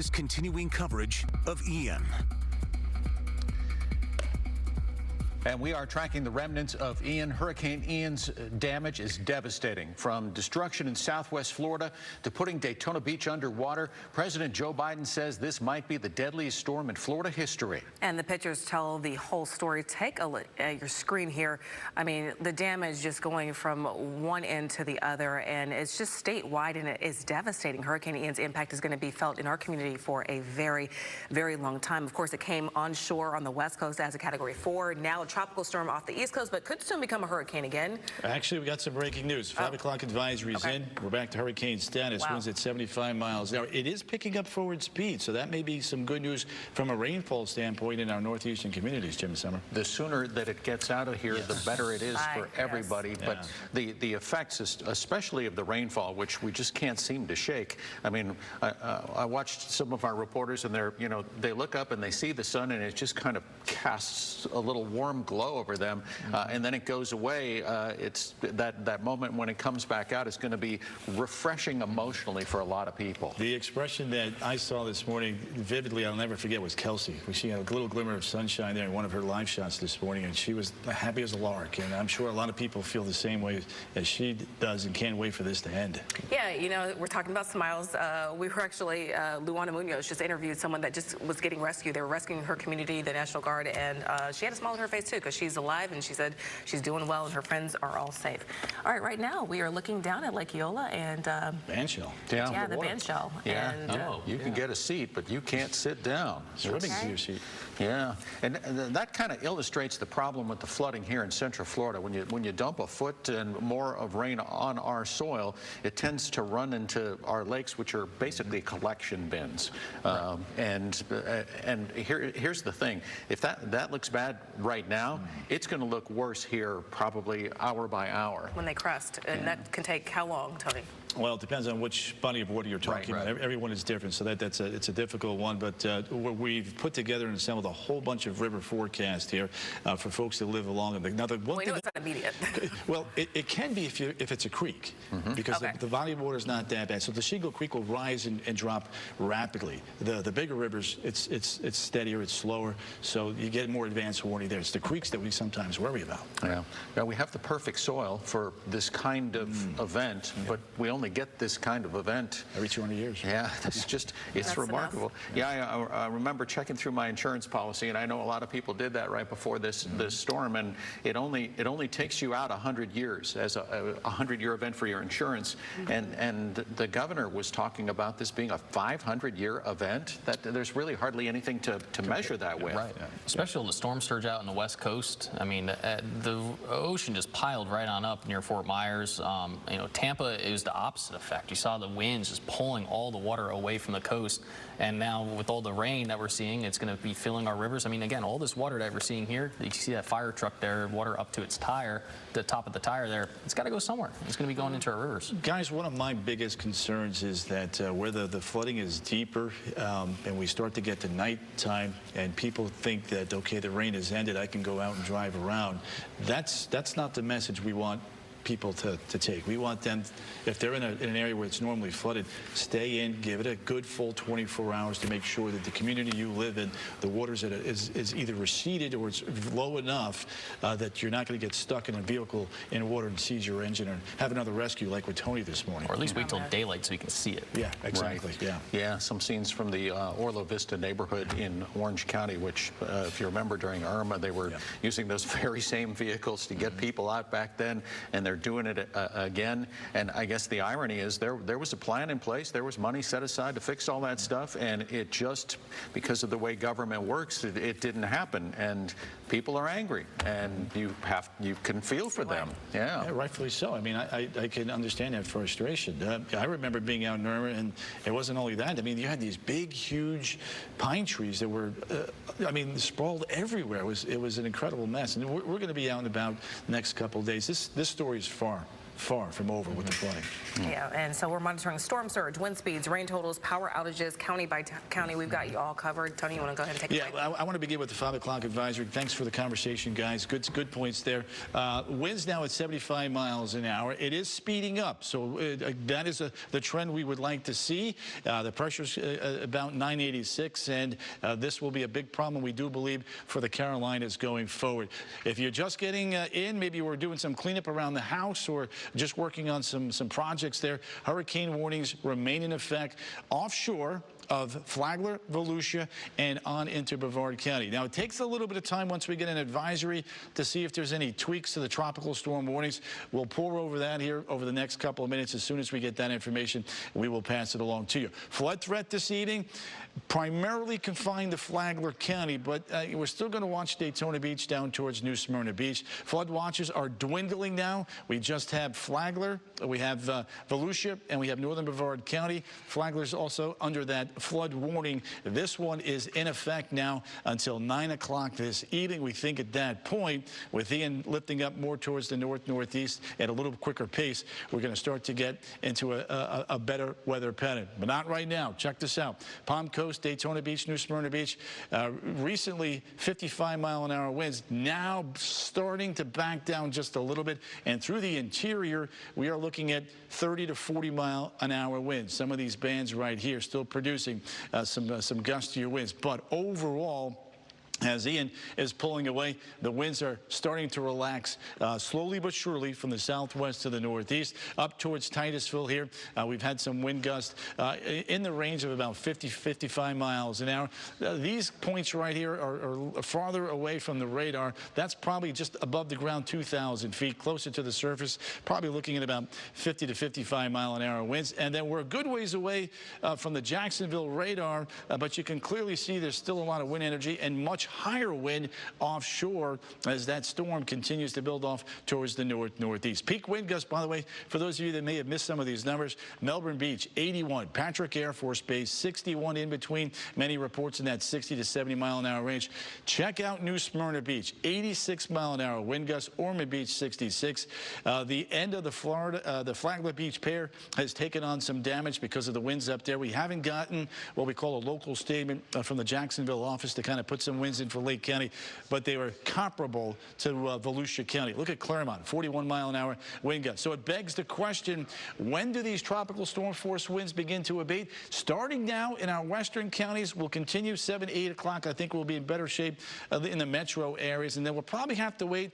is continuing coverage of Ian. And we are tracking the remnants of Ian. Hurricane Ian's damage is devastating. From destruction in southwest Florida to putting Daytona Beach underwater, President Joe Biden says this might be the deadliest storm in Florida history. And the pictures tell the whole story. Take a look at your screen here. I mean, the damage just going from one end to the other, and it's just statewide, and it is devastating. Hurricane Ian's impact is going to be felt in our community for a very, very long time. Of course, it came onshore on the west coast as a Category 4. Now a tropical storm off the east coast, but could soon become a hurricane again. Actually, we got some breaking news. 5 o'clock advisory is in. We're back to hurricane status. Wow. Winds at 75 miles an hour. It is picking up forward speed, so that may be some good news from a rainfall standpoint in our northeastern communities, Jim and Summer. The sooner that it gets out of here, the better it is for everybody. But the effects, especially of the rainfall, which we just can't seem to shake. I mean, I watched some of our reporters, and they look up and they see the sun, and it just kind of casts a little warm glow over them, and then it goes away. It's that moment when it comes back out is going to be refreshing emotionally for a lot of people. The expression that I saw this morning vividly, I'll never forget, was Kelsey. She had a little glimmer of sunshine there in one of her live shots this morning, and she was happy as a lark. And I'm sure a lot of people feel the same way as she does and can't wait for this to end. Yeah, you know, we're talking about smiles. We were actually, Luana Munoz just interviewed someone that just was getting rescued. They were rescuing her community, the National Guard, and she had a smile on her face too, because she's alive, and she said she's doing well and her friends are all safe. All right, right now we are looking down at Lake Eola and Bandshell. Yeah, the Bandshell. Yeah, and, you can get a seat, but you can't sit down. Swimming to your seat. Yeah, and that kind of illustrates the problem with the flooding here in Central Florida. When you dump a foot and more of rain on our soil, it tends to run into our lakes, which are basically collection bins. And here's the thing: if that looks bad right now, it's going to look worse here probably hour by hour. when they crest, and that can take how long, Tony? Well, it depends on which body of water you're talking about. Everyone is different, so it's a difficult one. But we've put together and assembled a whole bunch of river forecasts here for folks that live along them. Now, the one we know it's not immediate. Well, it can be if it's a creek, because the body of water is not that bad. So the Shingle Creek will rise and drop rapidly. The bigger rivers, it's steadier, it's slower, so you get more advanced warning there. It's the creeks that we sometimes worry about. Yeah. Now, we have the perfect soil for this kind of event, but we only get this kind of event every 200 years. Yeah, it's remarkable. Yeah, I remember checking through my insurance policy, and I know a lot of people did that right before this storm, and it only takes you out 100 years as a 100-year event for your insurance. And the governor was talking about this being a 500-year event. That there's really hardly anything to measure that with. Right. Especially with the storm surge out in the West Coast. I mean, the ocean just piled right on up near Fort Myers. You know, Tampa is the opposite effect. You saw the winds just pulling all the water away from the coast, and now with all the rain that we're seeing, it's going to be filling our rivers. I mean, again, all this water that we're seeing here, you see that fire truck there, water up to its tire, the top of the tire there, it's got to go somewhere. It's going to be going into our rivers. Guys, one of my biggest concerns is that where the flooding is deeper and we start to get to nighttime and people think that, okay, the rain has ended, I can go out and drive around. That's not the message we want people to take. We want them, if they're in an area where it's normally flooded, stay in, give it a good full 24 hours to make sure that the community you live in, the water's is either receded or it's low enough that you're not going to get stuck in a vehicle in water and seize your engine or have another rescue like with Tony this morning. Or at least wait till daylight so you can see it. Yeah, exactly. Right. Yeah, some scenes from the Orla Vista neighborhood in Orange County, which, if you remember, during Irma, they were using those very same vehicles to get people out back then, and they're doing it again. And I guess the irony is there was a plan in place, there was money set aside to fix all that stuff, and it just, because of the way government works, it didn't happen, and people are angry, and you can feel for them. Yeah, rightfully so. I mean, I can understand that frustration. I remember being out in Irma, and it wasn't only that. I mean, you had these big, huge pine trees that were, I mean, sprawled everywhere. It was an incredible mess, and we're going to be out and about next couple of days. This story is far far from over with the flooding. Yeah, and so we're monitoring storm surge, wind speeds, rain totals, power outages, county by county. We've got you all covered. Tony, you want to go ahead and take it away? Yeah, I want to begin with the 5 o'clock advisory. Thanks for the conversation, guys. Good points there. Winds now at 75 miles an hour. It is speeding up, so that is the trend we would like to see. The pressure's about 986, and this will be a big problem, we do believe, for the Carolinas going forward. If you're just getting in, maybe we're doing some cleanup around the house or just working on some projects there, hurricane warnings remain in effect offshore of Flagler, Volusia, and on into Brevard County. Now, it takes a little bit of time once we get an advisory to see if there's any tweaks to the tropical storm warnings. We'll pour over that here over the next couple of minutes. As soon as we get that information, we will pass it along to you. Flood threat this evening, primarily confined to Flagler County, but we're still going to watch Daytona Beach down towards New Smyrna Beach. Flood watches are dwindling now. We just have Flagler, we have Volusia, and we have northern Brevard County. Flagler's also under that flood warning. This one is in effect now until 9 o'clock this evening. We think at that point, with Ian lifting up more towards the northeast at a little quicker pace, we're going to start to get into a better weather pattern. But not right now. Check this out. Palm Coast, Daytona Beach, New Smyrna Beach, recently 55-mile-an-hour winds, now starting to back down just a little bit. And through the interior, we are looking at 30 to 40-mile-an-hour winds. Some of these bands right here still producing some gustier winds. But overall, as Ian is pulling away, the winds are starting to relax slowly but surely from the southwest to the northeast up towards Titusville here. We've had some wind gusts in the range of about 55 miles an hour. These points right here are farther away from the radar. That's probably just above the ground, 2,000 feet, closer to the surface, probably looking at about 50 to 55-mile-an-hour winds. And then we're a good ways away from the Jacksonville radar, but you can clearly see there's still a lot of wind energy and much higher wind offshore as that storm continues to build off towards the northeast. Peak wind gusts, by the way, for those of you that may have missed some of these numbers, Melbourne Beach, 81. Patrick Air Force Base, 61 in between. Many reports in that 60 to 70-mile-an-hour range. Check out New Smyrna Beach, 86-mile-an-hour wind gusts. Ormond Beach, 66. The end of the Flagler Beach pair has taken on some damage because of the winds up there. We haven't gotten what we call a local statement from the Jacksonville office to kind of put some winds in for Lake County, but they were comparable to Volusia County. Look at Claremont, 41-mile-an-hour wind gusts. So it begs the question, when do these tropical storm force winds begin to abate? Starting now in our western counties, will continue 7, 8 o'clock. I think we'll be in better shape in the metro areas, and then we'll probably have to wait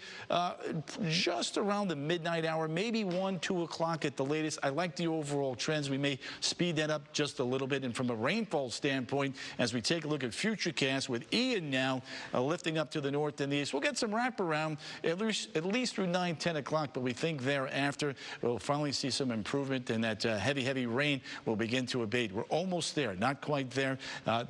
just around the midnight hour, maybe 1, 2 o'clock at the latest. I like the overall trends. We may speed that up just a little bit. And from a rainfall standpoint, as we take a look at futurecast with Ian now lifting up to the north and the east, we'll get some wraparound at least through 9, 10 o'clock, but we think thereafter we'll finally see some improvement and that heavy rain will begin to abate. We're almost there, not quite there.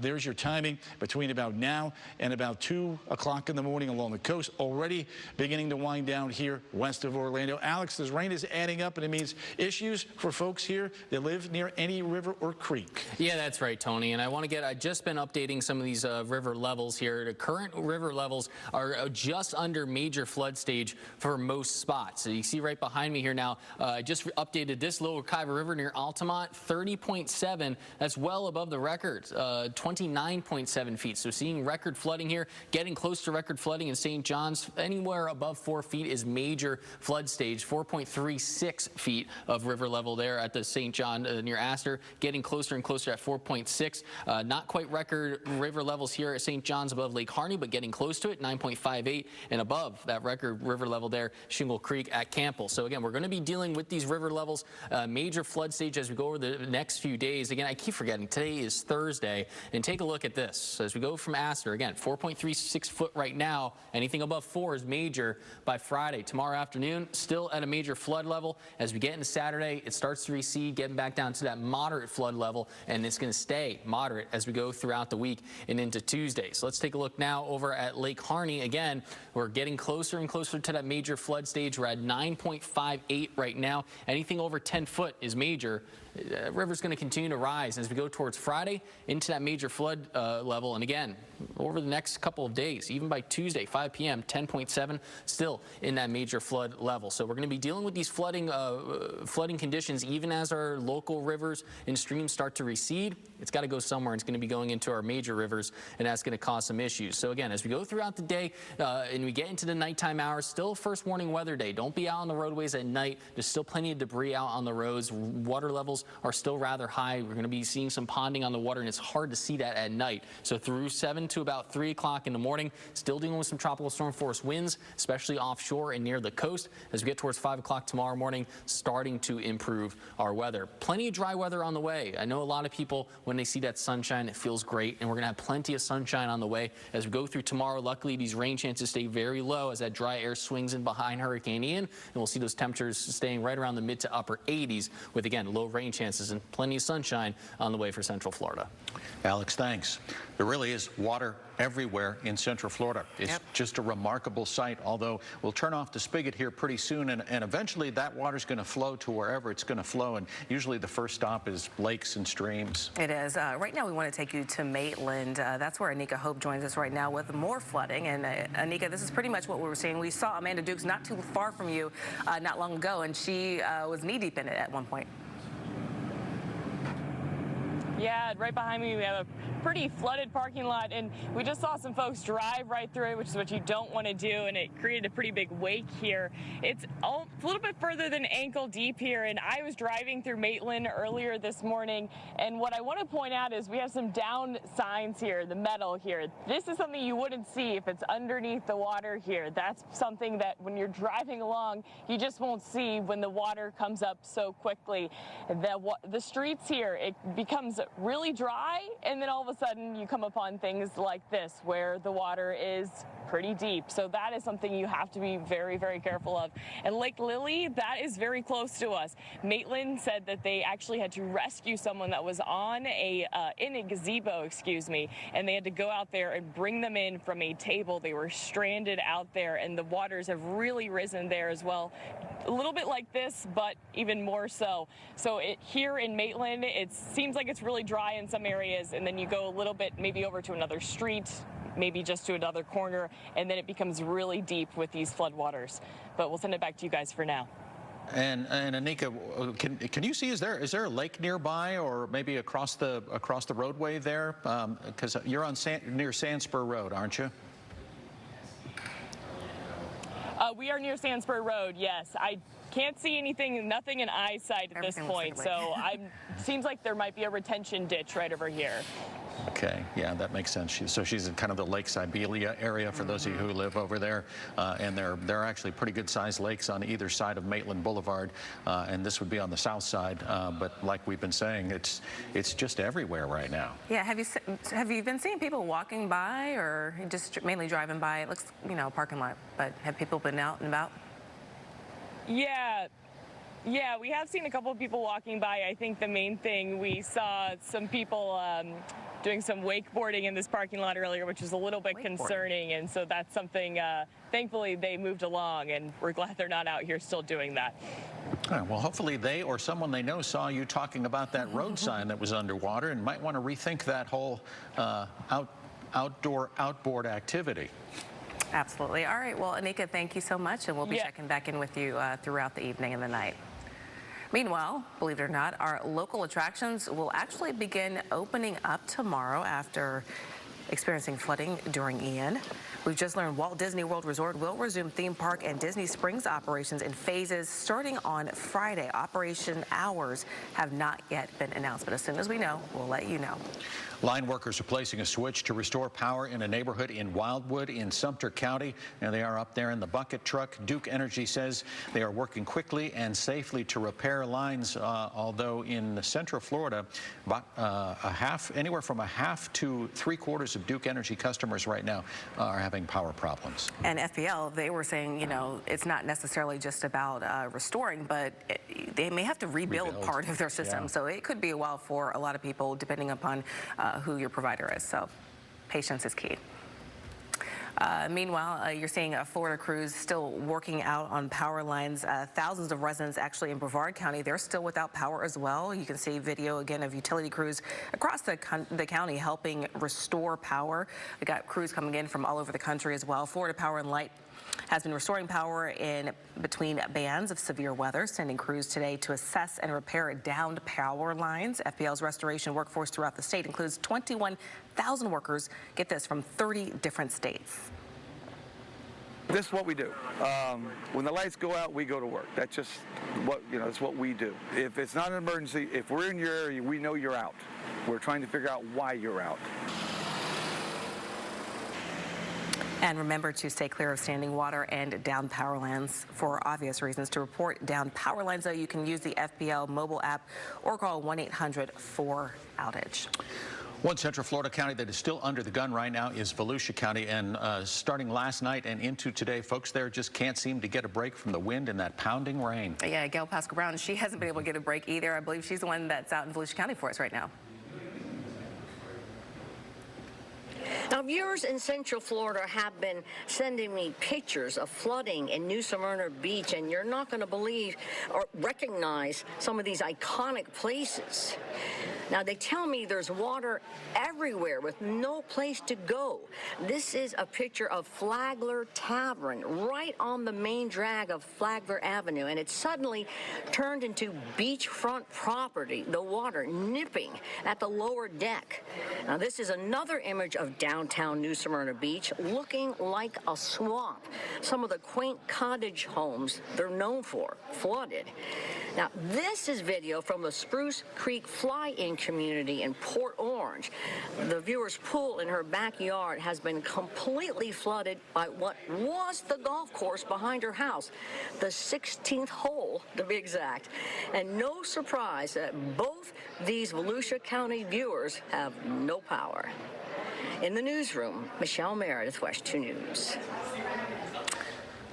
There's your timing between about now and about 2 o'clock in the morning along the coast, already beginning to wind down here west of Orlando. Alex, this rain is adding up, and it means issues for folks here that live near any river or creek. Yeah, that's right, Tony. And I've just been updating some of these river levels here. The current river levels are just under major flood stage for most spots. So you see right behind me here now, I just updated this Lower Kaiva River near Altamont, 30.7. That's well above the record, 29.7 feet. So seeing record flooding here, getting close to record flooding in St. John's. Anywhere above 4 feet is major flood stage, 4.36 feet of river level there at the St. John near Astor, getting closer and closer at 4.6. Not quite record river levels here at St. John's above Lake Harney, but getting close to it, 9.58, and above that record river level there, Shingle Creek at Campbell. So again, we're going to be dealing with these river levels, major flood stage as we go over the next few days. Again, I keep forgetting, today is Thursday, and take a look at this. As we go from Astor, again, 4.36 foot right now. Anything above 4 is major by Friday. Tomorrow afternoon, still at a major flood level. As we get into Saturday, it starts to recede, getting back down to that moderate flood level, and it's going to stay moderate as we go throughout the week and into Tuesday. So let's take a look look now over at Lake Harney. Again, we're getting closer and closer to that major flood stage. We're at 9.58 right now. Anything over 10 foot is major. River's going to continue to rise as we go towards Friday into that major flood level. And again, over the next couple of days, even by Tuesday, 5 p.m., 10.7, still in that major flood level. So we're going to be dealing with these flooding conditions even as our local rivers and streams start to recede. It's got to go somewhere. It's going to be going into our major rivers, and that's going to cause some issues. So again, as we go throughout the day and we get into the nighttime hours, still first warning weather day. Don't be out on the roadways at night. There's still plenty of debris out on the roads. Water levels are still rather high. We're going to be seeing some ponding on the water, and it's hard to see that at night. So through 7 to about 3 o'clock in the morning, still dealing with some tropical storm force winds, especially offshore and near the coast. As we get towards 5 o'clock tomorrow morning, starting to improve our weather. Plenty of dry weather on the way. I know a lot of people, when they see that sunshine, it feels great, and we're going to have plenty of sunshine on the way as we go through tomorrow. Luckily, these rain chances stay very low as that dry air swings in behind Hurricane Ian, and we'll see those temperatures staying right around the mid to upper 80s with, again, low rain chances and plenty of sunshine on the way for Central Florida. Alex, thanks. There really is water everywhere in Central Florida. It's just a remarkable sight, although we'll turn off the spigot here pretty soon, and eventually that water's going to flow to wherever it's going to flow, and usually the first stop is lakes and streams. It is. Right now we want to take you to Maitland. That's where Anika Hope joins us right now with more flooding. And Anika, this is pretty much what we were seeing. We saw Amanda Dukes not too far from you not long ago, and she was knee-deep in it at one point. Yeah, right behind me we have a pretty flooded parking lot, and we just saw some folks drive right through it, which is what you don't want to do, and it created a pretty big wake here. It's a little bit further than ankle deep here, and I was driving through Maitland earlier this morning, and what I want to point out is we have some down signs here, the metal here. This is something you wouldn't see if it's underneath the water here. That's something that when you're driving along, you just won't see when the water comes up so quickly. The streets here, it becomes really dry, and then all of a sudden you come upon things like this where the water is pretty deep. So that is something you have to be very, very careful of. And Lake Lily, that is very close to us. Maitland said that they actually had to rescue someone that was on in a gazebo, and they had to go out there and bring them in from a table. They were stranded out there, and the waters have really risen there as well. A little bit like this, but even more so. So here in Maitland, it seems like it's really dry in some areas, and then you go a little bit maybe over to another street, maybe just to another corner, and then it becomes really deep with these floodwaters. But we'll send it back to you guys for now. And Anika, can you see, is there a lake nearby, or maybe across the roadway there? Because you're on near Sandspur Road, aren't you? We are near Sandspur Road, yes. I can't see anything, nothing in eyesight at this point, so seems like there might be a retention ditch right over here. Okay, yeah, that makes sense. So she's in kind of the Lake Sibelia area, for those of you who live over there, and there are actually pretty good-sized lakes on either side of Maitland Boulevard, and this would be on the south side. But like we've been saying, it's just everywhere right now. Yeah, have you been seeing people walking by, or just mainly driving by? It looks, parking lot, but have people been out and about? Yeah, we have seen a couple of people walking by. I think the main thing, we saw some people doing some wakeboarding in this parking lot earlier, which is a little bit concerning, and so that's something, thankfully they moved along, and we're glad they're not out here still doing that. All right, well, hopefully they or someone they know saw you talking about that road sign that was underwater and might want to rethink that whole outboard activity. Absolutely. All right. Well, Anika, thank you so much, and we'll be checking back in with you throughout the evening and the night. Meanwhile, believe it or not, our local attractions will actually begin opening up tomorrow after experiencing flooding during Ian. We've just learned Walt Disney World Resort will resume theme park and Disney Springs operations in phases starting on Friday. Operation hours have not yet been announced, but as soon as we know, we'll let you know. Line workers are placing a switch to restore power in a neighborhood in Wildwood in Sumter County. And they are up there in the bucket truck. Duke Energy says they are working quickly and safely to repair lines, although in Central Florida, about anywhere from a half to 3/4 of Duke Energy customers right now are having power problems. And FPL, they were saying, it's not necessarily just about restoring, but they may have to rebuild part of their system. So it could be a while for a lot of people, depending upon who your provider is. So patience is key. Meanwhile, you're seeing Florida crews still working out on power lines. Thousands of residents actually in Brevard County, they're still without power as well. You can see video again of utility crews across the county helping restore power. We got crews coming in from all over the country as well. Florida Power and Light has been restoring power in between bands of severe weather, sending crews today to assess and repair downed power lines. FPL's restoration workforce throughout the state includes 21,000 workers, get this, from 30 different states. This is what we do. When the lights go out, we go to work. That's just what, that's what we do. If it's not an emergency, if we're in your area, we know you're out. We're trying to figure out why you're out. And remember to stay clear of standing water and downed power lines for obvious reasons. To report downed power lines, though, you can use the FPL mobile app or call 1-800-4-OUTAGE. One Central Florida county that is still under the gun right now is Volusia County, and starting last night and into today, folks there just can't seem to get a break from the wind and that pounding rain. Yeah, Gail Pascal-Brown, she hasn't been able to get a break either. I believe she's the one that's out in Volusia County for us right now. Now, viewers in Central Florida have been sending me pictures of flooding in New Smyrna Beach, and you're not going to believe or recognize some of these iconic places. Now, they tell me there's water everywhere with no place to go. This is a picture of Flagler Tavern right on the main drag of Flagler Avenue, and it suddenly turned into beachfront property, the water nipping at the lower deck. Now, this is another image of downtown New Smyrna Beach looking like a swamp. Some of the quaint cottage homes they're known for, flooded. Now, this is video from the Spruce Creek Fly-In community in Port Orange. The viewer's pool in her backyard has been completely flooded by what was the golf course behind her house, the 16th hole to be exact. And no surprise that both these Volusia County viewers have no power. In the newsroom, Michelle Meredith, WESH 2 News.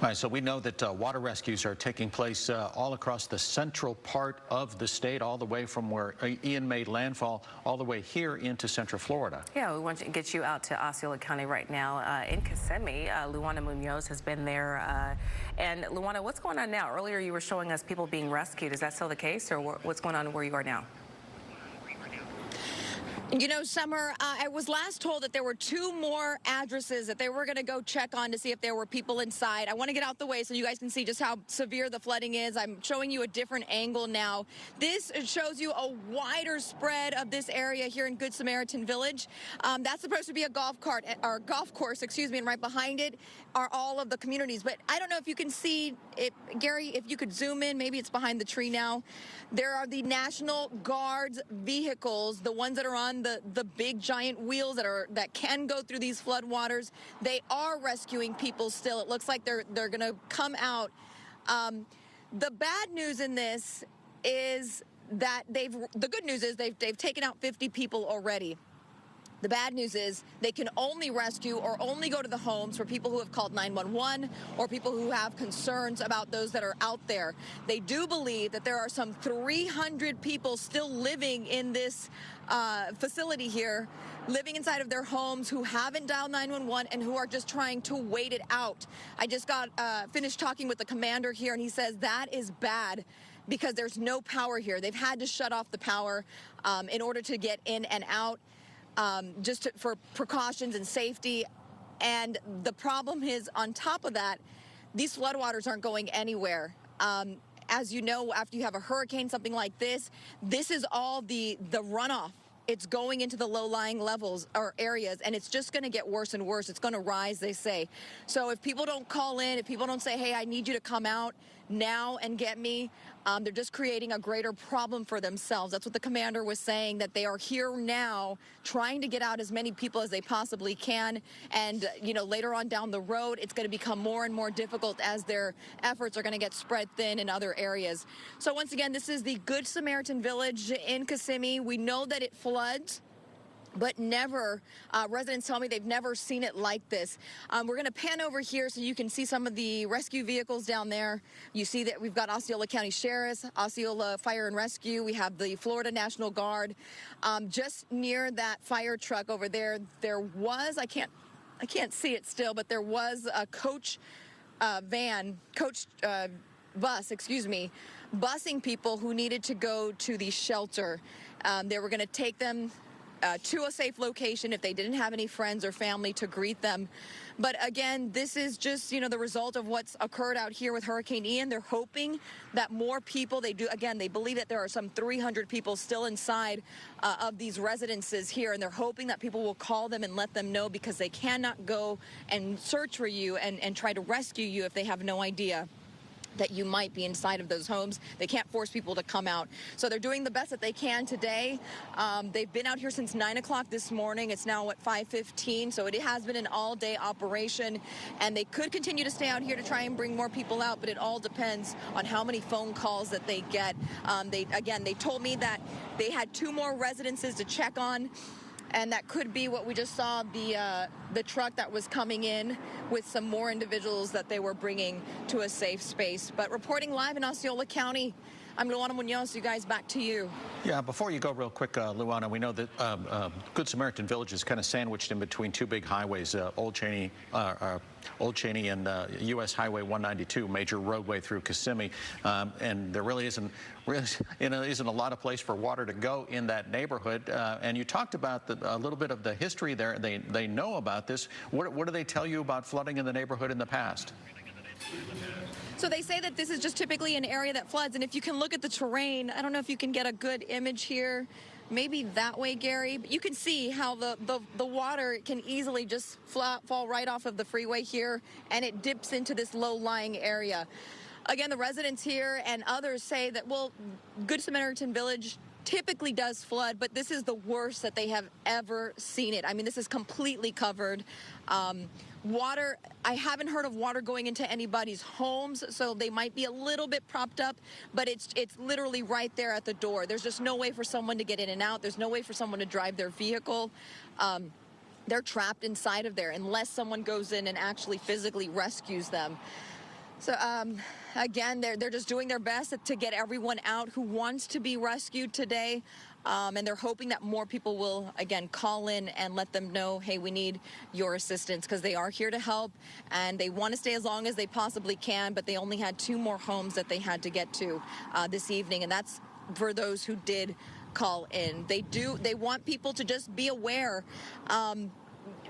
All right, so we know that water rescues are taking place all across the central part of the state, all the way from where Ian made landfall, all the way here into Central Florida. Yeah, we want to get you out to Osceola County right now. In Kissimmee, Luana Munoz has been there. And Luana, what's going on now? Earlier you were showing us people being rescued. Is that still the case, or what's going on where you are now? You know, Summer, I was last told that there were 2 more addresses that they were going to go check on to see if there were people inside. I want to get out the way so you guys can see just how severe the flooding is. I'm showing you a different angle now. This shows you a wider spread of this area here in Good Samaritan Village. That's supposed to be a golf course, and right behind it are all of the communities. But I don't know if you can see it, Gary, if you could zoom in, maybe it's behind the tree now. There are the National Guard's vehicles, the ones that are on the big giant wheels that can go through these flood waters. They are rescuing people still. It looks like they're going to come out. The bad news in this is that the good news is they've taken out 50 people already. The bad news is they can only rescue or only go to the homes for people who have called 911 or people who have concerns about those that are out there. They do believe that there are some 300 people still living in this facility here, living inside of their homes, who haven't dialed 911 and who are just trying to wait it out. I just got finished talking with the commander here, and he says that is bad because there's no power here. They've had to shut off the power in order to get in and out. For precautions and safety. And the problem is, on top of that, these floodwaters aren't going anywhere. As you know, after you have a hurricane, something like this is all the runoff. It's going into the low-lying levels or areas, and it's just going to get worse and worse. It's going to rise, they say. So if people don't call in, if people don't say, hey, I need you to come out now and get me, they're just creating a greater problem for themselves. That's what the commander was saying, that they are here now trying to get out as many people as they possibly can. And, you know, later on down the road, it's going to become more and more difficult as their efforts are going to get spread thin in other areas. So once again, this is the Good Samaritan Village in Kissimmee. We know that it floods, but never, residents tell me they've never seen it like this. We're going to pan over here so you can see some of the rescue vehicles down there. You see that we've got Osceola County Sheriff's, Osceola Fire and Rescue. We have the Florida National Guard. Just near that fire truck over there, there was, I can't I can't see it still, but there was a coach bus, excuse me, busing people who needed to go to the shelter. They were going to take them to a safe location if they didn't have any friends or family to greet them. But again, this is just, the result of what's occurred out here with Hurricane Ian. They're hoping that more people, they believe that there are some 300 people still inside of these residences here, and they're hoping that people will call them and let them know, because they cannot go and search for you and try to rescue you if they have no idea that you might be inside of those homes. They can't force people to come out. So they're doing the best that they can today. They've been out here since 9 o'clock this morning. It's now at 5:15, so it has been an all-day operation, and they could continue to stay out here to try and bring more people out, but it all depends on how many phone calls that they get. They told me that they had 2 more residences to check on, and that could be what we just saw, the truck that was coming in with some more individuals that they were bringing to a safe space. But reporting live in Osceola County, I'm Luana Munoz. You guys, back to you. Yeah, before you go real quick, Luana, we know that Good Samaritan Village is kind of sandwiched in between 2 big highways, Old Cheney and U.S. Highway 192, major roadway through Kissimmee, and there really isn't a lot of place for water to go in that neighborhood. And you talked about a little bit of the history there. They know about this. What do they tell you about flooding in the neighborhood in the past? So they say that this is just typically an area that floods, and if you can look at the terrain, I don't know if you can get a good image here, maybe that way, Gary, but you can see how the water can easily just fall right off of the freeway here, and it dips into this low-lying area. Again, the residents here and others say that, well, Good Samaritan Village typically does flood, but this is the worst that they have ever seen it. I mean, this is completely covered. Water, I haven't heard of water going into anybody's homes, so they might be a little bit propped up, but it's literally right there at the door. There's just no way for someone to get in and out. There's no way for someone to drive their vehicle. They're trapped inside of there unless someone goes in and actually physically rescues them. So again, they're just doing their best to get everyone out who wants to be rescued today. And they're hoping that more people will, again, call in and let them know, hey, we need your assistance, because they are here to help, and they want to stay as long as they possibly can, but they only had 2 more homes that they had to get to this evening, and that's for those who did call in. They want people to just be aware.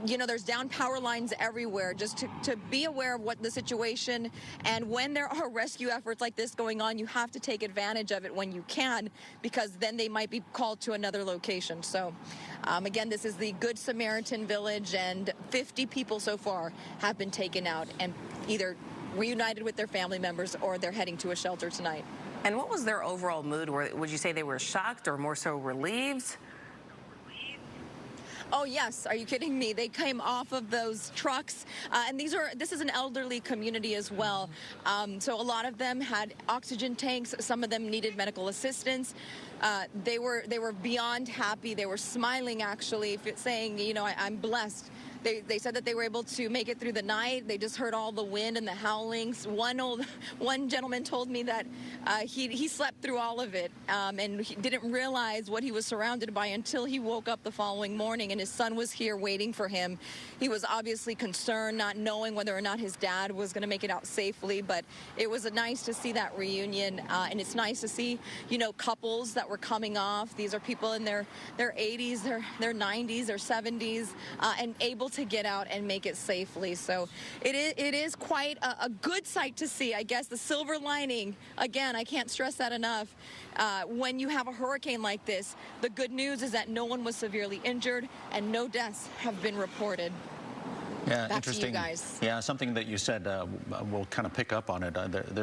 There's down power lines everywhere, just to be aware of what the situation, and when there are rescue efforts like this going on, you have to take advantage of it when you can, because then they might be called to another location. So again, this is the Good Samaritan Village, and 50 people so far have been taken out and either reunited with their family members or they're heading to a shelter tonight. And what was their overall mood? Would you say they were shocked or more so relieved? Oh, yes. Are you kidding me? They came off of those trucks. And this is an elderly community as well. So a lot of them had oxygen tanks. Some of them needed medical assistance. They were beyond happy. They were smiling, actually, saying, I'm blessed. They said that they were able to make it through the night. They just heard all the wind and the howlings. One gentleman told me that he slept through all of it, and he didn't realize what he was surrounded by until he woke up the following morning, and his son was here waiting for him. He was obviously concerned, not knowing whether or not his dad was going to make it out safely, but it was nice to see that reunion, and it's nice to see, couples that were coming off. These are people in their 80s, their 90s, their 70s, and able to get out and make it safely. So it is quite a good sight to see. I guess the silver lining, again, I can't stress that enough, when you have a hurricane like this, the good news is that no one was severely injured and no deaths have been reported. Yeah, Back interesting. to you guys. Yeah, something that you said, we'll kind of pick up on it.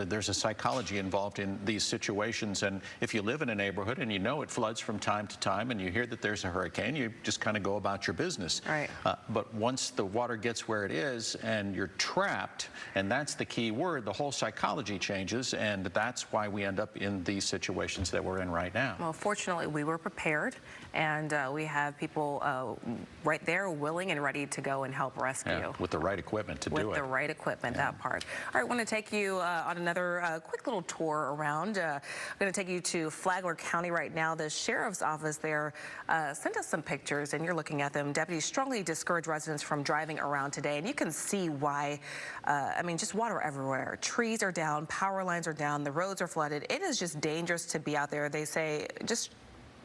There's a psychology involved in these situations, and if you live in a neighborhood and you know it floods from time to time and you hear that there's a hurricane, you just kind of go about your business. Right. But once the water gets where it is and you're trapped, and that's the key word, the whole psychology changes, and that's why we end up in these situations that we're in right now. Well, fortunately, we were prepared, and we have people right there willing and ready to go and help rescue. you. With the right equipment to do it. With the right equipment, that part. All right, I want to take you on another quick little tour around. I'm going to take you to Flagler County right now. The sheriff's office there sent us some pictures, and you're looking at them. Deputies strongly discourage residents from driving around today, and you can see why. I mean, just water everywhere. Trees are down, power lines are down, the roads are flooded. It is just dangerous to be out there. They say just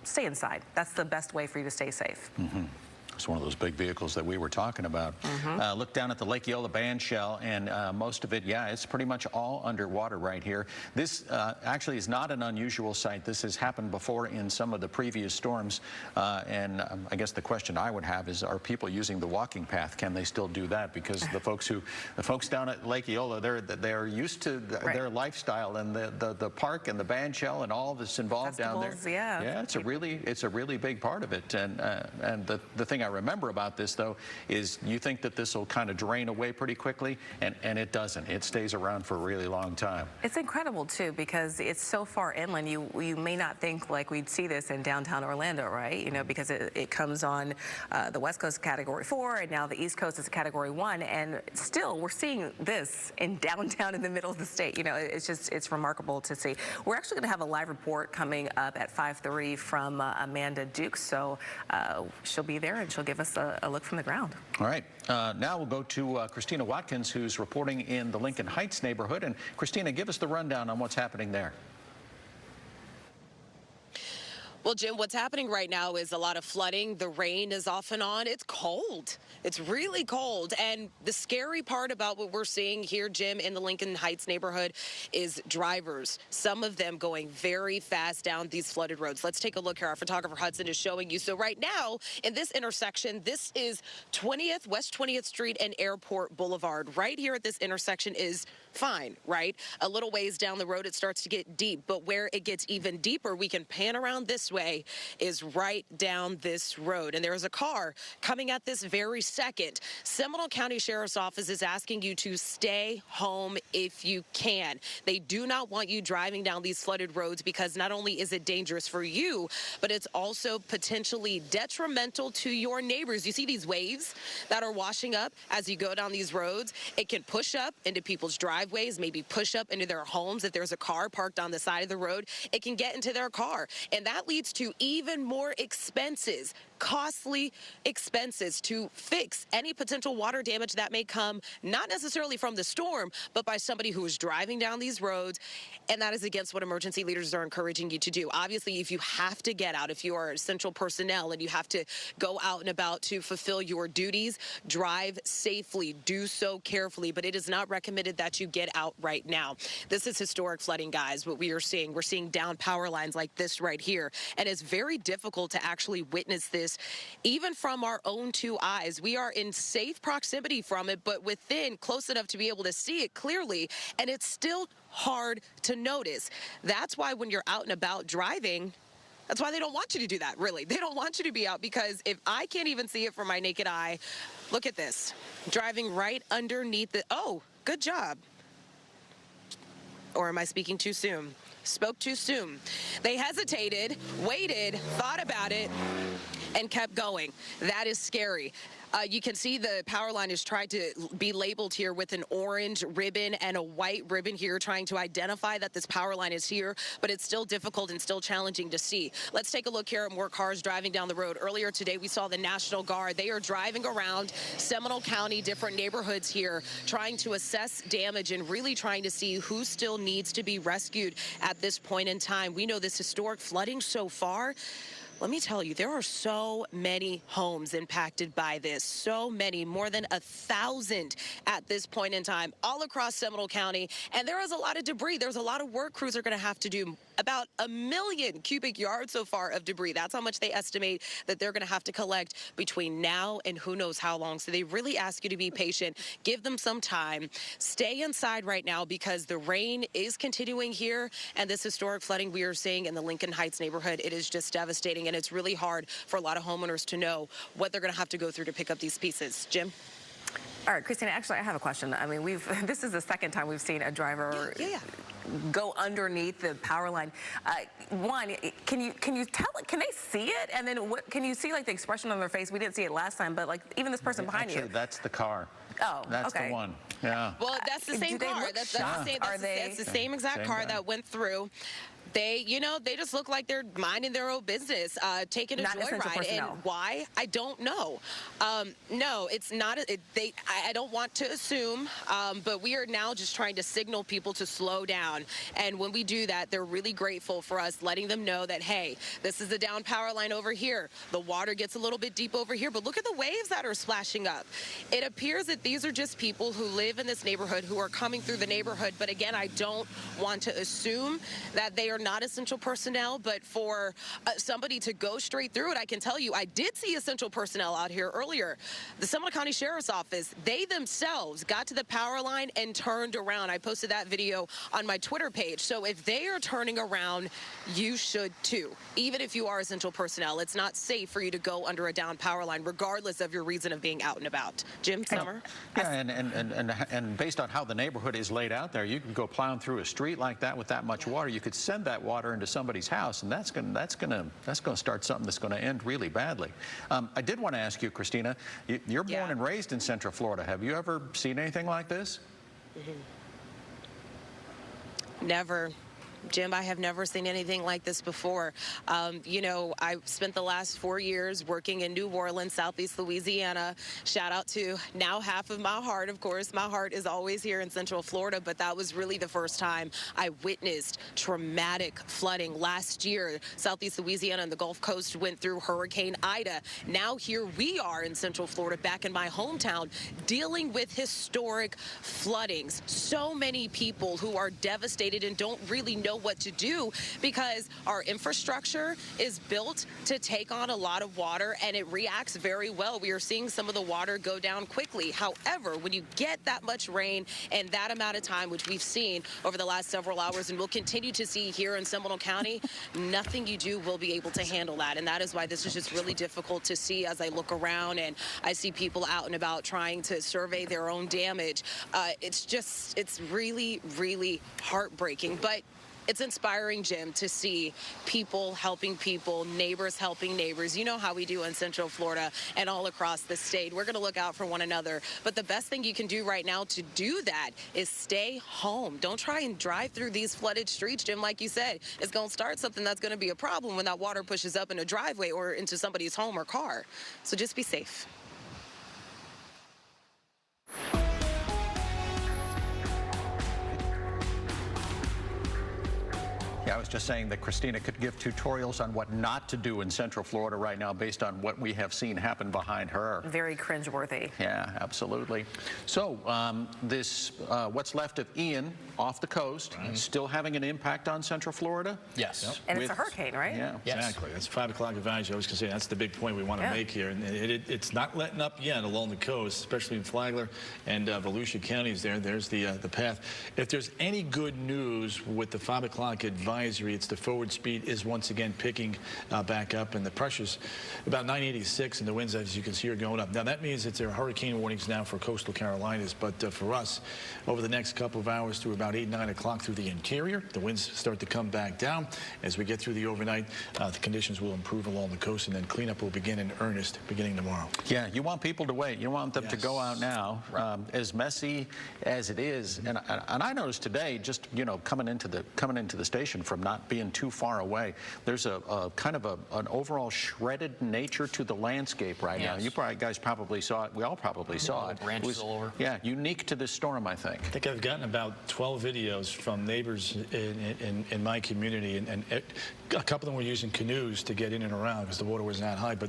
stay inside. That's the best way for you to stay safe. It's one of those big vehicles that we were talking about. Look down at the Lake Eola band shell, and most of it, yeah, it's pretty much all underwater right here. This actually is not an unusual sight. This has happened before in some of the previous storms, and I guess the question I would have is, are people using the walking path? Can they still do that? Because the folks down at Lake Eola, they're used to their lifestyle and the park and the band shell and all that's involved down there. Yeah, it's a really big part of it. And the thing I remember about this, though, is you think that this will kind of drain away pretty quickly, and it doesn't. It stays around for a really long time. It's incredible, too, because it's so far inland. You may not think like we'd see this in downtown Orlando, right? You know, because it comes on the West Coast Category 4, and now the East Coast is Category 1, and still we're seeing this in downtown in the middle of the state. You know, it's remarkable to see. We're actually going to have a live report coming up at 5:30 from Amanda Dukes, so she'll be there, and she'll give us a look from the ground. All right. Now we'll go to Christina Watkins, who's reporting in the Lincoln Heights neighborhood. And Christina, give us the rundown on what's happening there. Well, Jim, what's happening right now is a lot of flooding. The rain is off and on. It's cold. It's really cold. And the scary part about what we're seeing here, Jim, in the Lincoln Heights neighborhood is drivers, some of them going very fast down these flooded roads. Let's take a look here. Our photographer Hudson is showing you. So right now in this intersection, this is West 20th Street and Airport Boulevard. Right here at this intersection is fine, right? A little ways down the road, it starts to get deep. But where it gets even deeper, we can pan around this way, is right down this road. And there is a car coming at this very second. Seminole County Sheriff's Office is asking you to stay home if you can. They do not want you driving down these flooded roads because not only is it dangerous for you, but it's also potentially detrimental to your neighbors. You see these waves that are washing up as you go down these roads? It can push up into people's driveways, maybe push up into their homes. If there's a car parked on the side of the road, it can get into their car. And that leads to even more expenses, costly expenses to fix any potential water damage that may come, not necessarily from the storm, but by somebody who is driving down these roads. And that is against what emergency leaders are encouraging you to do. Obviously, if you have to get out, if you are essential personnel and you have to go out and about to fulfill your duties, drive safely, do so carefully, but it is not recommended that you get out right now. This is historic flooding, guys, what we are seeing. We're seeing down power lines like this right here, and it's very difficult to actually witness this even from our own two eyes. We are in safe proximity from it, but within close enough to be able to see it clearly, and it's still hard to notice. That's why when you're out and about driving, that's why they don't want you to do that, really. They don't want you to be out, because if I can't even see it from my naked eye, look at this. Driving right underneath the, oh, good job. Or am I speaking too soon? Spoke too soon. They hesitated, waited, thought about it, and kept going. That is scary. You can see the power line is tried to be labeled here with an orange ribbon and a white ribbon here, trying to identify that this power line is here, but it's still difficult and still challenging to see. Let's take a look here at more cars driving down the road. Earlier today, we saw the National Guard. They are driving around Seminole County, different neighborhoods here, trying to assess damage and really trying to see who still needs to be rescued at this point in time. We know this historic flooding so far. Let me tell you, there are so many homes impacted by this, so many, more than 1,000 at this point in time, all across Seminole County. And there is a lot of debris. There's a lot of work crews are going to have to do. About 1 million cubic yards so far of debris. That's how much they estimate that they're going to have to collect between now and who knows how long. So they really ask you to be patient, give them some time, stay inside right now, because the rain is continuing here, and this historic flooding we are seeing in the Lincoln Heights neighborhood, it is just devastating, and it's really hard for a lot of homeowners to know what they're going to have to go through to pick up these pieces. Jim? All right, Christina, actually, I have a question. I mean, this is the second time we've seen a driver go underneath the power line. One, can you tell? Can they see it? And then what? Can you see like the expression on their face? We didn't see it last time, but like even this person behind Actually, you. That's the car. Oh, that's okay. the one. Yeah. Well, that's the same car. That's the same exact car that went through. They, they just look like they're minding their own business, taking a joyride. And why? I don't know. No, it's not. I don't want to assume, but we are now just trying to signal people to slow down. And when we do that, they're really grateful for us letting them know that, hey, this is the down power line over here. The water gets a little bit deep over here, but look at the waves that are splashing up. It appears that these are just people who live in this neighborhood who are coming through the neighborhood. But again, I don't want to assume that they are not essential personnel, but for somebody to go straight through it, I can tell you, I did see essential personnel out here earlier. The Seminole County Sheriff's Office, they themselves got to the power line and turned around. I posted that video on my Twitter page. So if they are turning around, you should too. Even if you are essential personnel, it's not safe for you to go under a down power line, regardless of your reason of being out and about. Jim, Summer? Yeah, and based on how the neighborhood is laid out there, you can go plowing through a street like that with that much water. You could send that water into somebody's house, and that's going to start something that's going to end really badly. I did want to ask you, Christina, you're born and raised in Central Florida. Have you ever seen anything like this? Never. Jim, I have never seen anything like this before. I spent the last 4 years working in New Orleans, Southeast Louisiana. Shout out to now half of my heart, of course. My heart is always here in Central Florida, but that was really the first time I witnessed traumatic flooding. Last year, Southeast Louisiana and the Gulf Coast went through Hurricane Ida. Now here we are in Central Florida, back in my hometown, dealing with historic floodings. So many people who are devastated and don't really know what to do because our infrastructure is built to take on a lot of water and it reacts very well. We are seeing some of the water go down quickly. However, when you get that much rain and that amount of time, which we've seen over the last several hours and we'll continue to see here in Seminole County, nothing you do will be able to handle that. And that is why this is just really difficult to see as I look around and I see people out and about trying to survey their own damage. It's really, really heartbreaking. But it's inspiring, Jim, to see people helping people, neighbors helping neighbors. You know how we do in Central Florida and all across the state. We're going to look out for one another. But the best thing you can do right now to do that is stay home. Don't try and drive through these flooded streets, Jim. Like you said, it's going to start something that's going to be a problem when that water pushes up in a driveway or into somebody's home or car. So just be safe. Yeah, I was just saying that Christina could give tutorials on what not to do in Central Florida right now based on what we have seen happen behind her. Very cringeworthy. Yeah, absolutely. So what's left of Ian off the coast, still having an impact on Central Florida? Yes. Yep. And it's a hurricane, right? Yeah, exactly. That's 5 o'clock advisory. I was going to say that's the big point we want to make here. And it's not letting up yet along the coast, especially in Flagler and Volusia counties there. There's the path. If there's any good news with the 5 o'clock advisory, it's the forward speed is once again picking back up, and the pressure's about 986, and the winds, as you can see, are going up. Now, that means that there are hurricane warnings now for coastal Carolinas, but for us, over the next couple of hours through about 8, 9 o'clock through the interior, the winds start to come back down. As we get through the overnight, the conditions will improve along the coast, and then cleanup will begin in earnest beginning tomorrow. Yeah, you want people to wait. You want them to go out now. As messy as it is, and I noticed today, just coming into the station from not being too far away, there's a kind of an overall shredded nature to the landscape right now. You guys probably saw it. We all probably saw it. Branches all over. Yeah, unique to this storm, I think. I think I've gotten about 12 videos from neighbors in my community, and a couple of them were using canoes to get in and around because the water was that high, but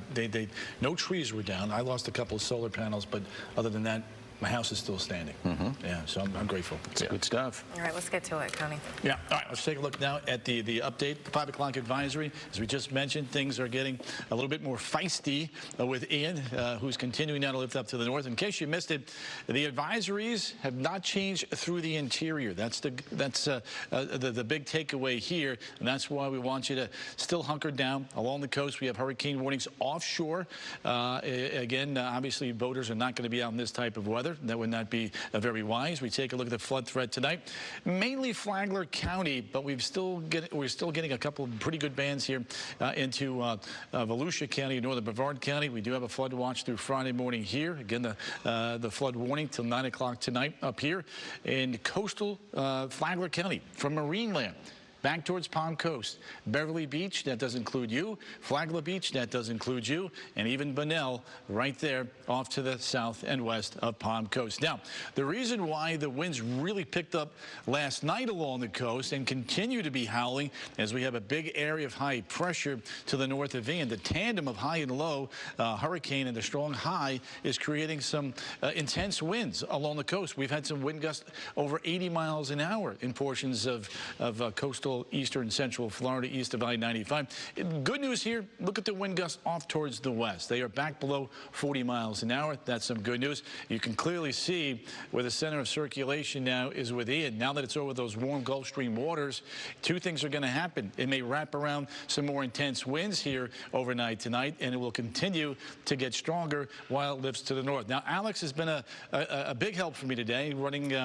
no trees were down. I lost a couple of solar panels, but other than that, my house is still standing. Yeah, so I'm grateful. It's good stuff. All right, let's get to it, Connie. Yeah, all right, let's take a look now at the update, the 5 o'clock advisory. As we just mentioned, things are getting a little bit more feisty with Ian, who's continuing now to lift up to the north. In case you missed it, the advisories have not changed through the interior. That's the big takeaway here, and that's why we want you to still hunker down. Along the coast, we have hurricane warnings offshore. Again, obviously, boaters are not going to be out in this type of weather. weather. That would not be very wise. We take a look at the flood threat tonight. Mainly Flagler County, but we're still getting a couple of pretty good bands here into Volusia County, northern Brevard County. We do have a flood watch through Friday morning here. Again, the flood warning till 9 o'clock tonight up here in coastal Flagler County from Marineland back towards Palm Coast. Beverly Beach, that does include you. Flagler Beach, that does include you. And even Bunnell right there off to the south and west of Palm Coast. Now, the reason why the winds really picked up last night along the coast and continue to be howling as we have a big area of high pressure to the north of Ian. The tandem of high and low hurricane and the strong high is creating some intense winds along the coast. We've had some wind gusts over 80 miles an hour in portions of coastal eastern central Florida east of I-95. Good news here, look at the wind gusts off towards the west. They are back below 40 miles an hour. That's some good news. You can clearly see where the center of circulation now is with Ian. Now that it's over those warm Gulf Stream waters, two things are going to happen. It may wrap around some more intense winds here overnight tonight, and it will continue to get stronger while it lifts to the north. Now, Alex has been a big help for me today, running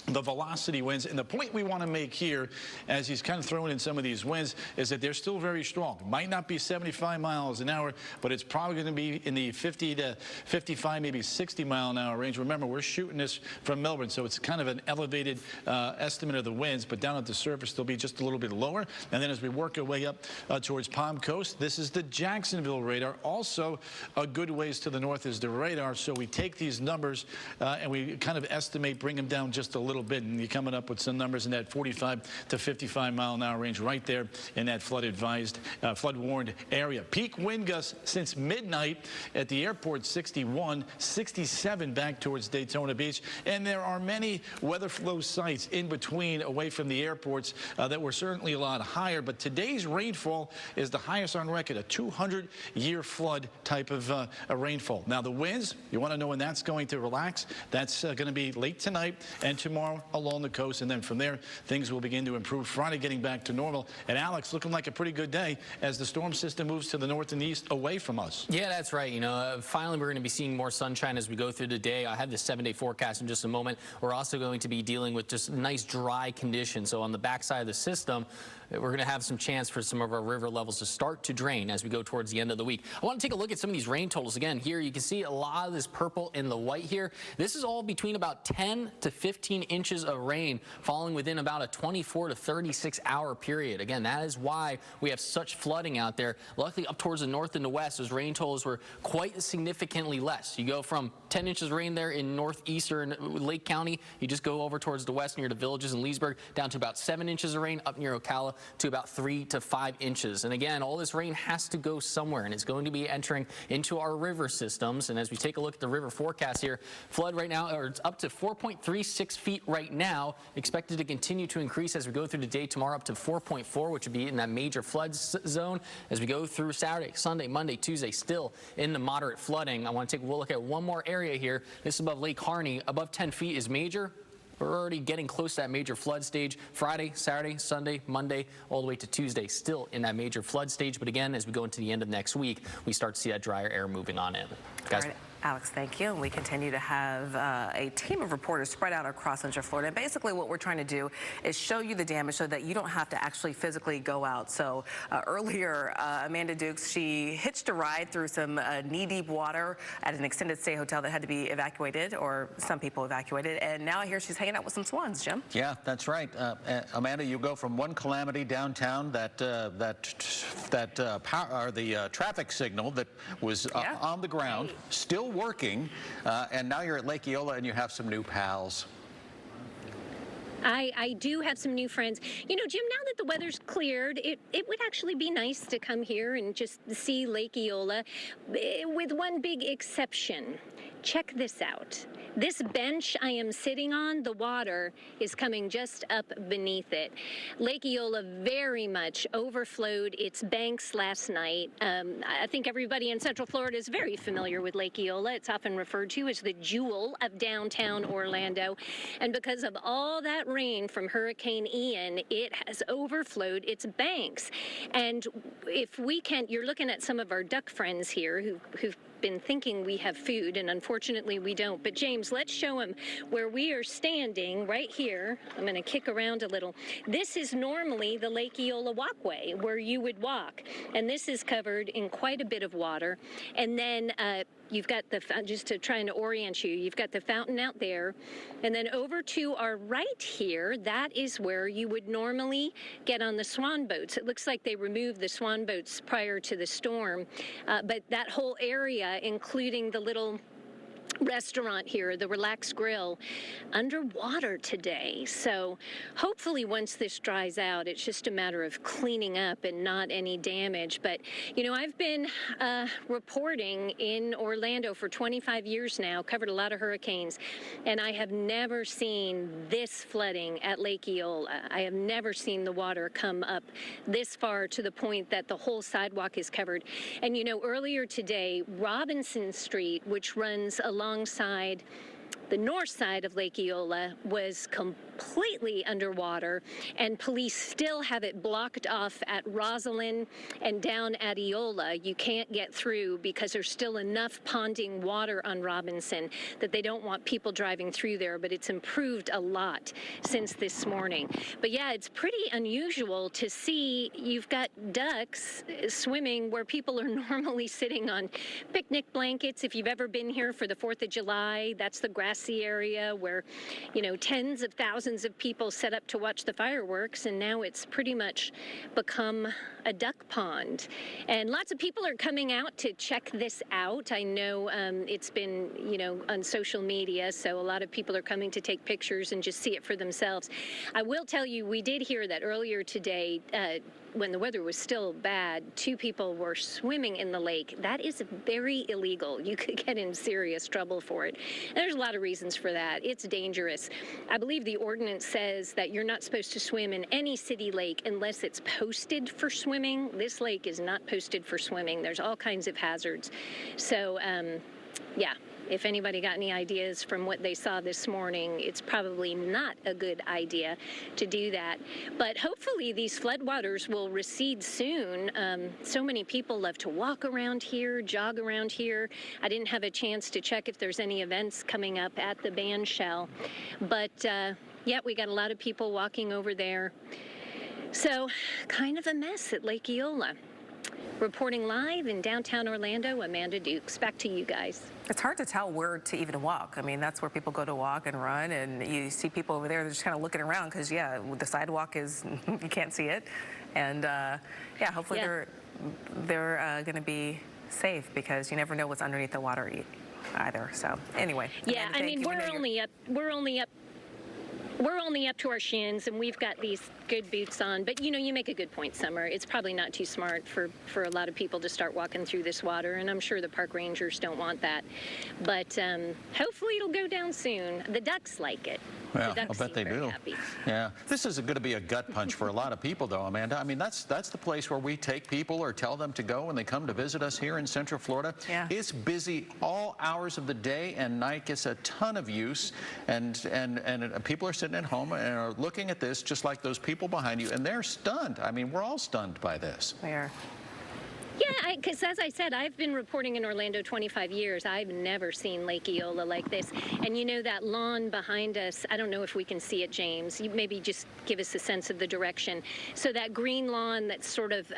the velocity winds. And the point we want to make here, as he's kind of throwing in some of these winds, is that they're still very strong. Might not be 75 miles an hour, but it's probably going to be in the 50 to 55, maybe 60 mile an hour range. Remember, we're shooting this from Melbourne, so it's kind of an elevated estimate of the winds, but down at the surface, they'll be just a little bit lower. And then as we work our way up towards Palm Coast, this is the Jacksonville radar. Also, a good ways to the north is the radar. So we take these numbers and we kind of estimate, bring them down just a little bit, and you're coming up with some numbers in that 45 to 55 mile an hour range right there in that flood advised, flood warned area. Peak wind gusts since midnight at the airport, 61, 67 back towards Daytona Beach. And there are many weather flow sites in between away from the airports that were certainly a lot higher. But today's rainfall is the highest on record, a 200-year flood type of rainfall. Now, the winds, you want to know when that's going to relax. That's going to be late tonight and tomorrow along the coast, and then from there things will begin to improve. Friday getting back to normal, and Alex, looking like a pretty good day as the storm system moves to the north and east away from us. Yeah, that's right. You know, finally we're going to be seeing more sunshine as we go through the day. I have the 7-day forecast in just a moment. We're also going to be dealing with just nice dry conditions. So on the backside of the system, we're going to have some chance for some of our river levels to start to drain as we go towards the end of the week. I want to take a look at some of these rain totals. Again, here you can see a lot of this purple and the white here. This is all between about 10 to 15 inches of rain falling within about a 24 to 36 hour period. Again, that is why we have such flooding out there. Luckily, up towards the north and the west, those rain totals were quite significantly less. You go from 10 inches of rain there in northeastern Lake County. You just go over towards the west near the villages in Leesburg, down to about 7 inches of rain up near Ocala to about 3 to 5 inches. And again, all this rain has to go somewhere, and it's going to be entering into our river systems. And as we take a look at the river forecast here, flood right now, or it's up to 4.36 feet right now, expected to continue to increase as we go through the day tomorrow up to 4.4, which would be in that major flood zone. As we go through Saturday, Sunday, Monday, Tuesday, still in the moderate flooding. I want to take a look at one more area here. This is above Lake Harney. Above 10 feet is major. We're already getting close to that major flood stage. Friday, Saturday, Sunday, Monday, all the way to Tuesday, still in that major flood stage. But again, as we go into the end of next week, we start to see that drier air moving on in. Guys. All right, Alex, thank you. And we continue to have a team of reporters spread out across Central Florida. And basically what we're trying to do is show you the damage so that you don't have to actually physically go out. So earlier, Amanda Dukes, she hitched a ride through some knee-deep water at an extended stay hotel that had to be evacuated, or some people evacuated. And now I hear she's hanging out with some swans, Jim. Yeah, that's right. Amanda, you go from one calamity downtown, the traffic signal that was on the ground, still working, and now you're at Lake Eola and you have some new pals. I do have some new friends. You know, Jim, now that the weather's cleared, it would actually be nice to come here and just see Lake Eola, with one big exception. Check this out. This bench I am sitting on, the water is coming just up beneath it. Lake Eola very much overflowed its banks last night. I think everybody in Central Florida is very familiar with Lake Eola. It's often referred to as the jewel of downtown Orlando. And because of all that rain from Hurricane Ian, it has overflowed its banks. And if we can, you're looking at some of our duck friends here who've been thinking we have food, and unfortunately we don't. But James, let's show him where we are standing right here. I'm going to kick around a little. This is normally the Lake Eola walkway where you would walk, and this is covered in quite a bit of water. And then you've got the, just to trying to orient you, you've got the fountain out there, and then over to our right here, that is where you would normally get on the swan boats. It looks like they removed the swan boats prior to the storm, but that whole area, including the little restaurant here, the Relax Grill, underwater today. So hopefully once this dries out, it's just a matter of cleaning up and not any damage. But, you know, I've been reporting in Orlando for 25 years now, covered a lot of hurricanes, and I have never seen this flooding at Lake Eola. I have never seen the water come up this far to the point that the whole sidewalk is covered. And, you know, earlier today, Robinson Street, which runs alongside the north side of Lake Eola, was completely underwater, and police still have it blocked off at Roslyn and down at Eola. You can't get through because there's still enough ponding water on Robinson that they don't want people driving through there, but it's improved a lot since this morning. But yeah, it's pretty unusual to see you've got ducks swimming where people are normally sitting on picnic blankets. If you've ever been here for the 4th of July, that's the grassy area where, you know, tens of thousands of people set up to watch the fireworks, and now it's pretty much become a duck pond. And lots of people are coming out to check this out. I know it's been, you know, on social media, so a lot of people are coming to take pictures and just see it for themselves. I will tell you, we did hear that earlier today, when the weather was still bad, 2 people were swimming in the lake. That is very illegal. You could get in serious trouble for it. And there's a lot of reasons for that. It's dangerous. I believe the ordinance says that you're not supposed to swim in any city lake unless it's posted for swimming. This lake is not posted for swimming. There's all kinds of hazards. So, yeah. If anybody got any ideas from what they saw this morning, it's probably not a good idea to do that. But hopefully these floodwaters will recede soon. So many people love to walk around here, jog around here. I didn't have a chance to check if there's any events coming up at the band shell. But yeah, we got a lot of people walking over there. So kind of a mess at Lake Eola. Reporting live in downtown Orlando, Amanda Dukes. Back to you guys. It's hard to tell where to even walk. I mean, that's where people go to walk and run, and you see people over there, they're just kind of looking around because, yeah, the sidewalk is, you can't see it. And, yeah, hopefully they're going to be safe because you never know what's underneath the water either. So, anyway. Yeah, Amanda, I mean, we're only up to our shins, and we've got these good boots on. But, you know, you make a good point, Summer. It's probably not too smart for a lot of people to start walking through this water, and I'm sure the park rangers don't want that. But hopefully it'll go down soon. The ducks like it. Well, the I'll bet they do. Happy. Yeah. This is going to be a gut punch for a lot of people, though, Amanda. I mean, that's the place where we take people or tell them to go when they come to visit us here in Central Florida. Yeah. It's busy all hours of the day and night, gets a ton of use, and people are sitting at home and are looking at this just like those people behind you, and they're stunned. I mean, we're all stunned by this. We are. Yeah, because as I said, I've been reporting in Orlando 25 years. I've never seen Lake Eola like this. And you know that lawn behind us, I don't know if we can see it, James. You maybe just give us a sense of the direction. So that green lawn that's sort of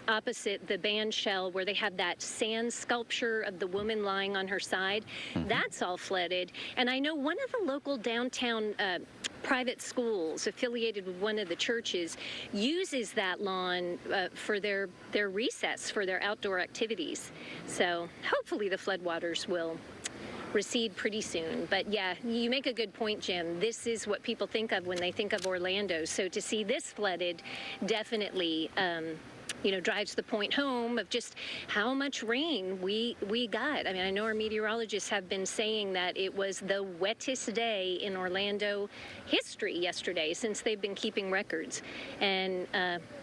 opposite the band shell where they have that sand sculpture of the woman lying on her side, that's all flooded. And I know one of the local downtown private schools affiliated with one of the churches uses that lawn for their recess, for their outdoor activities. So hopefully the floodwaters will recede pretty soon. But yeah, you make a good point, Jim. This is what people think of when they think of Orlando. So to see this flooded definitely you know, drives the point home of just how much rain we got. I mean, I know our meteorologists have been saying that it was the wettest day in Orlando history yesterday since they've been keeping records. And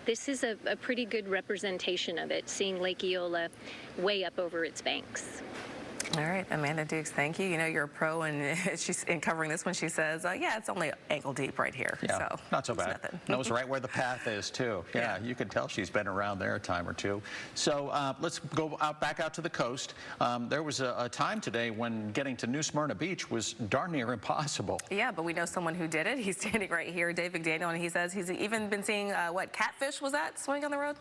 this is a pretty good representation of it, seeing Lake Eola way up over its banks. All right, Amanda Dukes, thank you. You know, you're a pro, and she's in covering this one. She says, yeah, it's only ankle deep right here. Yeah, so not so it's bad. nothing. Knows right where the path is, too. Yeah, you can tell she's been around there a time or two. So let's go back out to the coast. There was a time today when getting to New Smyrna Beach was darn near impossible. Yeah, but we know someone who did it. He's standing right here, Dave McDaniel, and he says he's even been seeing, catfish was that, swimming on the road?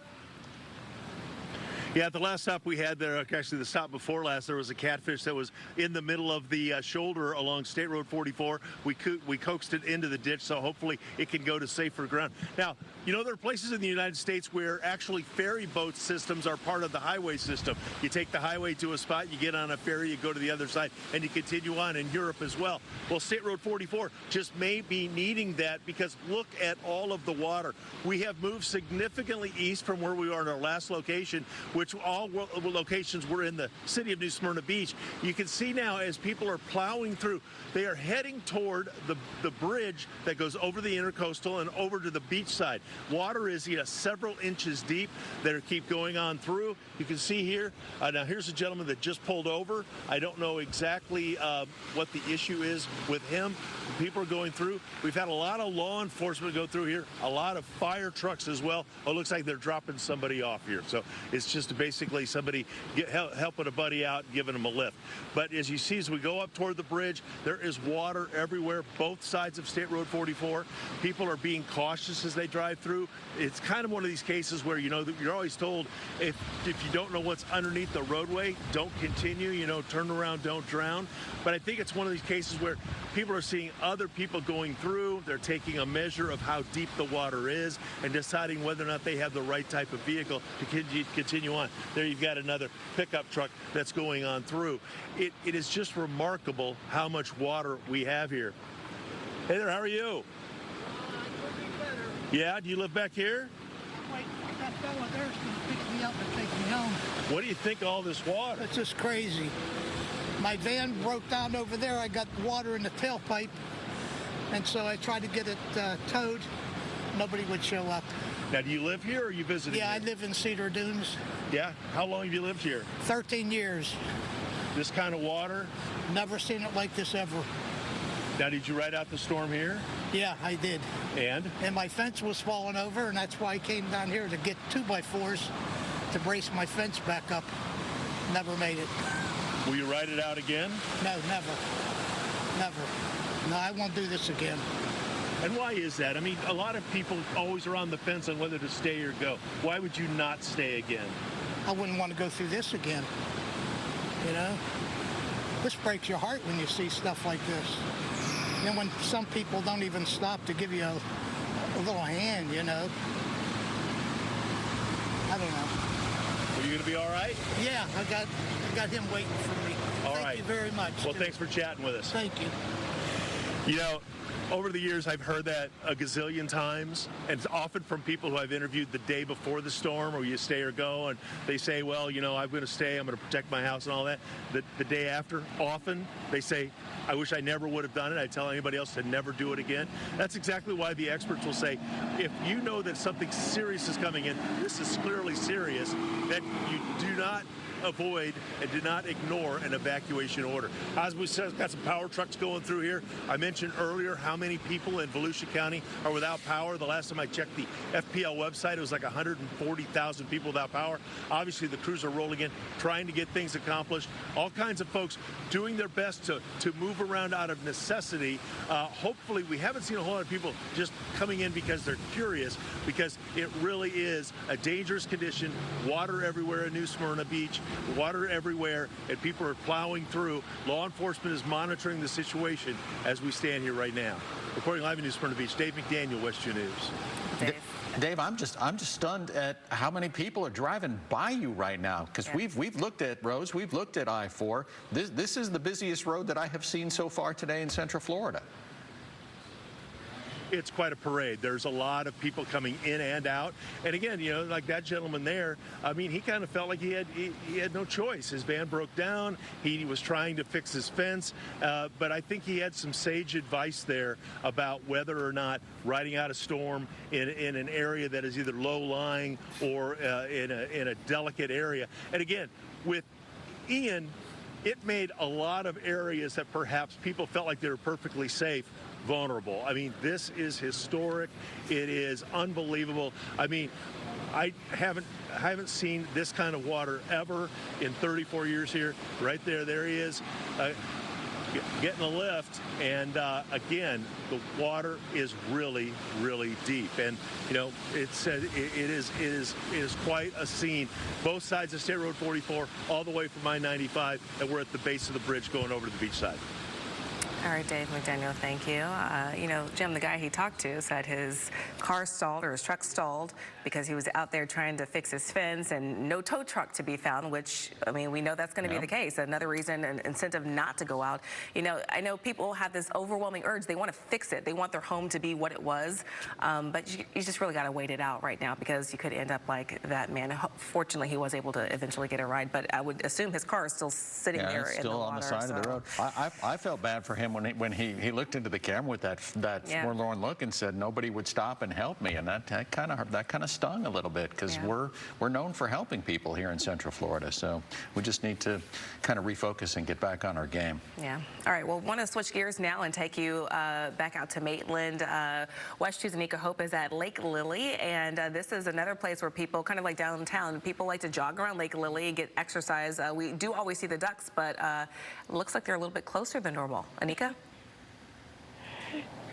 Yeah, at the last stop we had there, actually the stop before last, there was a catfish that was in the middle of the shoulder along State Road 44. We coaxed it into the ditch, so hopefully it can go to safer ground. Now, you know, there are places in the United States where actually ferry boat systems are part of the highway system. You take the highway to a spot, you get on a ferry, you go to the other side, and you continue on in Europe as well. Well, State Road 44 just may be needing that because look at all of the water. We have moved significantly east from where we were in our last location, which all locations were in the city of New Smyrna Beach. You can see now as people are plowing through, they are heading toward the bridge that goes over the intercoastal and over to the beach side. Water is several inches deep that keep going on through. You can see here, now here's a gentleman that just pulled over. I don't know exactly what the issue is with him. People are going through. We've had a lot of law enforcement go through here, a lot of fire trucks as well. Oh, it looks like they're dropping somebody off here. So it's just basically somebody helping a buddy out and giving them a lift. But as you see, as we go up toward the bridge, there is water everywhere, both sides of State Road 44. People are being cautious as they drive through. It's kind of one of these cases where, you know, you're always told if you don't know what's underneath the roadway, don't continue, you know, turn around, don't drown. But I think it's one of these cases where people are seeing other people going through. They're taking a measure of how deep the water is and deciding whether or not they have the right type of vehicle to continue on. There you've got another pickup truck that's going on through. It is just remarkable how much water we have here. Hey there, how are you? Yeah, do you live back here? Wait, that fella there's going to pick me up and take me home. What do you think of all this water? It's just crazy. My van broke down over there. I got water in the tailpipe, and so I tried to get it towed. Nobody would show up. Now, do you live here or are you visiting? Yeah, here? I live in Cedar Dunes. Yeah? How long have you lived here? 13 years. This kind of water? Never seen it like this ever. Now, did you ride out the storm here? Yeah, I did. And? And my fence was falling over, and that's why I came down here to get 2x4s to brace my fence back up. Never made it. Will you ride it out again? No, never. Never. No, I won't do this again. And why is that? I mean, a lot of people always are on the fence on whether to stay or go. Why would you not stay again? I wouldn't want to go through this again. You know? This breaks your heart when you see stuff like this. And when some people don't even stop to give you a little hand, you know. I don't know. Are you going to be all right? Yeah, I got him waiting for me. Thank you very much. Well, thanks for chatting with us. Thank you. You know, over the years, I've heard that a gazillion times, and it's often from people who I've interviewed the day before the storm, or you stay or go, and they say, well, you know, I'm going to stay, I'm going to protect my house and all that. The day after, often, they say, I wish I never would have done it. I tell anybody else to never do it again. That's exactly why the experts will say, if you know that something serious is coming in, this is clearly serious, that you do not avoid and do not ignore an evacuation order. As we said, got some power trucks going through here. I mentioned earlier how many people in Volusia County are without power. The last time I checked the FPL website, it was like 140,000 people without power. Obviously, the crews are rolling in, trying to get things accomplished. All kinds of folks doing their best to move around out of necessity. Hopefully, we haven't seen a whole lot of people just coming in because they're curious, because it really is a dangerous condition. Water everywhere in New Smyrna Beach. Water everywhere, and people are plowing through. Law enforcement is monitoring the situation as we stand here right now. Reporting live in New Smyrna Beach, Dave McDaniel, West 2 News. Dave, I'm just stunned at how many people are driving by you right now, because we've looked at roads, we've looked at I-4. This is the busiest road that I have seen so far today in Central Florida. It's quite a parade. There's a lot of people coming in and out. And again, you know, like that gentleman there, I mean, he kind of felt like he had no choice. His van broke down. He was trying to fix his fence. But I think he had some sage advice there about whether or not riding out a storm in an area that is either low-lying or in a delicate area. And again, with Ian, it made a lot of areas that perhaps people felt like they were perfectly safe vulnerable. I mean, this is historic. It is unbelievable. I mean, I haven't seen this kind of water ever in 34 years here. Right there he is. Getting a lift, and again, the water is really, really deep, and you know it is quite a scene. Both sides of State Road 44, all the way from I-95, and we're at the base of the bridge going over to the beach side. All right, Dave McDaniel, thank you. You know, Jim, the guy he talked to said his car stalled or his truck stalled because he was out there trying to fix his fence and no tow truck to be found, which, I mean, we know that's going to be the case. Another reason, an incentive not to go out. You know, I know people have this overwhelming urge. They want to fix it. They want their home to be what it was. But you just really got to wait it out right now because you could end up like that man. Fortunately, he was able to eventually get a ride, but I would assume his car is still sitting there in the water. Still on the side of the road. I felt bad for him when he looked into the camera with that forlorn look and said nobody would stop and help me, and that kind of stung a little bit because we're known for helping people here in Central Florida, so we just need to kind of refocus and get back on our game. Yeah. All right. Well, want to switch gears now and take you back out to Maitland. WESH 2's Anika Hope is at Lake Lily, and this is another place where people, kind of like downtown, people like to jog around Lake Lily and get exercise. We do always see the ducks, but it looks like they're a little bit closer than normal. Anika?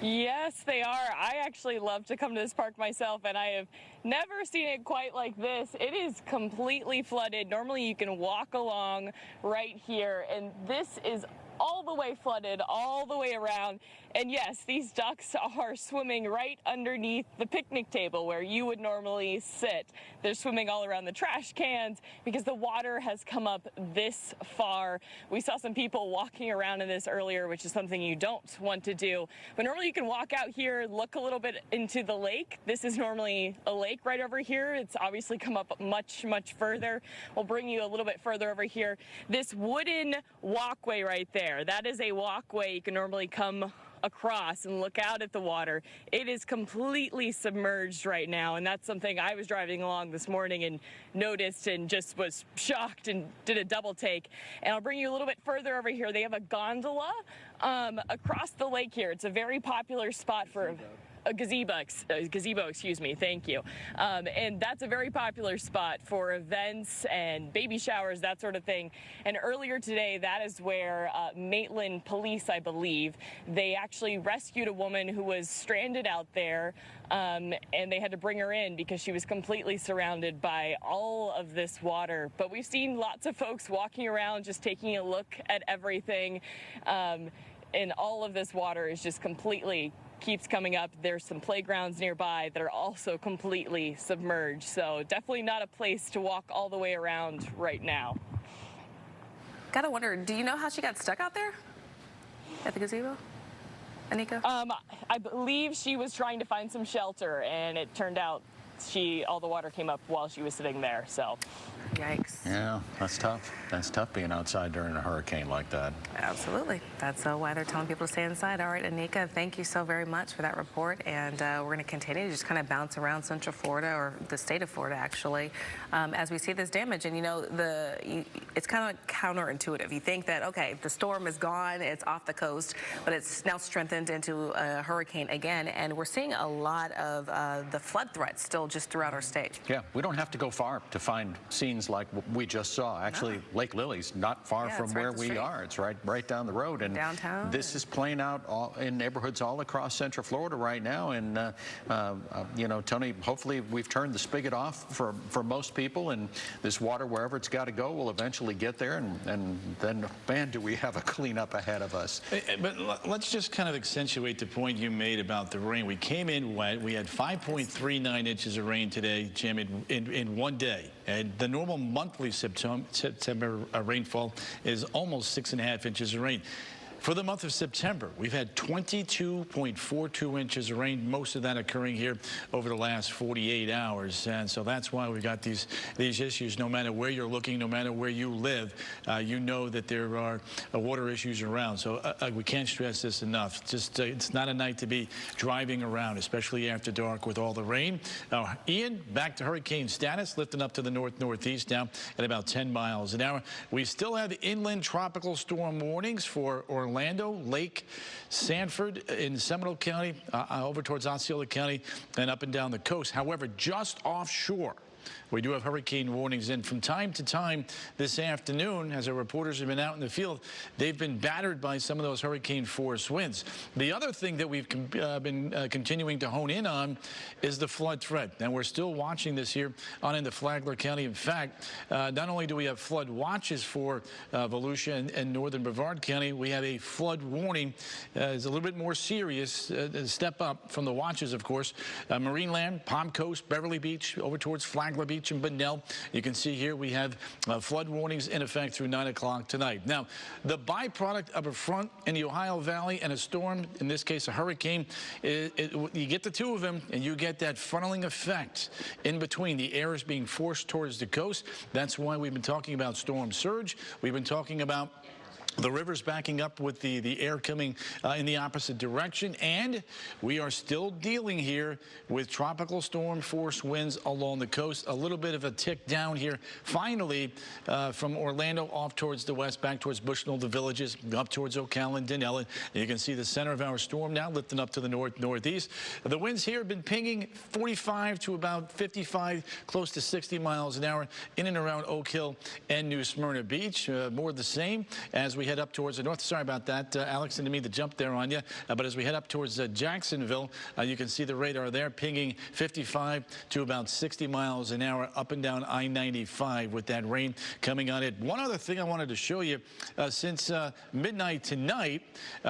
Yes, they are. I actually love to come to this park myself, and I have never seen it quite like this. It is completely flooded. Normally you can walk along right here, and this is all the way flooded, all the way around. And yes, these ducks are swimming right underneath the picnic table where you would normally sit. They're swimming all around the trash cans because the water has come up this far. We saw some people walking around in this earlier, which is something you don't want to do. But normally you can walk out here, look a little bit into the lake. This is normally a lake right over here. It's obviously come up much, much further. We'll bring you a little bit further over here. This wooden walkway right there, that is a walkway you can normally come across and look out at the water. It is completely submerged right now, and that's something I was driving along this morning and noticed and just was shocked and did a double take. And I'll bring you a little bit further over here. They have a gondola across the lake here. It's a very popular spot for a gazebo, excuse me, thank you. And that's a very popular spot for events and baby showers, that sort of thing. And earlier today, that is where Maitland police, I believe, they actually rescued a woman who was stranded out there, and they had to bring her in because she was completely surrounded by all of this water. But we've seen lots of folks walking around just taking a look at everything, and all of this water is just completely keeps coming up. There's some playgrounds nearby that are also completely submerged, so definitely not a place to walk all the way around right now. Gotta wonder, do you know how she got stuck out there at the gazebo, Anika? I believe she was trying to find some shelter, and it turned out all the water came up while she was sitting there, so. Yikes. Yeah, that's tough. That's tough being outside during a hurricane like that. Absolutely. That's why they're telling people to stay inside. All right, Anika, thank you so very much for that report. And we're going to continue to just kind of bounce around Central Florida, or the state of Florida, actually, as we see this damage. And, you know, it's kind of counterintuitive. You think that, okay, the storm is gone, it's off the coast, but it's now strengthened into a hurricane again. And we're seeing a lot of the flood threats still just throughout our state. Yeah, we don't have to go far to find scenes like we just saw. Actually, Lake Lily's not far from where we are. It's right down the road. And downtown. This is playing out in neighborhoods all across Central Florida right now. And, you know, Tony, hopefully we've turned the spigot off for most people. And this water, wherever it's got to go, will eventually get there. And then, man, do we have a cleanup ahead of us. But let's just kind of accentuate the point you made about the rain. We came in wet. We had 5.39 inches of rain today, Jim, in one day. And the normal monthly September rainfall is almost 6.5 inches of rain. For the month of September, we've had 22.42 inches of rain, most of that occurring here over the last 48 hours. And so that's why we got these issues. No matter where you're looking, no matter where you live, you know that there are water issues around. So we can't stress this enough. Just it's not a night to be driving around, especially after dark with all the rain. Ian, back to hurricane status, lifting up to the northeast now at about 10 miles an hour. We still have inland tropical storm warnings for Orlando, Lake, Sanford in Seminole County, over towards Osceola County and up and down the coast. However, just offshore, we do have hurricane warnings in from time to time this afternoon. As our reporters have been out in the field, they've been battered by some of those hurricane force winds. The other thing that we've been continuing to hone in on is the flood threat. And we're still watching this here on into Flagler County. In fact, not only do we have flood watches for Volusia and northern Brevard County, we have a flood warning. It's a little bit more serious, step up from the watches, of course. Marineland, Palm Coast, Beverly Beach, over towards Flagler Beach and Bunnell. You can see here we have flood warnings in effect through 9 o'clock tonight. Now, the byproduct of a front in the Ohio Valley and a storm, in this case a hurricane, you get the two of them and you get that funneling effect in between. The air is being forced towards the coast. That's why we've been talking about storm surge. We've been talking about the river's backing up with the air coming in the opposite direction, and we are still dealing here with tropical storm force winds along the coast. A little bit of a tick down here finally from Orlando off towards the west, back towards Bushnell, the Villages, up towards Ocala and Denellen. You can see the center of our storm now lifting up to the northeast. The winds here have been pinging 45 to about 55, close to 60 miles an hour in and around Oak Hill and New Smyrna Beach. More of the same as we head up towards the north. Sorry about that, Alex, and to me the jump there on you. But as we head up towards Jacksonville, you can see the radar there pinging 55 to about 60 miles an hour up and down I-95 with that rain coming on it. One other thing I wanted to show you, since midnight tonight,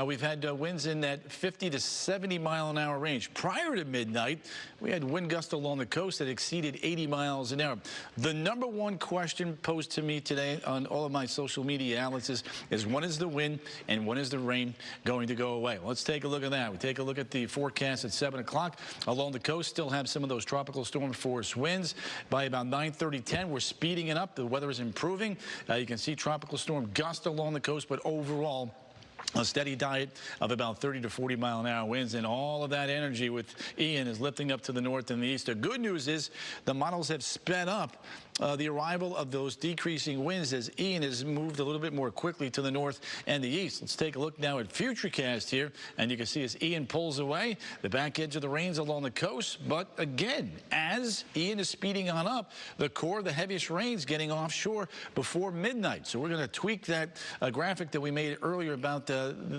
we've had winds in that 50 to 70 mile an hour range. Prior to midnight, we had wind gusts along the coast that exceeded 80 miles an hour. The number one question posed to me today on all of my social media outlets is when is the wind and when is the rain going to go away? Let's take a look at that. We take a look at the forecast at 7 o'clock. Along the coast, still have some of those tropical storm force winds. By about 9:30, 10, we're speeding it up. The weather is improving. You can see tropical storm gust along the coast, but overall, a steady diet of about 30 to 40 mile an hour winds, and all of that energy with Ian is lifting up to the north and the east. The good news is the models have sped up the arrival of those decreasing winds as Ian has moved a little bit more quickly to the north and the east. Let's take a look now at Futurecast here, and you can see as Ian pulls away, the back edge of the rains along the coast. But again, as Ian is speeding on up, the core of the heaviest rains getting offshore before midnight. So we're going to tweak that graphic that we made earlier about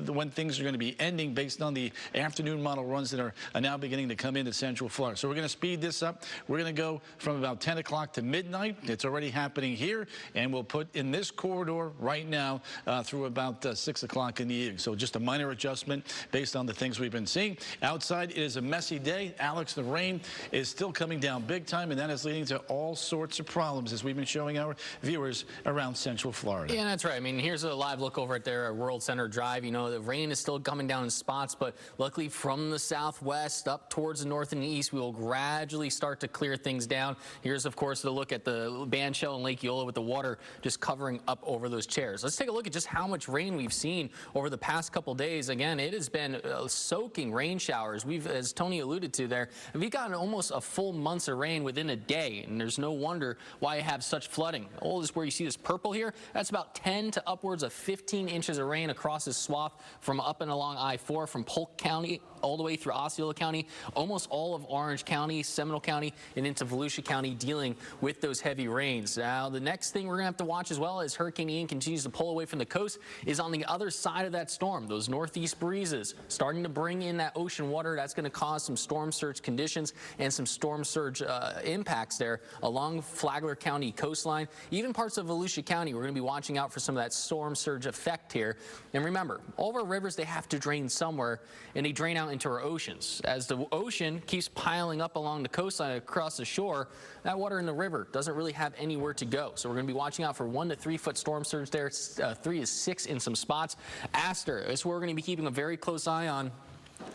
when things are going to be ending based on the afternoon model runs that are now beginning to come into Central Florida. So we're going to speed this up. We're going to go from about 10 o'clock to midnight. It's already happening here, and we'll put in this corridor right now through about 6 o'clock in the evening. So just a minor adjustment based on the things we've been seeing. Outside, it is a messy day. Alex, the rain is still coming down big time, and that is leading to all sorts of problems as we've been showing our viewers around Central Florida. Yeah, that's right. I mean, here's a live look over at there at World Center Drive. You know, the rain is still coming down in spots, but luckily from the southwest up towards the north and the east, we will gradually start to clear things down. Here's, of course, the look at the Band Shell and Lake Eola with the water just covering up over those chairs. Let's take a look at just how much rain we've seen over the past couple days. Again, it has been soaking rain showers. We've, as Tony alluded to there, we've gotten almost a full month's of rain within a day, and there's no wonder why I have such flooding. All this where you see this purple here, that's about 10 to upwards of 15 inches of rain across this swath from up and along I-4 from Polk County all the way through Osceola County, almost all of Orange County, Seminole County, and into Volusia County dealing with those heavy rains. Now, the next thing we're going to have to watch as well as Hurricane Ian continues to pull away from the coast is on the other side of that storm, those northeast breezes starting to bring in that ocean water. That's going to cause some storm surge conditions and some storm surge impacts there along Flagler County coastline. Even parts of Volusia County, we're going to be watching out for some of that storm surge effect here. And remember, remember, all of our rivers, they have to drain somewhere, and they drain out into our oceans. As the ocean keeps piling up along the coastline across the shore, that water in the river doesn't really have anywhere to go. So we're going to be watching out for 1 to 3 foot storm surge there, 3 to 6 in some spots. Astor is where we're going to be keeping a very close eye on.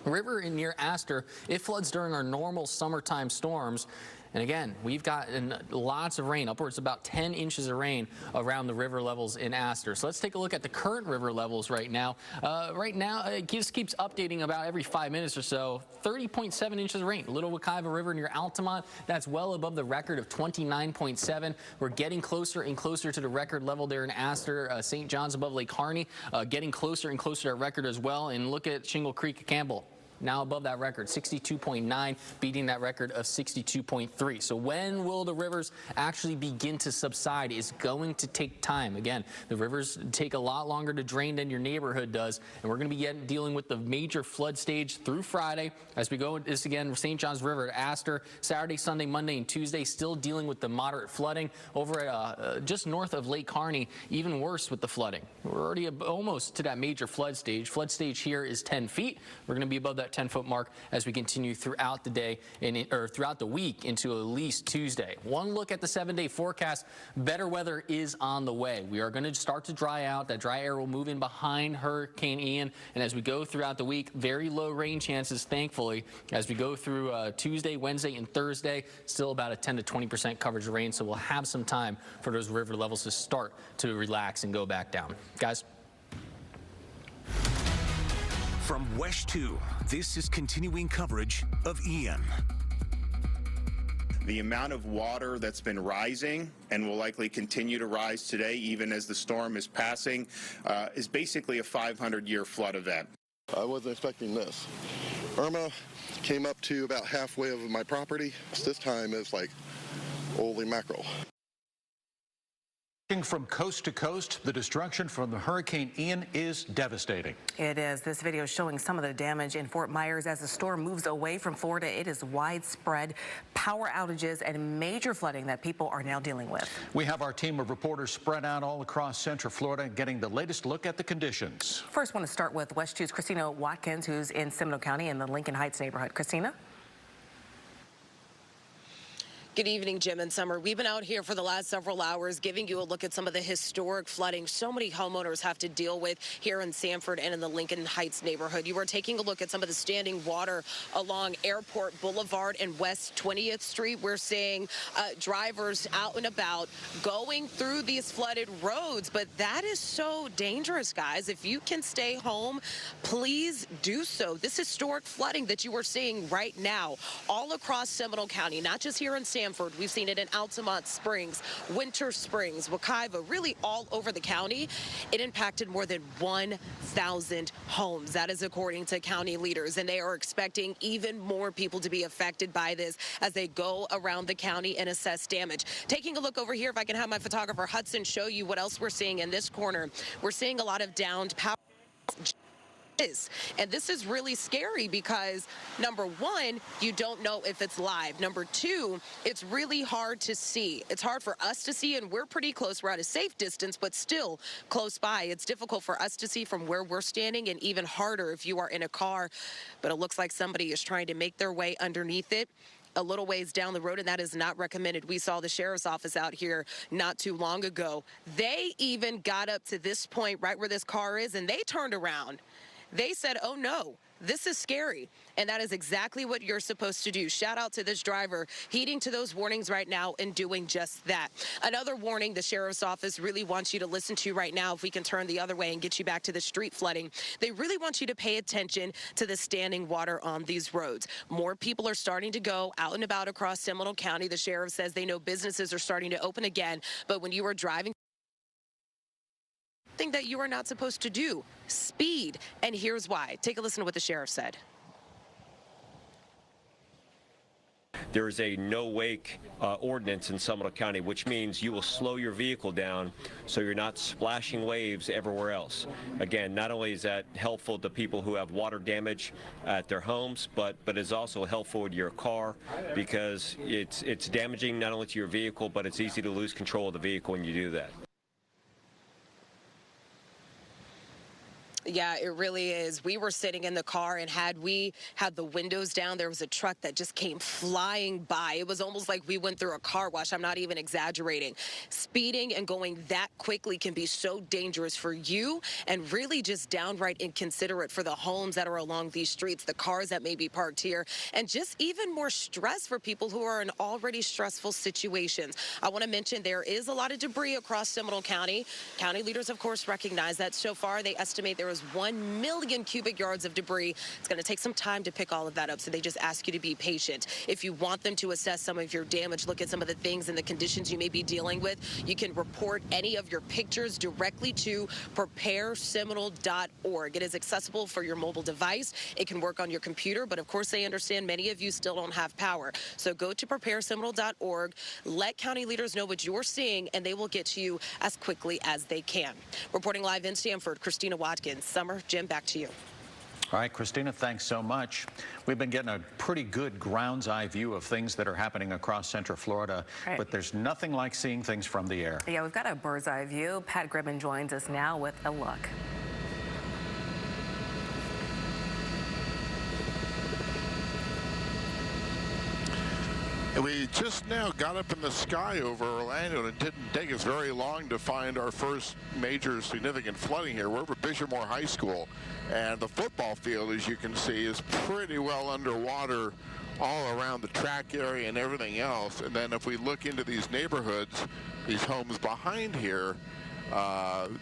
River near Astor, it floods during our normal summertime storms. And again, we've gotten lots of rain, upwards of about 10 inches of rain around the river levels in Astor. So let's take a look at the current river levels right now. It just keeps updating about every 5 minutes or so. 30.7 inches of rain. Little Wekiva River near Altamont, that's well above the record of 29.7. We're getting closer and closer to the record level there in Astor. St. John's above Lake Harney, getting closer and closer to that record as well. And look at Shingle Creek at Campbell. Now above that record, 62.9, beating that record of 62.3. So when will the rivers actually begin to subside is going to take time. Again, the rivers take a lot longer to drain than your neighborhood does, and we're going to be dealing with the major flood stage through Friday. As we go this again, St. John's River at Astor, Saturday, Sunday, Monday, and Tuesday, still dealing with the moderate flooding. Over at just north of Lake Harney, even worse with the flooding. We're already almost to that major flood stage. Flood stage here is 10 feet. We're going to be above that 10-foot mark as we continue throughout the day or throughout the week into at least Tuesday. One look at the 7-day forecast. Better weather is on the way. We are going to start to dry out. That dry air will move in behind Hurricane Ian, and as we go throughout the week, very low rain chances, thankfully, as we go through Tuesday, Wednesday, and Thursday. Still about a 10 to 20% coverage of rain, so we'll have some time for those river levels to start to relax and go back down. Guys. From WESH 2, this is continuing coverage of Ian. The amount of water that's been rising and will likely continue to rise today, even as the storm is passing, is basically a 500-year flood event. I wasn't expecting this. Irma came up to about halfway of my property. This time it's like, holy mackerel. From coast to coast, the destruction from the Hurricane Ian is devastating. It is. This video is showing some of the damage in Fort Myers as the storm moves away from Florida. It is widespread power outages and major flooding that people are now dealing with. We have our team of reporters spread out all across Central Florida, getting the latest look at the conditions. First, want to start with WESH 2's Christina Watkins, who's in Seminole County in the Lincoln Heights neighborhood. Christina? Good evening, Jim and Summer. We've been out here for the last several hours giving you a look at some of the historic flooding so many homeowners have to deal with here in Sanford and in the Lincoln Heights neighborhood. You were taking a look at some of the standing water along Airport Boulevard and West 20th Street. We're seeing drivers out and about going through these flooded roads, but that is so dangerous, guys. If you can stay home, please do so. This historic flooding that you are seeing right now all across Seminole County, not just here in Sanford. We've seen it in Altamont Springs, Winter Springs, Wekiva, really all over the county. It impacted more than 1,000 homes. That is according to county leaders, and they are expecting even more people to be affected by this as they go around the county and assess damage. Taking a look over here, if I can have my photographer Hudson show you what else we're seeing in this corner. We're seeing a lot of downed power. And this is really scary because, number one, you don't know if it's live. Number two, it's really hard to see. It's hard for us to see, and we're pretty close. We're at a safe distance, but still close by. It's difficult for us to see from where we're standing, and even harder if you are in a car. But it looks like somebody is trying to make their way underneath it a little ways down the road, and that is not recommended. We saw the sheriff's office out here not too long ago. They even got up to this point right where this car is, and they turned around. They said, oh, no, this is scary. And that is exactly what you're supposed to do. Shout out to this driver heeding to those warnings right now and doing just that. Another warning the sheriff's office really wants you to listen to right now, if we can turn the other way and get you back to the street flooding. They really want you to pay attention to the standing water on these roads. More people are starting to go out and about across Seminole County. The sheriff says they know businesses are starting to open again. But when you are driving, that you are not supposed to do, speed. And here's why. Take a listen to what the sheriff said. There is a no-wake ordinance in Seminole County, which means you will slow your vehicle down so you're not splashing waves everywhere else. Again, not only is that helpful to people who have water damage at their homes, but it's also helpful to your car because it's damaging not only to your vehicle, but it's easy to lose control of the vehicle when you do that. Yeah, it really is. We were sitting in the car, and had we had the windows down, there was a truck that just came flying by. It was almost like we went through a car wash. I'm not even exaggerating. Speeding and going that quickly can be so dangerous for you and really just downright inconsiderate for the homes that are along these streets, the cars that may be parked here, and just even more stress for people who are in already stressful situations. I want to mention there is a lot of debris across Seminole County. County leaders, of course, recognize that. So far, they estimate there is 1 million cubic yards of debris. It's going to take some time to pick all of that up, so they just ask you to be patient. If you want them to assess some of your damage, look at some of the things and the conditions you may be dealing with, you can report any of your pictures directly to prepareseminole.org. It is accessible for your mobile device. It can work on your computer, but of course they understand many of you still don't have power. So go to prepareseminole.org, let county leaders know what you're seeing, and they will get to you as quickly as they can. Reporting live in Stamford, Christina Watkins. Summer, Jim, back to you. All right, Christina, thanks so much. We've been getting a pretty good ground's eye view of things that are happening across Central Florida, but there's nothing like seeing things from the air. Yeah, we've got a bird's eye view. Pat Gribben joins us now with a look. We just now got up in the sky over Orlando, and it didn't take us very long to find our first major significant flooding here. We're over Bishop Moore High School, and the football field, as you can see, is pretty well underwater all around the track area and everything else. And then if we look into these neighborhoods, these homes behind here,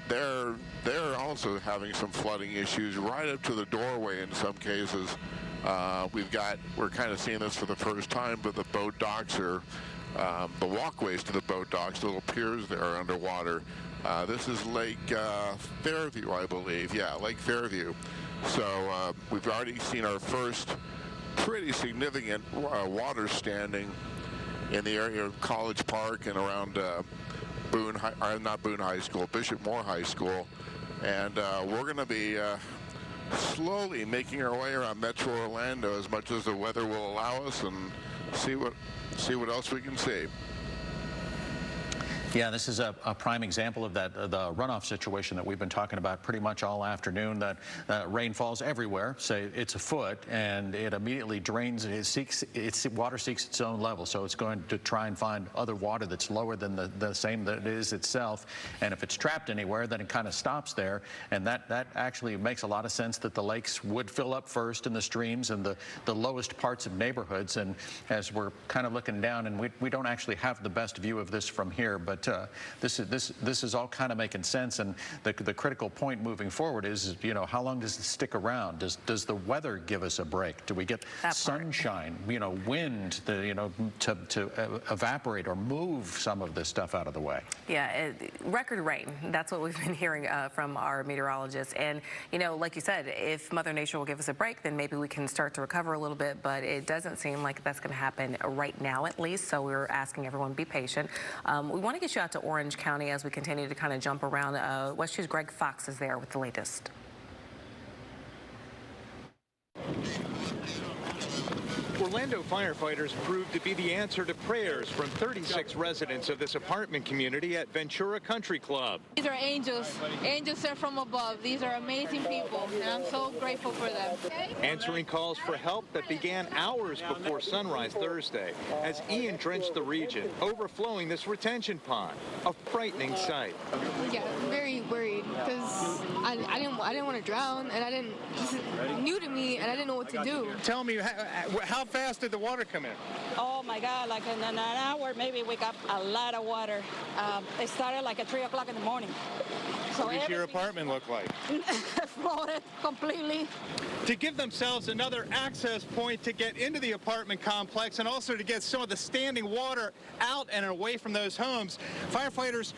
they're also having some flooding issues right up to the doorway in some cases. We're kind of seeing this for the first time, but the boat docks are, the walkways to the boat docks, the little piers there are underwater. This is Lake Fairview, I believe. Yeah, Lake Fairview. So we've already seen our first pretty significant water standing in the area of College Park and around Bishop Moore High School. And we're going to be slowly making our way around Metro Orlando as much as the weather will allow us, and see what else we can see. Yeah, this is a prime example of that, the runoff situation that we've been talking about pretty much all afternoon, that rain falls everywhere, say it's a foot, and it immediately drains, water seeks its own level, so it's going to try and find other water that's lower than the same that it is itself, and if it's trapped anywhere, then it kind of stops there, and that actually makes a lot of sense that the lakes would fill up first in the streams and the lowest parts of neighborhoods, and as we're kind of looking down, and we don't actually have the best view of this from here, but this is all kind of making sense, and the critical point moving forward is, you know, how long does it stick around? Does the weather give us a break? Do we get sunshine, you know, wind, to evaporate or move some of this stuff out of the way? Yeah, record rain. That's what we've been hearing from our meteorologists. And, you know, like you said, if Mother Nature will give us a break, then maybe we can start to recover a little bit, but it doesn't seem like that's going to happen right now, at least, so we're asking everyone to be patient. We want to get you out to Orange County as we continue to kind of jump around. WESH 2's Greg Fox is there with the latest. Orlando firefighters proved to be the answer to prayers from 36 residents of this apartment community at Ventura Country Club. These are angels. Angels sent from above. These are amazing people, and I'm so grateful for them. Answering calls for help that began hours before sunrise Thursday as Ian drenched the region, overflowing this retention pond. A frightening sight. Yeah, very worried because I didn't want to drown, and this is new to me, and I didn't know what to do. Tell me, how fast did the water come in? Oh my God, like in an hour, maybe we got a lot of water. It started like at 3 o'clock in the morning. So what does your apartment look like? Flooded completely. To give themselves another access point to get into the apartment complex and also to get some of the standing water out and away from those homes, firefighters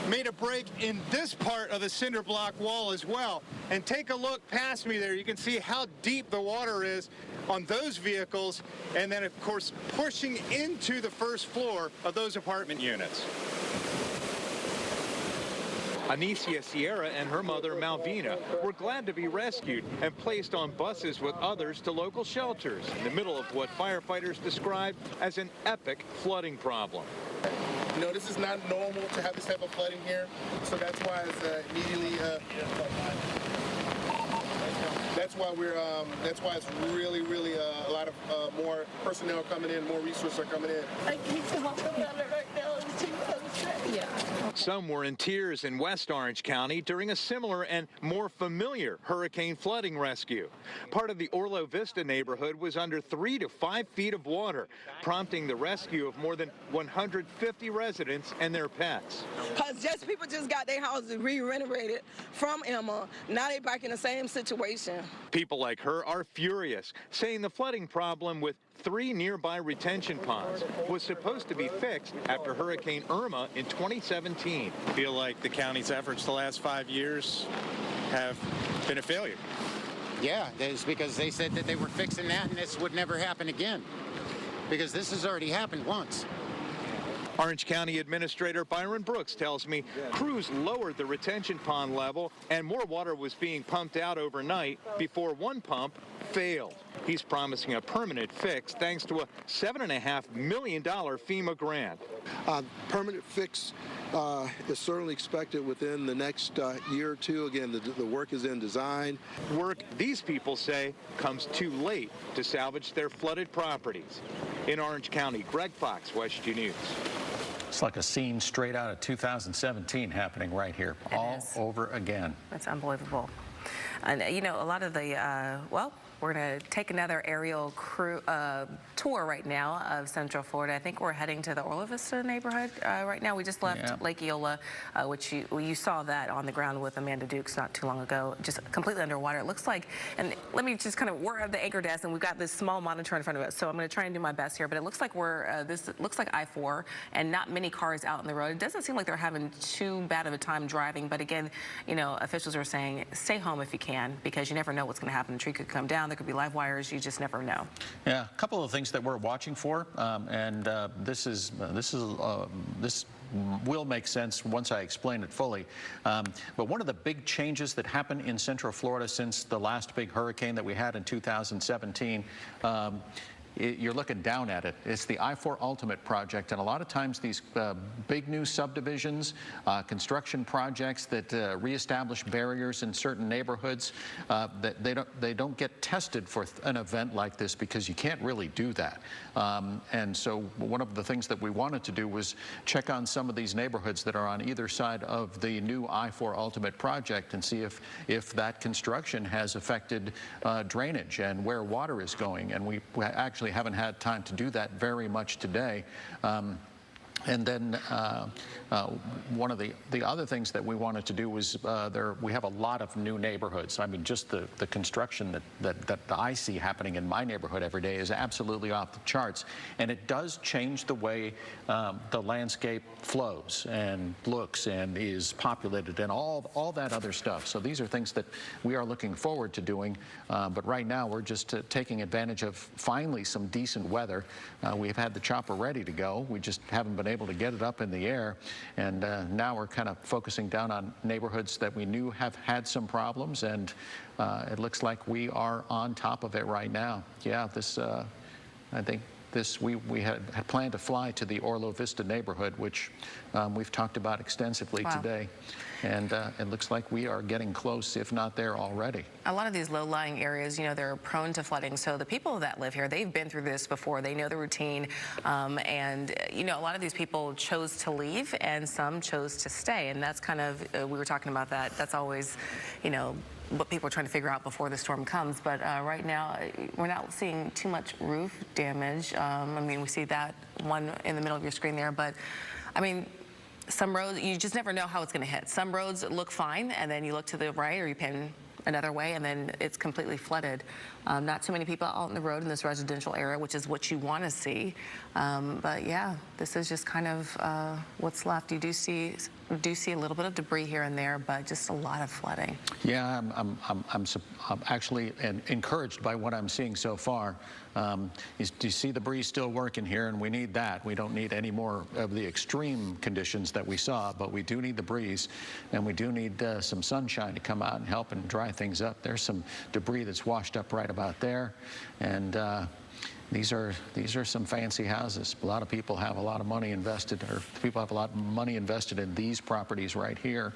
made a break in this part of the cinder block wall as well. And take a look past me there. You can see how deep the water is on those vehicles, and then of course pushing into the first floor of those apartment units. Anicia Sierra and her mother Malvina were glad to be rescued and placed on buses with others to local shelters in the middle of what firefighters described as an epic flooding problem. You know, this is not normal to have this type of flooding here, so that's why it's immediately That's why it's really a lot of more personnel coming in, more resources are coming in. I can't come up about it right now. It's too frustrating. Yeah. Some were in tears in West Orange County during a similar and more familiar hurricane flooding rescue. Part of the Orlo Vista neighborhood was under 3 to 5 feet of water, prompting the rescue of more than 150 residents and their pets. Because people just got their houses re-renovated from Emma. Now they're back in the same situation. People like her are furious, saying the flooding problem with 3 nearby retention ponds was supposed to be fixed after Hurricane Irma in 2017. I feel like the county's efforts the last 5 years have been a failure. Yeah, it's because they said that they were fixing that and this would never happen again, because this has already happened once. Orange County Administrator Byron Brooks tells me crews lowered the retention pond level and more water was being pumped out overnight before one pump failed. He's promising a permanent fix thanks to a $7.5 million FEMA grant. Permanent fix is certainly expected within the next year or two. Again, the work is in design. Work, these people say, comes too late to salvage their flooded properties. In Orange County, Greg Fox, WESH News. It's like a scene straight out of 2017 happening right here, all over again. That's unbelievable. And, you know, a lot of the, we're going to take another aerial tour right now of Central Florida. I think we're heading to the Orlo Vista neighborhood right now. We just left Lake Eola, which you saw that on the ground with Amanda Dukes not too long ago, just completely underwater. It looks like, and let me just we're at the anchor desk and we've got this small monitor in front of us, so I'm going to try and do my best here, but it looks like this looks like I-4 and not many cars out on the road. It doesn't seem like they're having too bad of a time driving, but again, you know, officials are saying stay home if you can, because you never know what's going to happen. A tree could come down. There could be live wires. You just never know. Yeah, a couple of things that we're watching for, and this will make sense once I explain it fully. But one of the big changes that happened in Central Florida since the last big hurricane that we had in 2017, you're looking down at it. It's the I-4 Ultimate project, and a lot of times these big new subdivisions, construction projects that reestablish barriers in certain neighborhoods, they don't get tested for an event like this because you can't really do that. And so one of the things that we wanted to do was check on some of these neighborhoods that are on either side of the new I-4 Ultimate project and see if that construction has affected drainage and where water is going. And we actually haven't had time to do that very much today. And then one of the other things that we wanted to do was we have a lot of new neighborhoods. I mean, just the construction that I see happening in my neighborhood every day is absolutely off the charts. And it does change the way the landscape flows and looks and is populated and all that other stuff. So these are things that we are looking forward to doing. But right now, we're just taking advantage of finally some decent weather. We've had the chopper ready to go. We just haven't been able to get it up in the air, and now we're kind of focusing down on neighborhoods that we knew have had some problems, and it looks like we are on top of it right now. Yeah, I think we had planned to fly to the Orlo Vista neighborhood, which we've talked about extensively today. And it looks like we are getting close, if not there already. A lot of these low-lying areas, you know, they're prone to flooding. So the people that live here, they've been through this before. They know the routine. And, you know, a lot of these people chose to leave and some chose to stay. And that's kind of, we were talking about that. That's always, you know, what people are trying to figure out before the storm comes. But right now, we're not seeing too much roof damage. I mean, we see that one in the middle of your screen there. But, I mean, some roads, you just never know how it's going to hit. Some roads look fine, and then you look to the right or you pan another way, and then it's completely flooded. Not too many people out on the road in this residential area, which is what you want to see. But yeah, this is just kind of what's left. You do see a little bit of debris here and there, but just a lot of flooding. Yeah, I'm actually encouraged by what I'm seeing so far. You see the breeze still working here, and we need that. We don't need any more of the extreme conditions that we saw, but we do need the breeze, and we do need some sunshine to come out and help and dry things up. There's some debris that's washed up right about there, and these are some fancy houses. A lot of people have a lot of money invested, or people have a lot of money invested in these properties right here.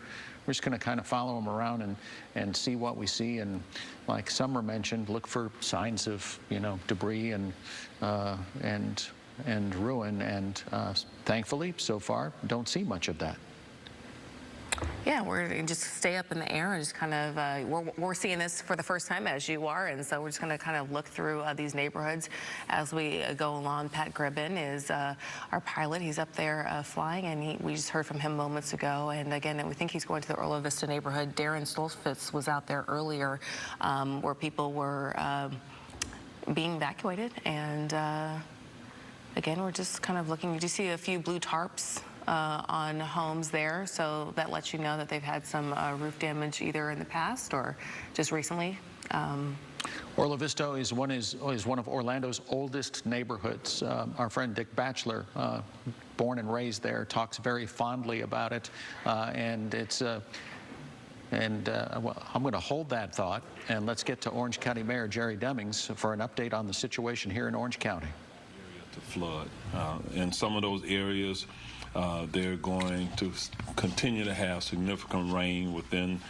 just going to kind of follow them around and see what we see. And like Summer mentioned, look for signs of, debris and ruin. And thankfully, so far, don't see much of that. Yeah, we're going to just stay up in the air and just kind of, we're seeing this for the first time as you are, and so we're just going to kind of look through these neighborhoods as we go along. Pat Gribbin is our pilot. He's up there flying, and we just heard from him moments ago. And again, we think he's going to the Orlo Vista neighborhood. Darren Stolfitz was out there earlier where people were being evacuated. And again, we're just kind of looking. You do see a few blue tarps on homes there, so that lets you know that they've had some roof damage either in the past or just recently. Orlo Vista is one of Orlando's oldest neighborhoods. Our friend Dick Batchelor, born and raised there, talks very fondly about it, and it's well, I'm going to hold that thought, and let's get to Orange County Mayor Jerry Demings for an update on the situation here in Orange County. To flood in some of those areas. They're going to continue to have significant rain within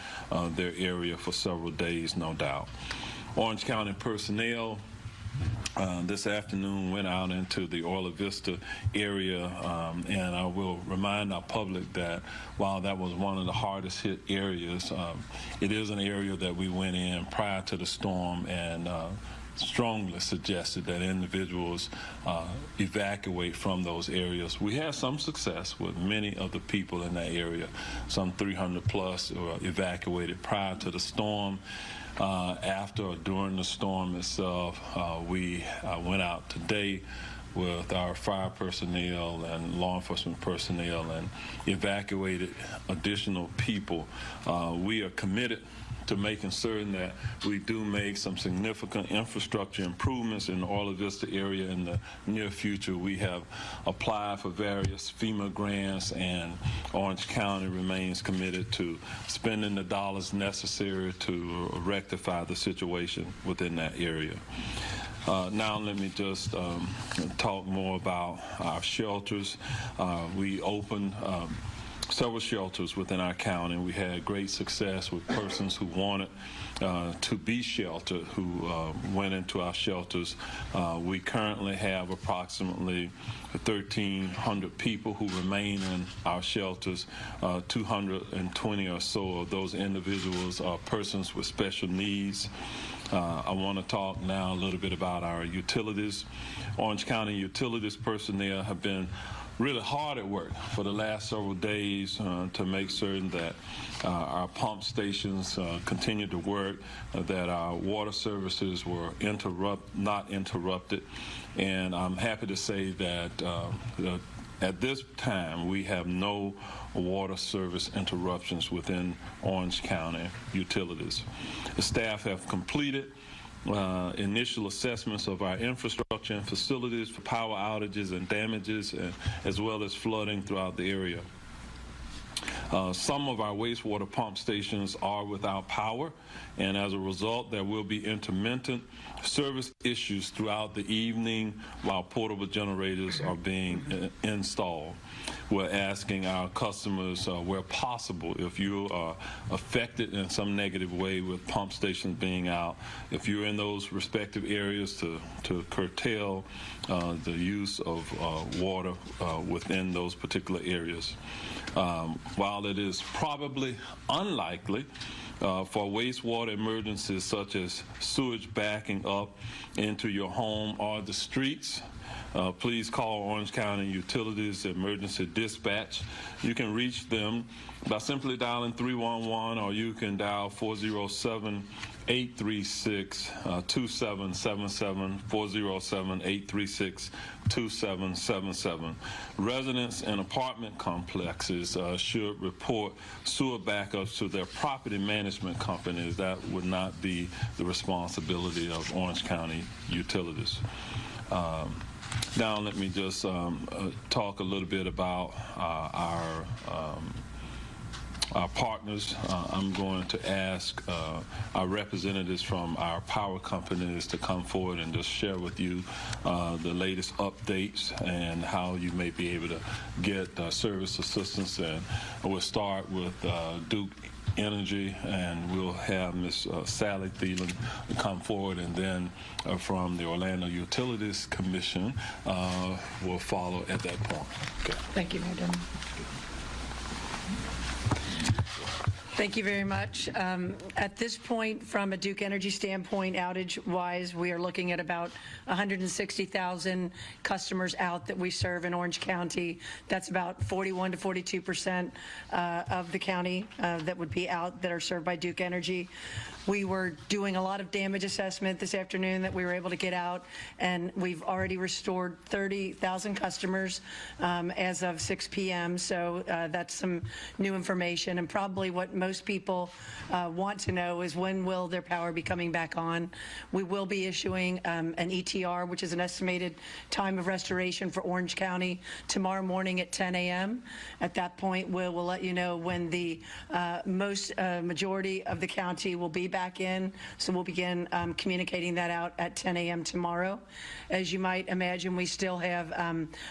their area for several days, no doubt. Orange County personnel this afternoon went out into the Orlo Vista area, and I will remind our public that while that was one of the hardest hit areas, it is an area that we went in prior to the storm and strongly suggested that individuals evacuate from those areas. We had some success with many of the people in that area. Some 300 plus were evacuated prior to the storm. After or during the storm itself, we went out today with our fire personnel and law enforcement personnel and evacuated additional people. We are committed to making certain that we do make some significant infrastructure improvements in the Orlo Vista area in the near future. We have applied for various FEMA grants, and Orange County remains committed to spending the dollars necessary to rectify the situation within that area. Now let me just talk more about our shelters. We opened several shelters within our county. We had great success with persons who wanted to be sheltered, who went into our shelters. We currently have approximately 1,300 people who remain in our shelters. 220 or so of those individuals are persons with special needs. I want to talk now a little bit about our utilities. Orange County utilities personnel have been really hard at work for the last several days to make certain that our pump stations continue to work, that our water services were not interrupted. And I'm happy to say that at this time we have no water service interruptions within Orange County utilities. The staff have completed initial assessments of our infrastructure and facilities for power outages and damages, as well as flooding throughout the area. Some of our wastewater pump stations are without power, and as a result, there will be intermittent service issues throughout the evening while portable generators are being installed. We're asking our customers, where possible, if you are affected in some negative way with pump stations being out, if you're in those respective areas, to curtail the use of water within those particular areas. While it is probably unlikely for wastewater emergencies such as sewage backing up into your home or the streets, please call Orange County Utilities Emergency Dispatch. You can reach them by simply dialing 311, or you can dial 407-836-2777, 407-836-2777. Residents in apartment complexes should report sewer backups to their property management companies. That would not be the responsibility of Orange County Utilities. Now let me just talk a little bit about our our partners. I'm going to ask our representatives from our power companies to come forward and just share with you the latest updates and how you may be able to get service assistance. And we'll start with Duke Energy, and we'll have Ms. Sally Thielen come forward, and then from the Orlando Utilities Commission will follow at that point. Okay. Thank you, Madam. Thank you very much. At this point, from a Duke Energy standpoint, outage-wise, we are looking at about 160,000 customers out that we serve in Orange County. That's about 41 to 42% of the county that would be out that are served by Duke Energy. We were doing a lot of damage assessment this afternoon that we were able to get out, and we've already restored 30,000 customers as of 6 p.m. So that's some new information, and probably what most people want to know is when will their power be coming back on. We will be issuing an ETR, which is an estimated time of restoration for Orange County, tomorrow morning at 10 a.m. At that point, we'll let you know when the majority of the county will be back in. So we'll begin communicating that out at 10 a.m. tomorrow. As you might imagine, we still have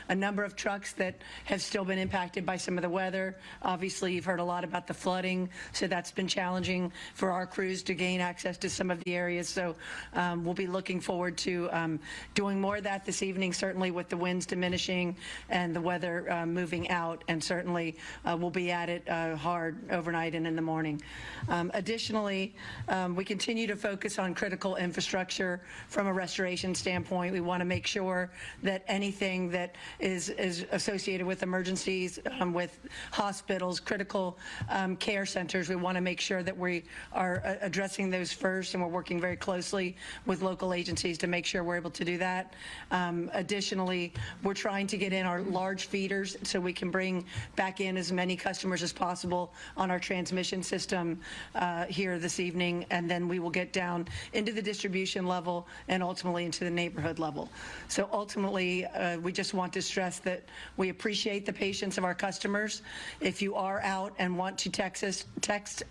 a number of trucks that have still been impacted by some of the weather. Obviously, you've heard a lot about the flooding, so that's been challenging for our crews to gain access to some of the areas. So we'll be looking forward to doing more of that this evening, certainly with the winds diminishing and the weather moving out, and certainly we'll be at it hard overnight and in the morning. Additionally, we continue to focus on critical infrastructure from a restoration standpoint. We want to make sure that anything that is associated with emergencies, with hospitals, critical care centers, we want to make sure that we are addressing those first, and we're working very closely with local agencies to make sure we're able to do that. Additionally, we're trying to get in our large feeders so we can bring back in as many customers as possible on our transmission system here this evening, and then we will get down into the distribution level and ultimately into the neighborhood level. So ultimately, we just want to stress that we appreciate the patience of our customers. If you are out and want to text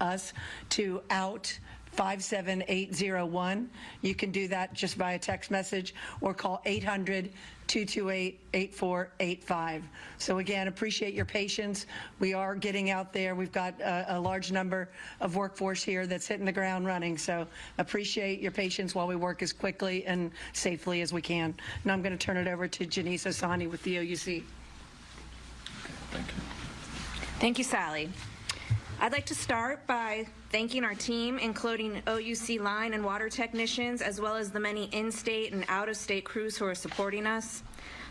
us to out 57801. You can do that just via text message or call 800-228-8485. So again, appreciate your patience. We are getting out there. We've got a large number of workforce here that's hitting the ground running. So appreciate your patience while we work as quickly and safely as we can. Now I'm going to turn it over to Janice Asani with the OUC. Thank you. Thank you, Sally. I'd like to start by thanking our team, including OUC line and water technicians, as well as the many in-state and out-of-state crews who are supporting us.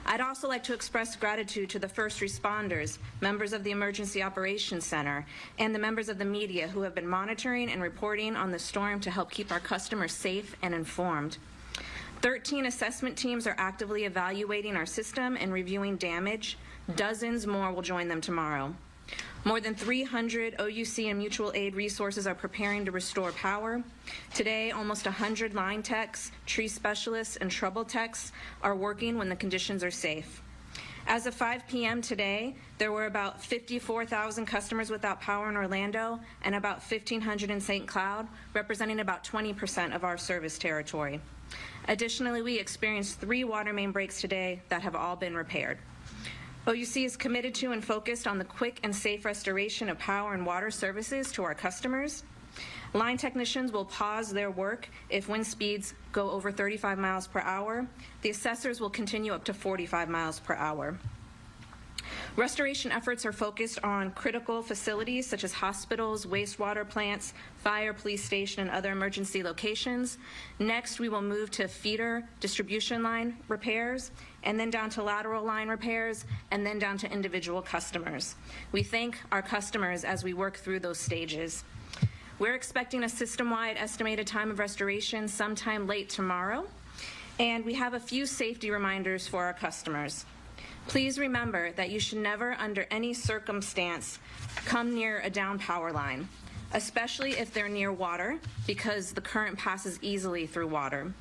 I'd also like to express gratitude to the first responders, members of the Emergency Operations Center, and the members of the media who have been monitoring and reporting on the storm to help keep our customers safe and informed. 13 assessment teams are actively evaluating our system and reviewing damage. Dozens more will join them tomorrow. More than 300 OUC and mutual aid resources are preparing to restore power. Today, almost 100 line techs, tree specialists, and trouble techs are working when the conditions are safe. As of 5 p.m. today, there were about 54,000 customers without power in Orlando and about 1,500 in St. Cloud, representing about 20% of our service territory. Additionally, we experienced 3 water main breaks today that have all been repaired. OUC is committed to and focused on the quick and safe restoration of power and water services to our customers. Line technicians will pause their work if wind speeds go over 35 miles per hour. The assessors will continue up to 45 miles per hour. Restoration efforts are focused on critical facilities such as hospitals, wastewater plants, fire, police station, and other emergency locations. Next, we will move to feeder distribution line repairs, and then down to lateral line repairs, and then down to individual customers. We thank our customers as we work through those stages. We're expecting a system-wide estimated time of restoration sometime late tomorrow, and we have a few safety reminders for our customers. Please remember that you should never, under any circumstance, come near a down power line, especially if they're near water, because the current passes easily through water.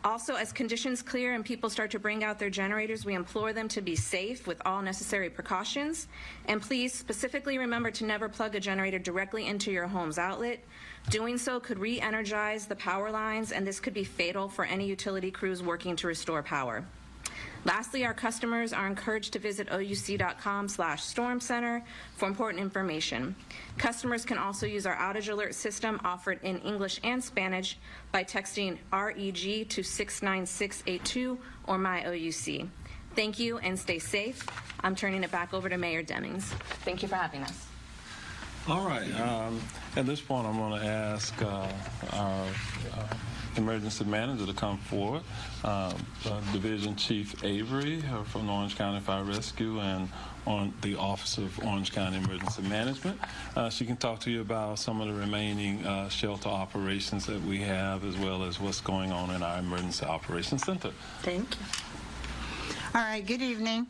Also, as conditions clear and people start to bring out their generators, we implore them to be safe with all necessary precautions. And please specifically remember to never plug a generator directly into your home's outlet. Doing so could re-energize the power lines, and this could be fatal for any utility crews working to restore power. Lastly, our customers are encouraged to visit ouc.com/storm center for important information. Customers can also use our outage alert system offered in English and Spanish by texting REG to 69682 or MyOUC. Thank you and stay safe. I'm turning it back over to Mayor Demings. Thank you for having us. All right. At this point, I'm going to ask our emergency manager to come forward, Division Chief Avery from the Orange County Fire Rescue and on the Office of Orange County Emergency Management. She can talk to you about some of the remaining shelter operations that we have, as well as what's going on in our Emergency Operations Center. Thank you. All right, good evening.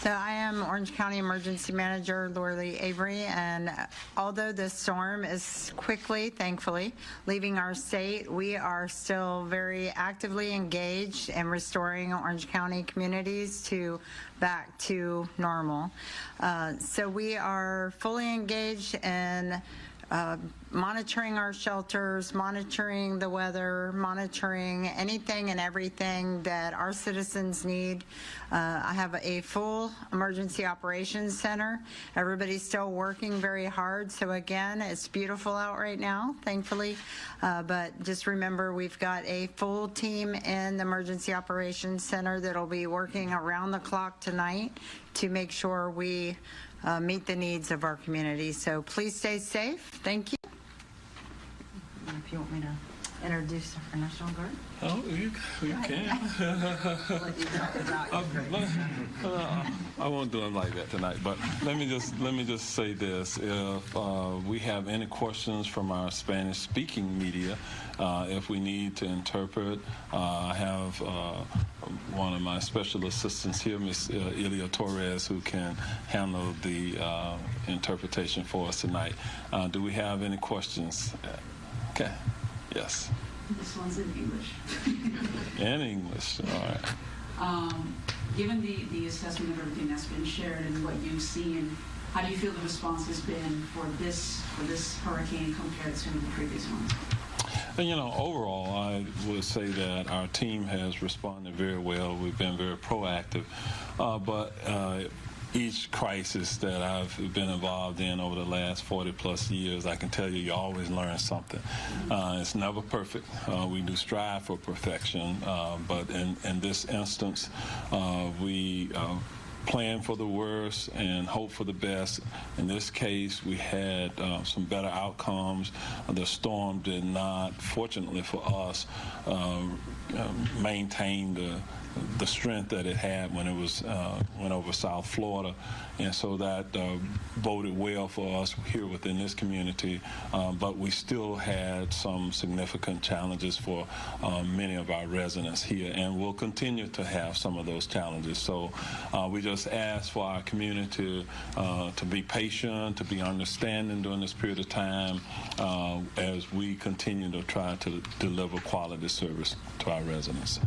So I am Orange County Emergency Manager Lorelei Avery, and although this storm is quickly, thankfully, leaving our state, we are still very actively engaged in restoring Orange County communities back to normal. So we are fully engaged in monitoring our shelters, monitoring the weather, monitoring anything and everything that our citizens need. I have a full emergency operations center. Everybody's still working very hard. So again, it's beautiful out right now, thankfully. But just remember, we've got a full team in the emergency operations center that'll be working around the clock tonight to make sure we meet the needs of our community. So please stay safe. Thank you. If you want me to introduce our National Guard. Oh, you can. I won't do them like that tonight, but let me just say this: if we have any questions from our Spanish-speaking media, if we need to interpret, I have one of my special assistants here, Miss Ilia Torres, who can handle the interpretation for us tonight. Do we have any questions? Okay. Yes. This one's in English. In English, all right. Given the assessment of everything that's been shared and what you've seen, how do you feel the response has been for this hurricane compared to the previous ones? And, you know, overall, I would say that our team has responded very well. We've been very proactive, but each crisis that I've been involved in over the last 40-plus years, I can tell you, you always learn something. It's never perfect. We do strive for perfection, but in this instance, we plan for the worst and hope for the best. In this case, we had some better outcomes. The storm did not, fortunately for us, maintain the strength that it had when it was went over South Florida, and so that boded well for us here within this community. But we still had some significant challenges for many of our residents here, and we'll continue to have some of those challenges. So we just ask for our community to be patient, to be understanding during this period of time as we continue to try to deliver quality service to our residents.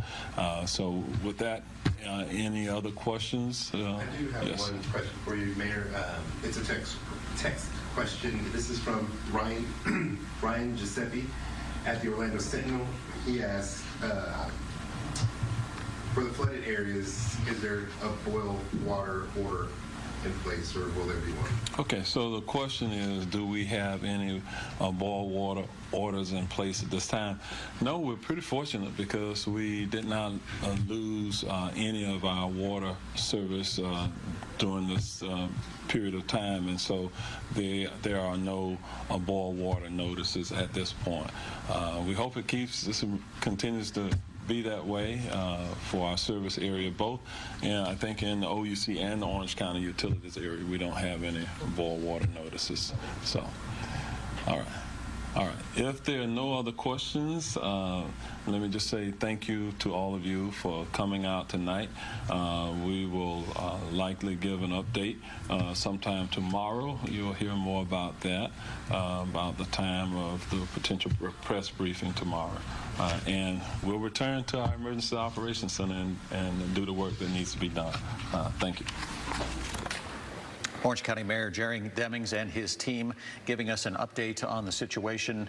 So with that, any other questions? I do have yes. one question for you, Mayor. It's a text question. This is from Ryan Giuseppe at the Orlando Sentinel. He asks, for the flooded areas, is there a boil water order in place, or will there be one? Okay, so the question is, do we have any boil water orders in place at this time? No, we're pretty fortunate because we did not lose any of our water service during this period of time, and so there are no boil water notices at this point. We hope it continues to be that way for our service area both. And I think in the OUC and the Orange County Utilities area, we don't have any boil water notices. So, all right. All right. If there are no other questions, let me just say thank you to all of you for coming out tonight. We will likely give an update sometime tomorrow. You'll hear more about that, about the time of the potential press briefing tomorrow. And we'll return to our Emergency Operations Center and do the work that needs to be done. Thank you. Orange County Mayor Jerry Demings and his team giving us an update on the situation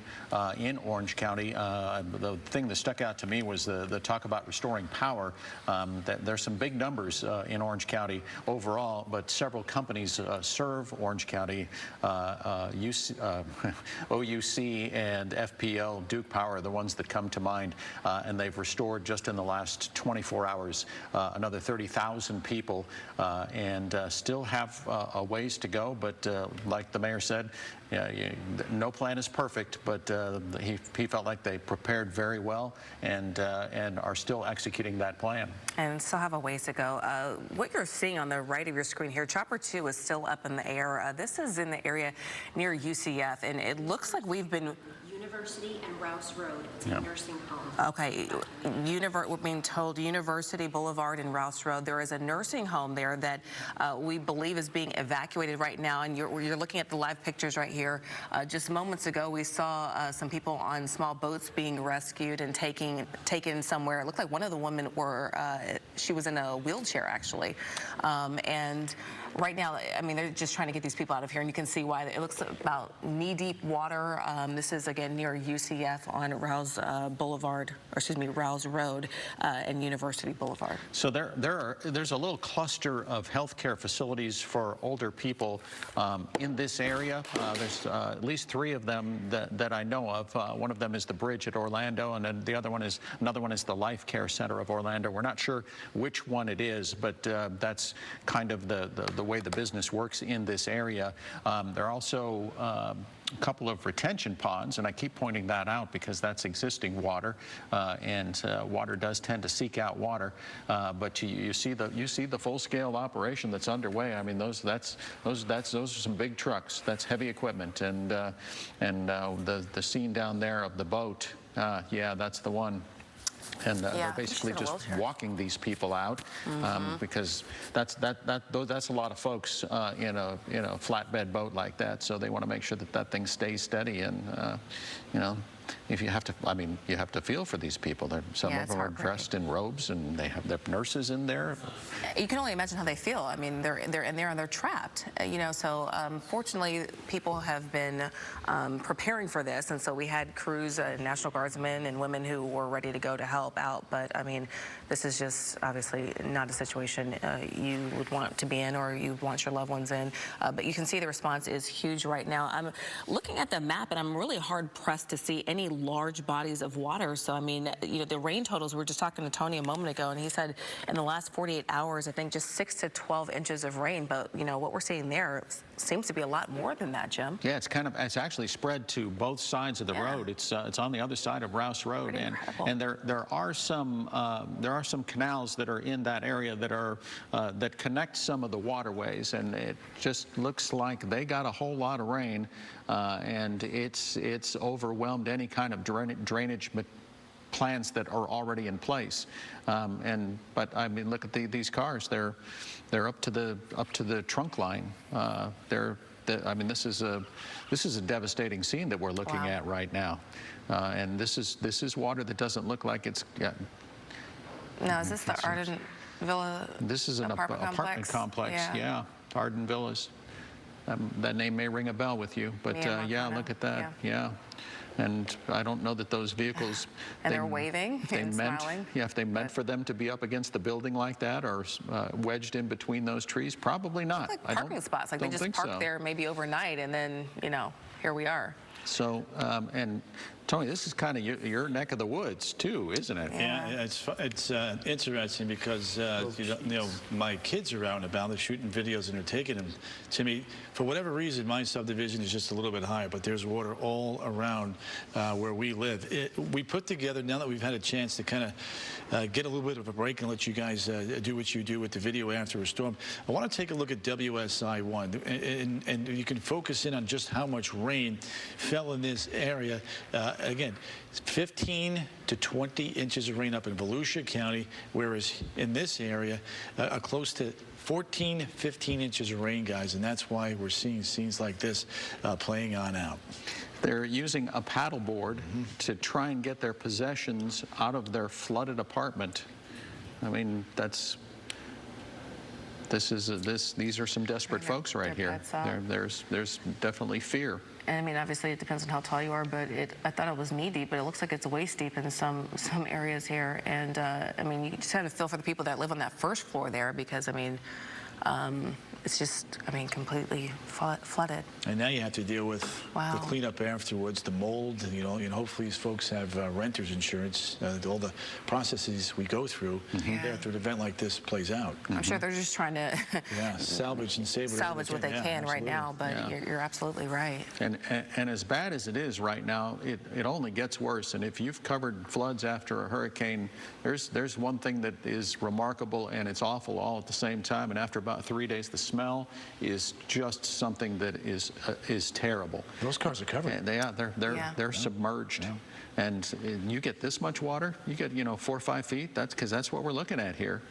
in Orange County. The thing that stuck out to me was the talk about restoring power. That there's some big numbers in Orange County overall, but several companies serve Orange County. OUC and FPL, Duke Power are the ones that come to mind, and they've restored just in the last 24 hours another 30,000 people, and still have a ways to go, but like the mayor said, no plan is perfect, but he felt like they prepared very well and are still executing that plan. And still have a ways to go. What you're seeing on the right of your screen here, Chopper 2 is still up in the air. This is in the area near UCF, and it looks like we've been... University and Rouse Road. It's a nursing home. Okay, we're being told University Boulevard and Rouse Road. There is a nursing home there that we believe is being evacuated right now, and you're looking at the live pictures right here. Just moments ago, we saw some people on small boats being rescued and taken somewhere. It looked like one of the women she was in a wheelchair actually, and right now, I mean, they're just trying to get these people out of here, and you can see why. It looks about knee-deep water. This is, again, near UCF on Rouse Boulevard, or excuse me, Rouse Road and University Boulevard. So there's a little cluster of healthcare facilities for older people in this area. There's at least 3 of them that I know of. One of them is the Bridge at Orlando, and then another one is the Life Care Center of Orlando. We're not sure which one it is, but that's kind of the way the business works in this area. There are also a couple of retention ponds, and I keep pointing that out because that's existing water, and water does tend to seek out water. But you see the full-scale operation that's underway. I mean, those are some big trucks. That's heavy equipment, and the scene down there of the boat. Yeah, that's the one. And they're basically just walking these people out because that's a lot of folks in a flatbed boat like that. So they want to make sure that thing stays steady. And if you have to, I mean, you have to feel for these people. Some of them are dressed in robes, and they have their nurses in there. You can only imagine how they feel. I mean, they're in there and they're trapped. So fortunately, people have been preparing for this, and so we had crews, National Guardsmen and women who were ready to go to help out. But I mean, this is just obviously not a situation you would want to be in or you want your loved ones in. But you can see the response is huge right now. I'm looking at the map, and I'm really hard pressed to see any large bodies of water. So I mean, the rain totals, we were just talking to Tony a moment ago, and he said in the last 48 hours, I think just 6 to 12 inches of rain. But what we're seeing there seems to be a lot more than that, Jim. Yeah, it's actually spread to both sides of the road. It's on the other side of Rouse Road, and there are some canals that are in that area that connect some of the waterways, and it just looks like they got a whole lot of rain, and it's overwhelmed any kind of drainage plans that are already in place. But I mean, look at these cars. They're up to the trunk line. I mean, this is a devastating scene that we're looking at right now, and this is water that doesn't look like it's. No, is this the Arden Villa? This is an apartment complex. Yeah, Arden Villas. That name may ring a bell with you, but yeah, look at that. Yeah. And I don't know that those vehicles... And they're waving and smiling. Yeah, if they meant for them to be up against the building like that or wedged in between those trees, probably not. Like parking spots, like they just parked there maybe overnight, and then, here we are. So, and Tony, this is kind of your neck of the woods too, isn't it? Yeah, it's interesting because you know, my kids are out and about. They're shooting videos and they're taking them to me. For whatever reason, my subdivision is just a little bit higher, but there's water all around where we live. We put together, now that we've had a chance to kind of get a little bit of a break and let you guys do what you do with the video after a storm, I want to take a look at WSI-1, and you can focus in on just how much rain fell in this area. Again, 15 to 20 inches of rain up in Volusia County, whereas in this area, close to 14, 15 inches of rain, guys, and that's why we're seeing scenes like this playing on out. They're using a paddleboard to try and get their possessions out of their flooded apartment. I mean, these are some desperate folks right here. There's definitely fear. And I mean, obviously, it depends on how tall you are, but I thought it was knee deep, but it looks like it's waist deep in some areas here. And I mean, you just kind of feel for the people that live on that first floor there, because I mean, it's just, I mean, completely flooded. And now you have to deal with the cleanup afterwards, the mold, you know, and hopefully these folks have renter's insurance, all the processes we go through after an event like this plays out. I'm sure they're just trying to salvage and save what they can right now, but you're absolutely right. And as bad as it is right now, it only gets worse. And if you've covered floods after a hurricane, there's one thing that is remarkable and it's awful all at the same time. And after about 3 days, the smell is just something that is terrible. Those cars are covered. And they're submerged. Yeah. And you get this much water, you get 4 or 5 feet. That's what we're looking at here.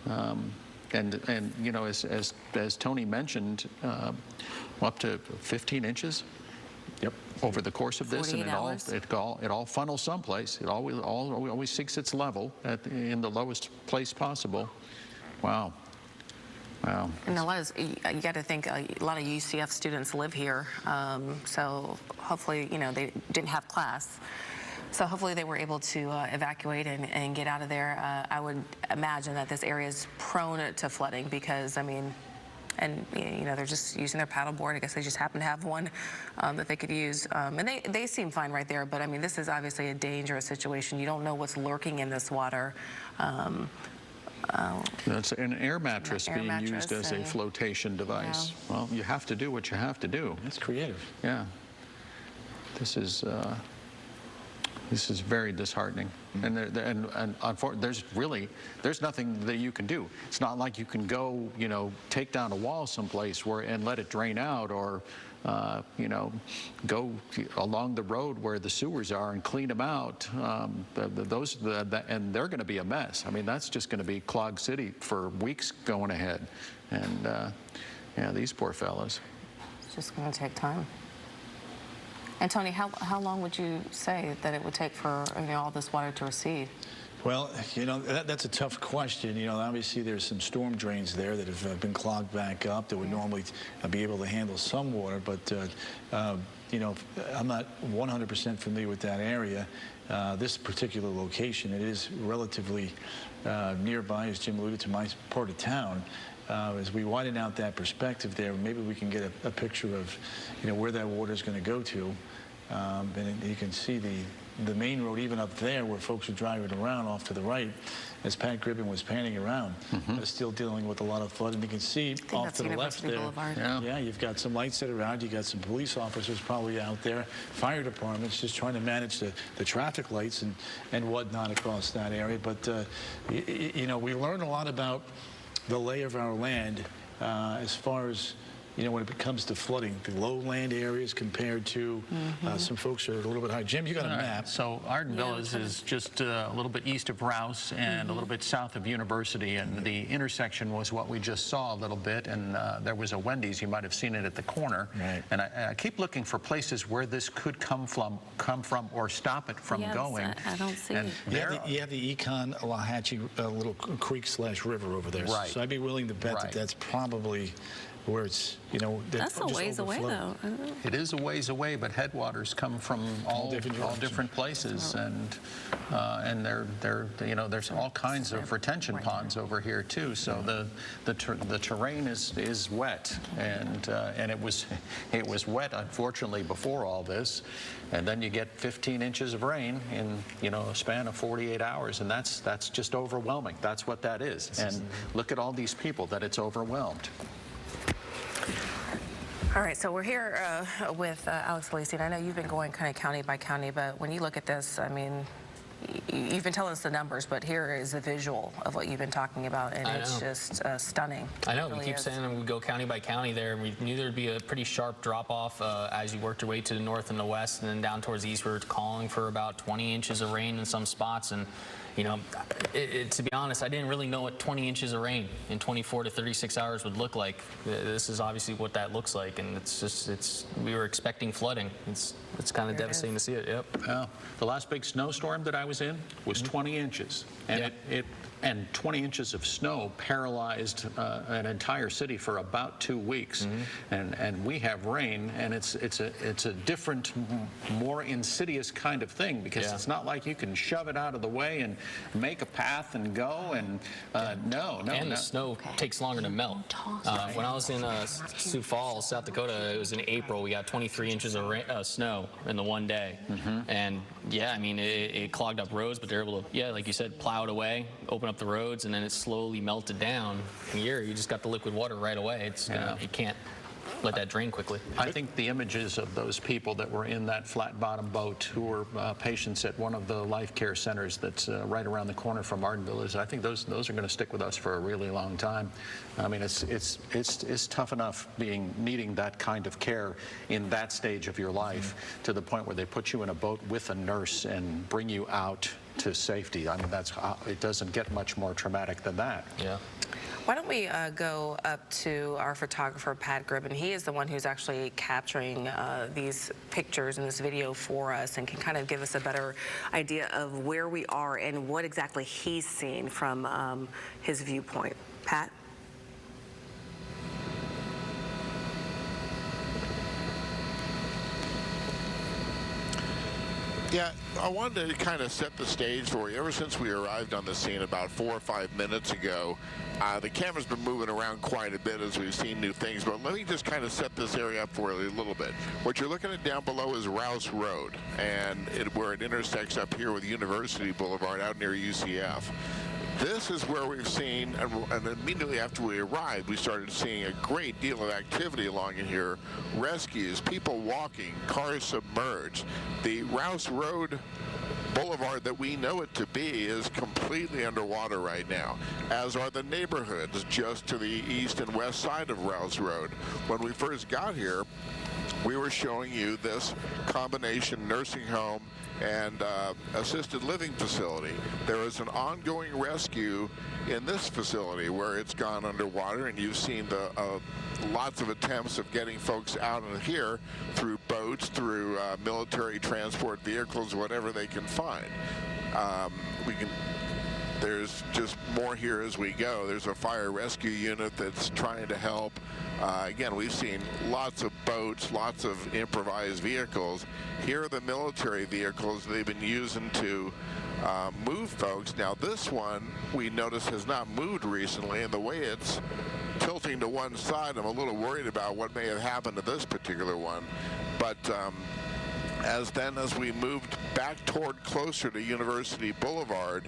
And you know, as Tony mentioned, up to 15 inches. Yep. Over the course of this, and it all funnels someplace. It always seeks its level in the lowest place possible. Wow. Wow. And you got to think a lot of UCF students live here, so hopefully, you know, they didn't have class. So hopefully they were able to evacuate and get out of there. I would imagine that this area is prone to flooding because, I mean, and you know, they're just using their paddleboard. I guess they just happen to have one that they could use. And they seem fine right there, but I mean, this is obviously a dangerous situation. You don't know what's lurking in this water. That's an air mattress being used as a flotation device. Yeah. Well, you have to do what you have to do. That's creative. Yeah. This is very disheartening. And unfortunately, there's nothing that you can do. It's not like you can go, you know, take down a wall someplace and let it drain out, or you know, go along the road where the sewers are and clean them out. And they're going to be a mess. I mean, that's just going to be clogged city for weeks going ahead. And yeah, these poor fellas. It's just going to take time. And Tony, how long would you say that it would take for all this water to recede? Well, you know, that's a tough question. You know, obviously there's some storm drains there that have been clogged back up that would normally be able to handle some water, but you know, I'm not 100% familiar with that area. This particular location, it is relatively nearby, as Jim alluded to, my part of town. As we widen out that perspective there, maybe we can get a picture of, you know, where that water is going to go to. And you can see the main road even up there where folks are driving around off to the right, as Pat Gribben was panning around, still dealing with a lot of flood. And you can see off to the left there, yeah, you've got some lights that are out, you got some police officers probably out there, fire departments just trying to manage the traffic lights and whatnot across that area. But, you know, we learn a lot about the lay of our land as far as, you know, when it comes to flooding, the lowland areas compared to some folks are a little bit high. Jim, you got a map. So Arden Villas is just a little bit east of Rouse and a little bit south of University, and the intersection was what we just saw a little bit, and there was a Wendy's. You might have seen it at the corner. Right. And I keep looking for places where this could come from or stop it from going. I don't see it. You have the Econ-Lahatchie little creek/river over there. Right. So I'd be willing to bet that that's probably where it's, you know, That's a just ways away, overflowing. though. It is a ways away, but headwaters come from all different places, and they're you know, there's all kinds of retention ponds over here too. So the terrain is wet, and it was wet, unfortunately, before all this, and then you get 15 inches of rain in, you know, a span of 48 hours, and that's just overwhelming. That's what that is. And look at all these people that it's overwhelmed. All right, so we're here with Alex Lacey, and I know you've been going kind of county by county, but when you look at this, I mean, you've been telling us the numbers, but here is a visual of what you've been talking about, and it's just stunning. I know, It we really keep is. saying we go county by county there, and we knew there'd be a pretty sharp drop-off as you worked your way to the north and the west, and then down towards the east, we were calling for about 20 inches of rain in some spots, and you know, to be honest, I didn't really know what 20 inches of rain in 24 to 36 hours would look like. This is obviously what that looks like, and we were expecting flooding. It's kind of devastating to see it. Yep. Yeah. The last big snowstorm that I was in was 20 inches, and and 20 inches of snow paralyzed an entire city for about 2 weeks. And we have rain, and it's a different, more insidious kind of thing, because it's not like you can shove it out of the way and make a path and go. And no. The snow takes longer to melt. When I was in Sioux Falls, South Dakota, it was in April. We got 23 inches of snow in the one day, and yeah, I mean, it clogged up roads, but they're able to, like you said, plow it away, open up the roads, and then it slowly melted down. Here, you just got the liquid water right away. You can't let that drain quickly. I think the images of those people that were in that flat bottom boat who were patients at one of the life care centers that's right around the corner from Ardenville, I think those are going to stick with us for a really long time. I mean, it's tough enough needing that kind of care in that stage of your life, to the point where they put you in a boat with a nurse and bring you out to safety. I mean, it doesn't get much more traumatic than that. Yeah. Why don't we go up to our photographer, Pat Gribben. He is the one who's actually capturing these pictures and this video for us, and can kind of give us a better idea of where we are and what exactly he's seen from his viewpoint. Pat? Yeah, I wanted to kind of set the stage for you. Ever since we arrived on the scene about 4 or 5 minutes ago, the camera's been moving around quite a bit as we've seen new things, but let me just kind of set this area up for you a little bit. What you're looking at down below is Rouse Road, and where it intersects up here with University Boulevard out near UCF. This is where we've seen, and immediately after we arrived, we started seeing a great deal of activity along in here. Rescues, people walking, cars submerged. The Rouse Road Boulevard that we know it to be is completely underwater right now, as are the neighborhoods just to the east and west side of Rouse Road. When we first got here, we were showing you this combination nursing home and assisted living facility. There is an ongoing rescue in this facility where it's gone underwater, and you've seen the lots of attempts of getting folks out of here through boats, through military transport vehicles, whatever they can find. There's just more here as we go. There's a fire rescue unit that's trying to help. Again, we've seen lots of boats, lots of improvised vehicles. Here are the military vehicles they've been using to move folks. Now, this one we notice has not moved recently, and the way it's tilting to one side, I'm a little worried about what may have happened to this particular one. But as we moved back toward closer to University Boulevard,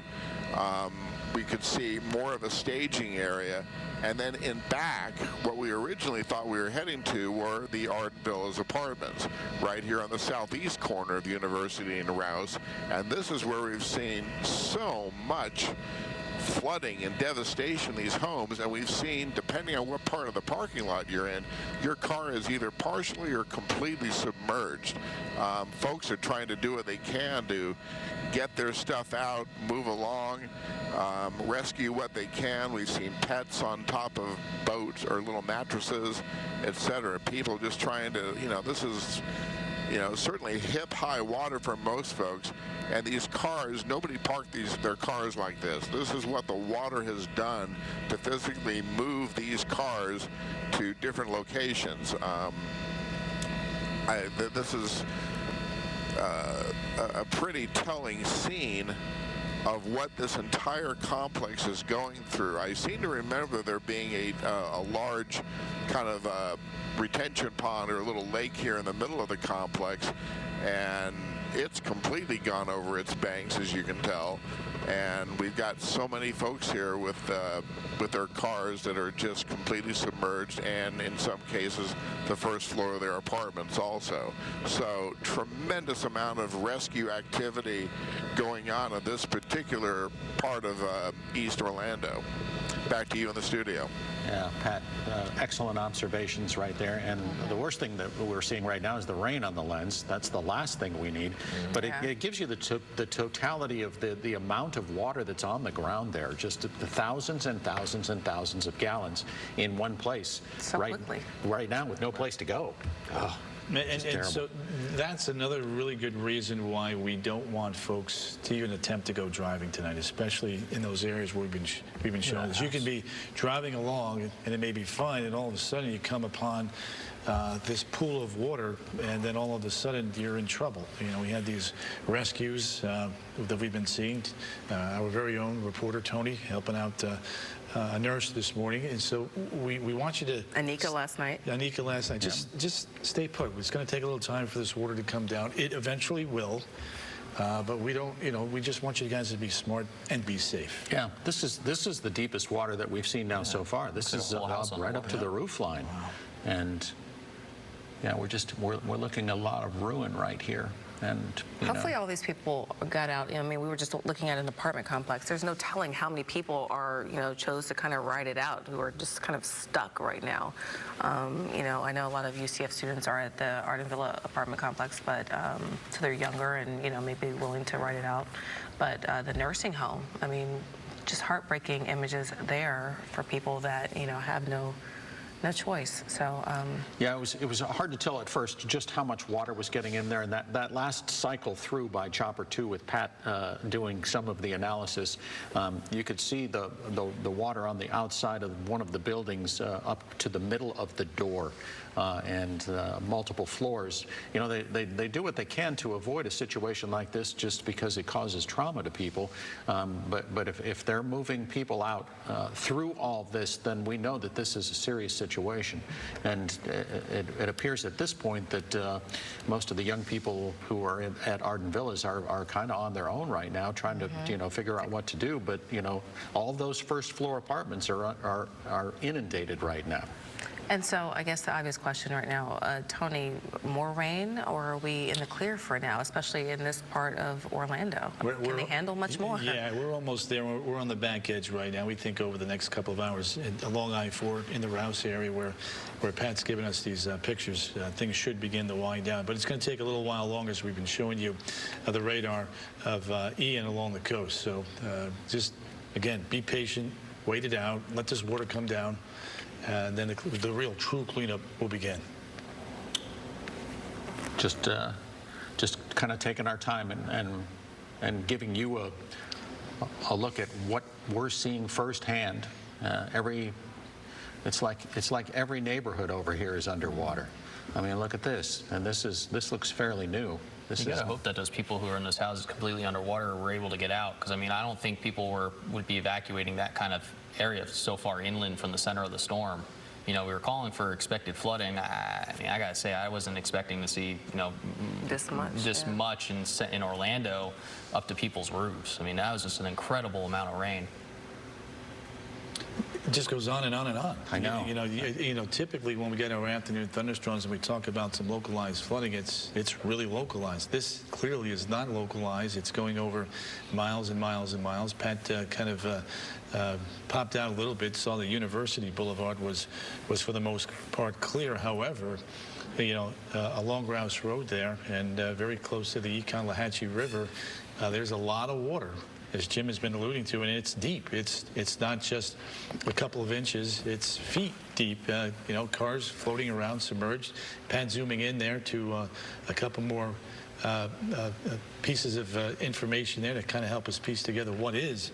we could see more of a staging area. And then in back, what we originally thought we were heading to were the Arden Villas apartments, right here on the southeast corner of University and Rouse. And this is where we've seen so much flooding and devastation in these homes, and we've seen, depending on what part of the parking lot you're in, your car is either partially or completely submerged. Folks are trying to do what they can to get their stuff out, move along, rescue what they can. We've seen pets on top of boats or little mattresses, etc. People just trying to, this is certainly hip-high water for most folks. And these cars, nobody parked their cars like this. This is what the water has done to physically move these cars to different locations. This is a pretty telling scene of what this entire complex is going through. I seem to remember there being a large kind of retention pond or a little lake here in the middle of the complex, and it's completely gone over its banks, as you can tell. And we've got so many folks here with their cars that are just completely submerged, and in some cases the first floor of their apartments also. So tremendous amount of rescue activity going on in this particular part of East Orlando. Back to you in the studio. Yeah, Pat, excellent observations right there. And the worst thing that we're seeing right now is the rain on the lens. That's the last thing we need. But it gives you the totality of the amount of water that's on the ground there, just the thousands and thousands and thousands of gallons in one place. So quickly. Right now with no place to go. Oh. And so that's another really good reason why we don't want folks to even attempt to go driving tonight, especially in those areas where we've been shown this. You can be driving along and it may be fine, and all of a sudden you come upon this pool of water, and then all of a sudden you're in trouble. We had these rescues that we've been seeing. Our very own reporter Tony helping out a nurse this morning, and so we want you to... Anika last night. Just stay put. It's going to take a little time for this water to come down. It eventually will, but we don't, we just want you guys to be smart and be safe. Yeah, this is the deepest water that we've seen now so far. This is right up to the roof line. Wow. And yeah, we're looking at a lot of ruin right here. And hopefully all these people got out. I mean, we were just looking at an apartment complex. There's no telling how many people are, chose to kind of ride it out, who are just kind of stuck right now. I know a lot of UCF students are at the Arden Villa apartment complex, but so they're younger and, maybe willing to ride it out. But the nursing home, I mean, just heartbreaking images there for people that, have no choice. So yeah, it was hard to tell at first just how much water was getting in there, and that last cycle through by Chopper 2 with Pat doing some of the analysis, you could see the water on the outside of one of the buildings up to the middle of the door. And multiple floors. They do what they can to avoid a situation like this just because it causes trauma to people. But if they're moving people out through all this, then we know that this is a serious situation. And it appears at this point that most of the young people who are at Arden Villas are kind of on their own right now, trying to figure out what to do. But all those first floor apartments are inundated right now. And so I guess the obvious question right now, Tony, more rain, or are we in the clear for now, especially in this part of Orlando? Can they handle much more? Yeah, we're almost there. We're on the back edge right now. We think over the next couple of hours along I-4 in the Rouse area where Pat's given us these pictures, things should begin to wind down. But it's going to take a little while longer, as we've been showing you the radar of Ian along the coast. So just, again, be patient, wait it out, let this water come down. And then the real true cleanup will begin. Just kind of taking our time and giving you a look at what we're seeing firsthand. It's like every neighborhood over here is underwater. I mean, look at this, and this looks fairly new. You gotta hope that those people who are in those houses completely underwater were able to get out, because I mean, I don't think people would be evacuating that kind of area so far inland from the center of the storm. We were calling for expected flooding. I mean, I gotta say, I wasn't expecting to see this much in Orlando up to people's roofs. I mean, that was just an incredible amount of rain. It just goes on and on and on. I know. Typically when we get our afternoon thunderstorms and we talk about some localized flooding, it's really localized. This clearly is not localized. It's going over miles and miles and miles. Pat kind of popped out a little bit, saw the University Boulevard was for the most part clear. However, along Rouse Road there and very close to the Econolathatchee River, there's a lot of water. as Jim has been alluding to, and it's deep. It's not just a couple of inches, it's feet deep. You know, cars floating around, submerged. Pat zooming in there to a couple more pieces of information there to kind of help us piece together what is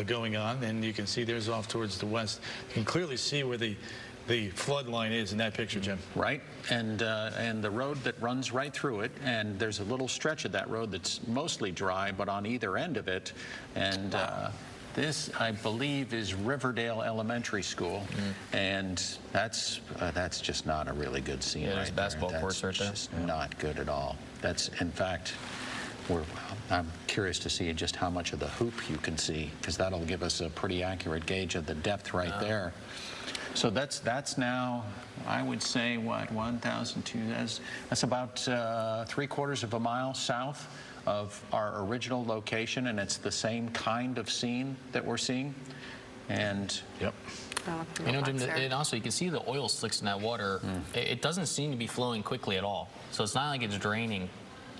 going on. And you can see there's off towards the west. You can clearly see where the flood line is in that picture, Jim. Right, and the road that runs right through it, and there's a little stretch of that road that's mostly dry, but on either end of it, and this, I believe, is Riverdale Elementary School, and that's just not a really good scene. Yeah, there's basketball courts right there. Just not good at all. That's, in fact, I'm curious to see just how much of the hoop you can see, because that'll give us a pretty accurate gauge of the depth right there. So that's now, I would say, what, 1,002, that's about 3/4 of a mile south of our original location, and it's the same kind of scene that we're seeing. And yep. You know, Jim, and also you can see the oil slicks in that water. It doesn't seem to be flowing quickly at all. So it's not like it's draining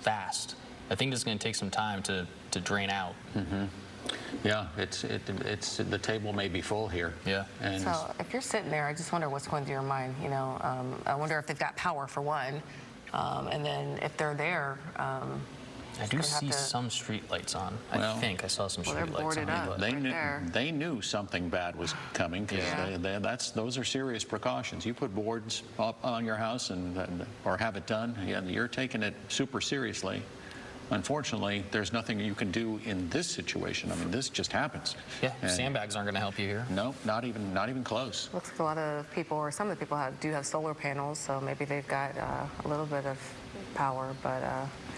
fast. I think it's going to take some time to drain out. Yeah, it's the table may be full here. Yeah. And so if you're sitting there, I just wonder what's going through your mind. You know, I wonder if they've got power for one, and then if they're there. I do see some street lights on. I think I saw some street lights on. They knew something bad was coming, because those are serious precautions. You put boards up on your house or have it done, you're taking it super seriously. Unfortunately, there's nothing you can do in this situation. I mean, this just happens. Yeah, sandbags aren't going to help you here. No, not even close. Looks like a lot of people, or some of the people, do have solar panels, so maybe they've got a little bit of power, but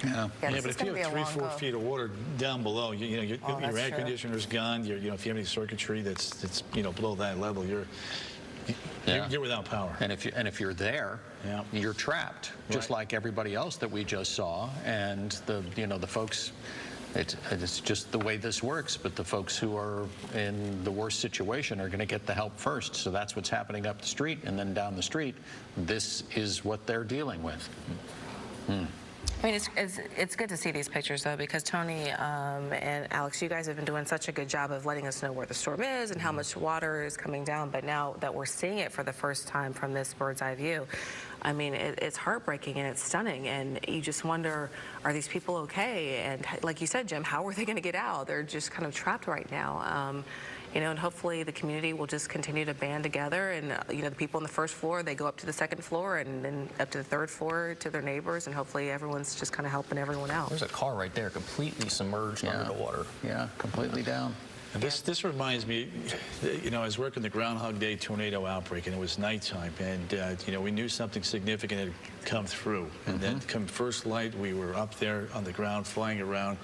but if you have 3-4 feet of water down below, your air conditioner's gone. If you have any circuitry that's below that level, you're without power. And if you're there, you're trapped, just like everybody else that we just saw. And the folks, it's just the way this works. But the folks who are in the worst situation are going to get the help first. So that's what's happening up the street, and then down the street, this is what they're dealing with. I mean, it's good to see these pictures, though, because Tony and Alex, you guys have been doing such a good job of letting us know where the storm is and how much water is coming down. But now that we're seeing it for the first time from this bird's eye view, I mean, it's heartbreaking and it's stunning. And you just wonder, are these people okay? And like you said, Jim, how are they going to get out? They're just kind of trapped right now. And hopefully the community will just continue to band together, and the people on the first floor, they go up to the second floor and then up to the third floor to their neighbors, and hopefully everyone's just kind of helping everyone out. There's a car right there completely submerged under the water. Yeah, completely down. And this reminds me, I was working the Groundhog Day tornado outbreak, and it was nighttime, and we knew something significant had come through. And then come first light, we were up there on the ground, flying around,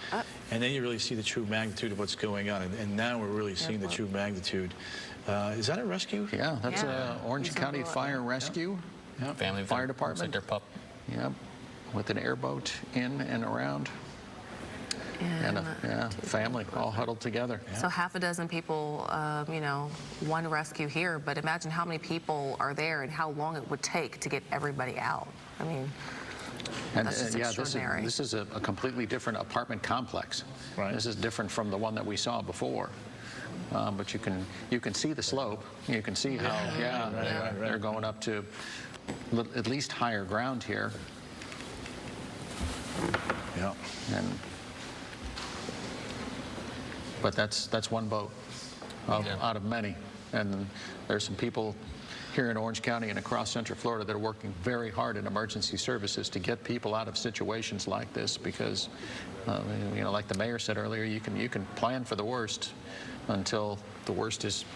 and then you really see the true magnitude of what's going on. And now we're really seeing the true magnitude. Is that a rescue? Yeah, that's Orange County Fire Rescue. Yep. Family Fire Department. Like their pup. Yep, with an airboat in and around. And a family all huddled together. So half a dozen people, one rescue here, but imagine how many people are there and how long it would take to get everybody out. I mean, that's just extraordinary. This is a completely different apartment complex. Right. This is different from the one that we saw before. But you can see the slope. You can see how they're going up to at least higher ground here. Yeah. But that's one boat out of many. And there's some people here in Orange County and across Central Florida that are working very hard in emergency services to get people out of situations like this, because, like the mayor said earlier, you can plan for the worst until the worst is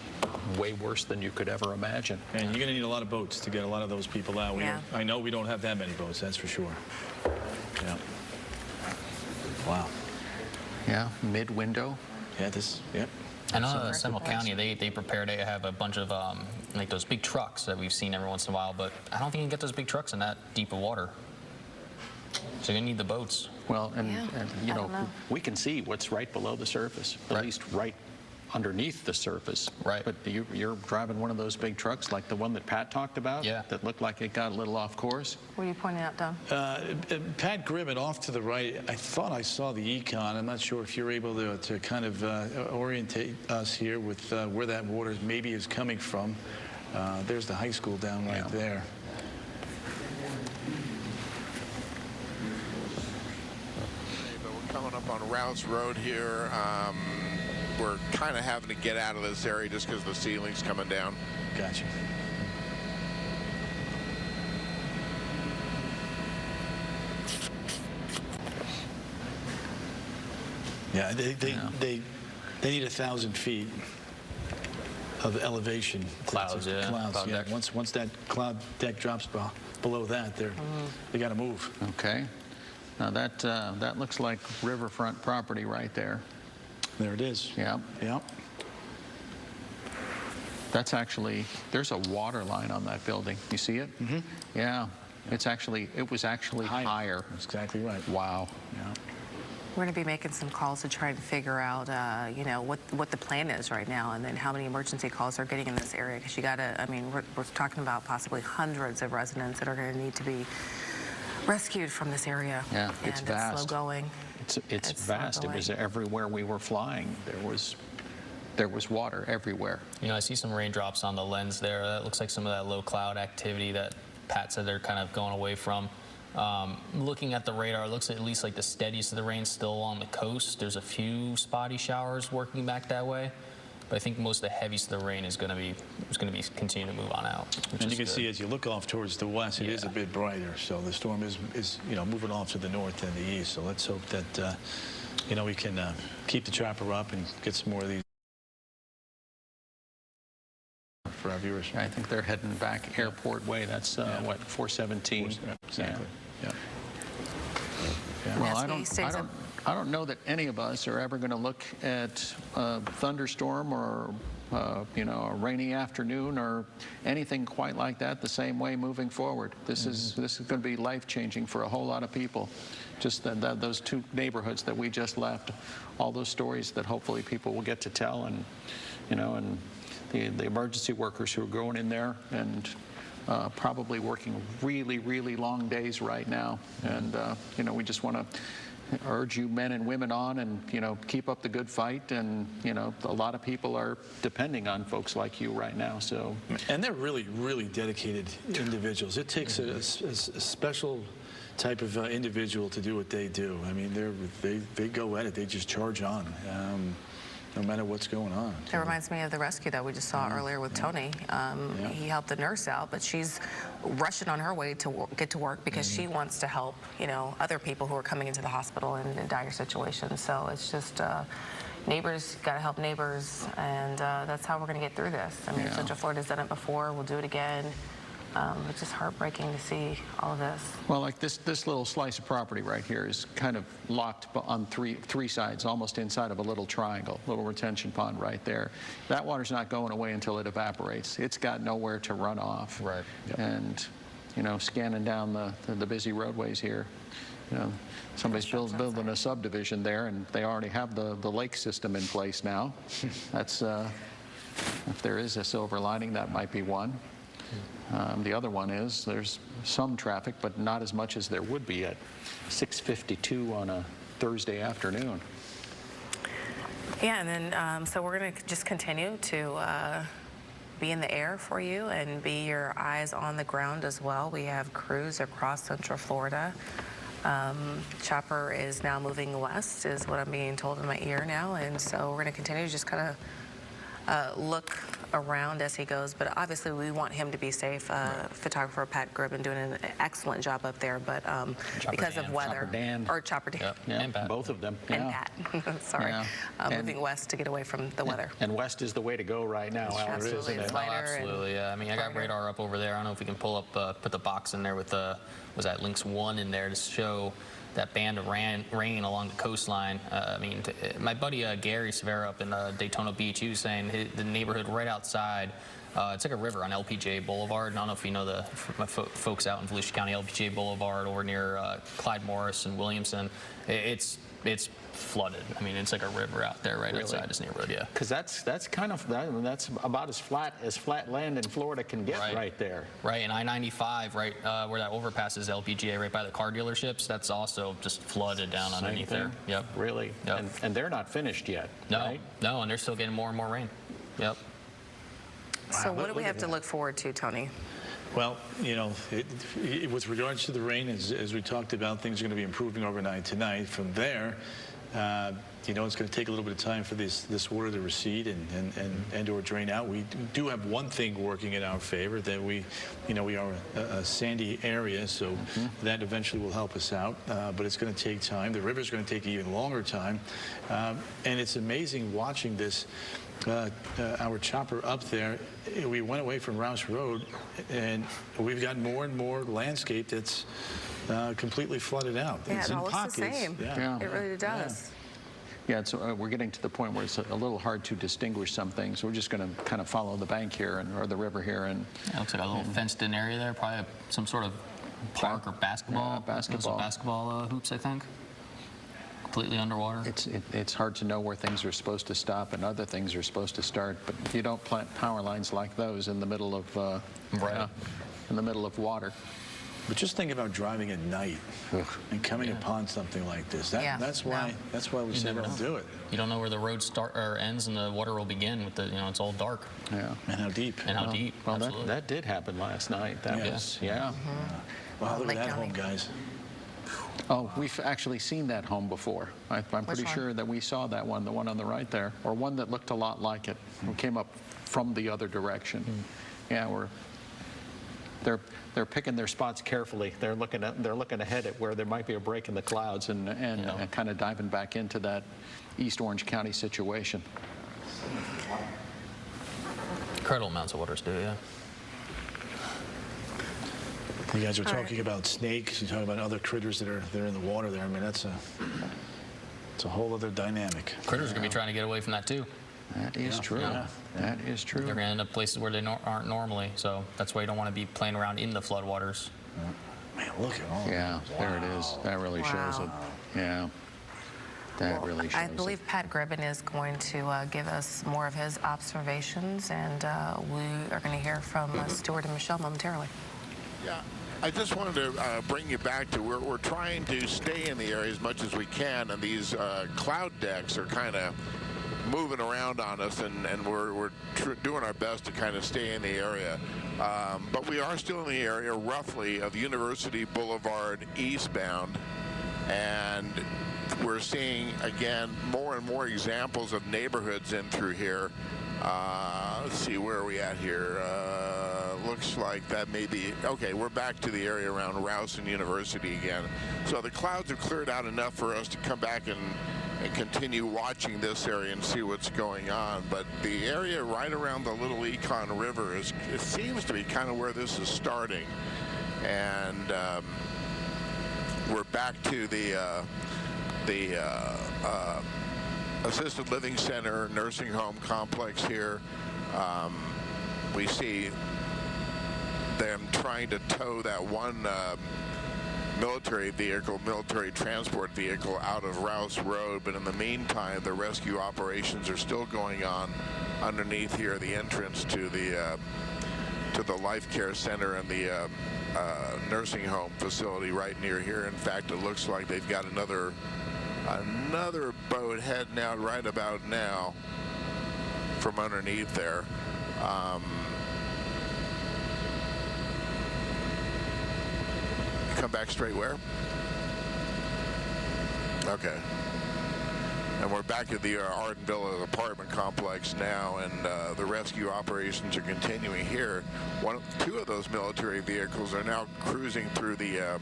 way worse than you could ever imagine. And you're going to need a lot of boats to get a lot of those people out. I know we don't have that many boats, that's for sure. Yeah. Wow. Yeah, mid-window. I know Seminole County, they prepare to have a bunch of like those big trucks that we've seen every once in a while, but I don't think you can get those big trucks in that deep of water. So you're going to need the boats. Well, and we can see what's right below the surface, at least right underneath the surface. Right. But you're driving one of those big trucks like the one that Pat talked about? Yeah. That looked like it got a little off course? What are you pointing out, Don? Pat Grimmett off to the right. I thought I saw the econ. I'm not sure if you're able to kind of orientate us here with where that water maybe is coming from. There's the high school down right there. Coming up on Rouse Road here. We're kind of having to get out of this area just because the ceiling's coming down. Gotcha. Yeah, they need 1,000 feet of elevation. Clouds, Clouds, Cloud yeah. deck. Once that cloud deck drops below that, they got to move. Okay. Now that looks like riverfront property right there. There it is. Yeah. Yeah. That's actually, there's a water line on that building. You see it? Mm-hmm. Yeah. It was actually higher. That's exactly right. Wow. Yeah. We're going to be making some calls to try and figure out, you know, what the plan is right now, and then how many emergency calls are getting in this area. Because you got to, I mean, we're talking about possibly hundreds of residents that are going to need to be rescued from this area. Yeah, it's vast. It's slow going. It's vast. It was everywhere we were flying. There was water everywhere. You know, I see some raindrops on the lens there. That looks like some of that low cloud activity that Pat said they're kind of going away from. Looking at the radar, it looks at least like the steadiest of the rain still on the coast. There's a few spotty showers working back that way, but I think most of the heaviest of the rain is going to be continuing to move on out. And you can see as you look off towards the west, it is a bit brighter. So the storm is you know, moving off to the north and the east. So let's hope that you know, we can keep the chopper up and get some more of these for our viewers. I think they're heading back airport way. That's what, 417. Exactly. Yeah. Well, I don't know that any of us are ever going to look at a thunderstorm or you know, a rainy afternoon or anything quite like that the same way moving forward. This is going to be life-changing for a whole lot of people. Just those two neighborhoods that we just left, all those stories that hopefully people will get to tell, and you know, and the emergency workers who are going in there and probably working really, really long days right now. And you know, we just want to urge you men and women on, and you know, keep up the good fight. And you know, a lot of people are depending on folks like you right now. So, and they're really, really dedicated individuals. It takes a special type of individual to do what they do. I mean, they go at it. They just charge on. No matter what's going on. It reminds me of the rescue that we just saw earlier with Tony. He helped the nurse out, but she's rushing on her way to get to work because she wants to help, you know, other people who are coming into the hospital in dire situations. So it's just neighbors got to help neighbors, and that's how we're going to get through this. I mean, Central Florida's done it before. We'll do it again. It's just heartbreaking to see all of this. well, like this little slice of property right here is kind of locked on three sides, almost inside of a little triangle, little retention pond right there. That water's not going away until it evaporates. It's got nowhere to run off. Right. Yep. And you know, scanning down the busy roadways here, you know, somebody's building a subdivision there, and they already have the lake system in place now. That's if there is a silver lining, that might be one. The other one is there's some traffic, but not as much as there would be at 6:52 on a Thursday afternoon. Yeah, and then so we're going to just continue to be in the air for you and be your eyes on the ground as well. We have crews across Central Florida. Chopper is now moving west, is what I'm being told in my ear now, and so we're going to continue to just kind of look around as he goes, but obviously we want him to be safe. Photographer Pat Gribbin doing an excellent job up there, but because of weather. Chopper Dan. Yep. Yeah, and Pat. Both of them. And Pat. Sorry. Moving west to get away from the weather. And west is the way to go right now, Alex, isn't it? Absolutely, yeah. I mean, I got radar up over there. I don't know if we can pull up, put the box in there with was that Lynx 1 in there to show that band of rain along the coastline. I mean, my buddy Gary Severa up in Daytona Beach, he was saying the neighborhood right outside, it's like a river on LPJ Boulevard. I don't know if you know my folks out in Volusia County, LPJ Boulevard over near Clyde Morris and Williamson. It's it's flooded. I mean, it's like a river out there right outside this neighborhood. Yeah. Because that's about as flat land in Florida can get right there. Right, and I-95, right where that overpass is, LPGA, right by the car dealerships, that's also just flooded down underneath there. Yep. Really? Yep. And they're not finished yet. No, right? no, and they're still getting more and more rain. Yep. So what do we have to look forward to, Tony? Well, you know, with regards to the rain, as we talked about, things are going to be improving overnight tonight. From there, you know, it's going to take a little bit of time for this water to recede and or drain out. We do have one thing working in our favor, that we are a sandy area, so that eventually will help us out. But it's going to take time. The river's going to take even longer time, and it's amazing watching this. Our chopper up there, we went away from Rouse Road, and we've got more and more landscape that's completely flooded out. Yeah, it's it in all looks pockets. the same. Yeah. It really does. Yeah, we're getting to the point where it's a little hard to distinguish some things. We're just going to kind of follow the bank here or the river here. And yeah, it looks like a little fenced-in area there, probably some sort of park or basketball. Yeah, basketball. Some basketball hoops, I think. Completely underwater. It's hard to know where things are supposed to stop and other things are supposed to start, but you don't plant power lines like those in the middle of in the middle of water. But just think about driving at night and coming upon something like this. That's why we say don't do it. You don't know where the road ends and the water will begin. With it's all dark. Yeah. And how deep. And how deep. Well, that did happen last night. That was Wow, look at that home, guys. Oh, we've actually seen that home before. I'm pretty sure that we saw that one, the one on the right there, or one that looked a lot like it. It came up from the other direction. Yeah, they're picking their spots carefully. They're looking ahead at where there might be a break in the clouds and kind of diving back into that East Orange County situation. Incredible amounts of water too, yeah. You guys are talking about snakes. You're talking about other critters that are in the water there. I mean, it's a whole other dynamic. Critters are going to be trying to get away from that too. That is true. Yeah. That is true. They're going to end up places where they aren't normally. So that's why you don't want to be playing around in the floodwaters. Man, look at all that. There it is. That really shows it. Yeah. That really shows I believe Pat Gribben is going to give us more of his observations, and we are going to hear from Stuart and Michelle momentarily. Yeah. I just wanted to bring you back to we're trying to stay in the area as much as we can, and these cloud decks are kind of moving around on us, and we're doing our best to kind of stay in the area. But we are still in the area roughly of University Boulevard eastbound, and we're seeing, again, more and more examples of neighborhoods in through here. Let's see, where are we at here? Looks like that may be, okay, we're back to the area around Rouse and University again. So the clouds have cleared out enough for us to come back and continue watching this area and see what's going on. But the area right around the Little Econ River, it seems to be kind of where this is starting. And we're back to the assisted living center, nursing home complex here. We see them trying to tow that one military transport vehicle out of Rouse Road, but in the meantime, the rescue operations are still going on underneath here, the entrance to the life care center and the nursing home facility right near here. In fact, it looks like they've got another boat heading out right about now from underneath there. Come back straight where? Okay. And we're back at the Arden Villa apartment complex now, and the rescue operations are continuing here. Two of those military vehicles are now cruising through the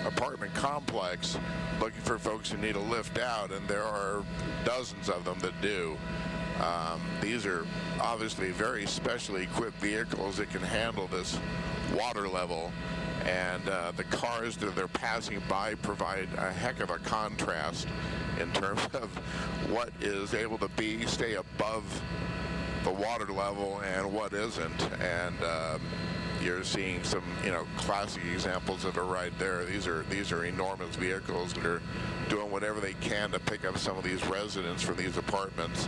apartment complex looking for folks who need a lift out, and there are dozens of them that do. These are obviously very specially equipped vehicles that can handle this water level, and the cars that they're passing by provide a heck of a contrast in terms of what is able to stay above the water level and what isn't. And you're seeing some, classic examples of it right there. These are enormous vehicles that are doing whatever they can to pick up some of these residents from these apartments.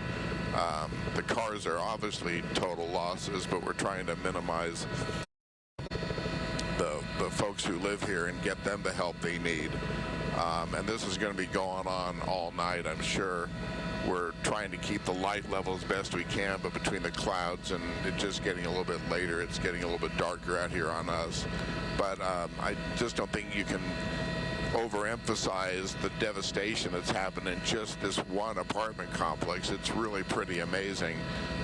The cars are obviously total losses, but we're trying to minimize the folks who live here and get them the help they need. And this is going to be going on all night, I'm sure. We're trying to keep the light level as best we can, but between the clouds and it just getting a little bit later, it's getting a little bit darker out here on us. But I just don't think you can overemphasize the devastation that's happened in just this one apartment complex. It's really pretty amazing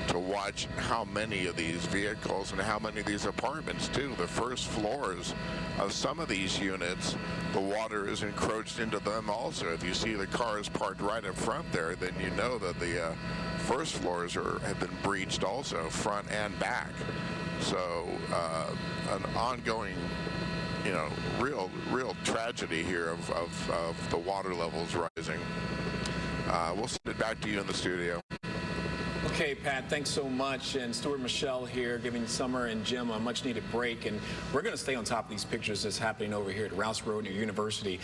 to watch how many of these vehicles and how many of these apartments too. The first floors of some of these units, the water is encroached into them also. If you see the cars parked right up front there, then you know that the first floors have been breached also, front and back. So an ongoing real tragedy here of the water levels rising. We'll send it back to you in the studio. Okay, Pat, thanks so much. And Stuart Michelle here giving Summer and Jim a much-needed break. And we're going to stay on top of these pictures that's happening over here at Rouse Road near University,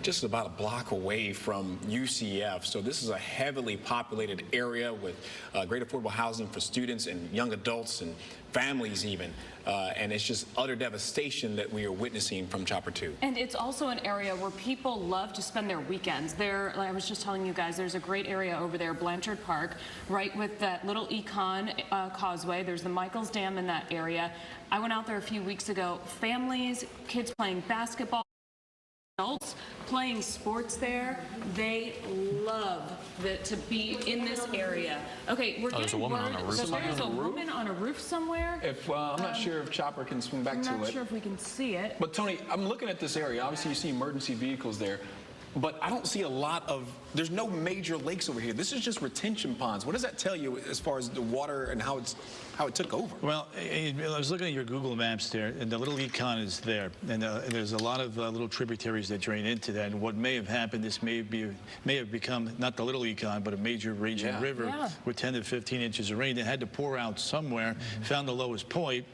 just about a block away from UCF. So this is a heavily populated area with great affordable housing for students and young adults and families even. And it's just utter devastation that we are witnessing from Chopper 2. And it's also an area where people love to spend their weekends. Like I was just telling you guys, there's a great area over there, Blanchard Park, right with that little Econ causeway. There's the Michaels Dam in that area. I went out there a few weeks ago. Families, kids playing basketball, adults playing sports there. They love to be in this area. Okay, we're there's a getting woman word on a roof. that there's a woman on a roof somewhere. I'm not sure if Chopper can swing back to it. I'm not sure if we can see it. But Tony, I'm looking at this area. Obviously, you see emergency vehicles there. But I don't see a lot of, there's no major lakes over here. This is just retention ponds. What does that tell you as far as the water and how it took over? Well, I was looking at your Google Maps there, and the little Econ is there. And there's a lot of little tributaries that drain into that. And what may have happened, this may have become, not the little Econ, but a major raging river with 10 to 15 inches of rain that had to pour out somewhere, found the lowest point.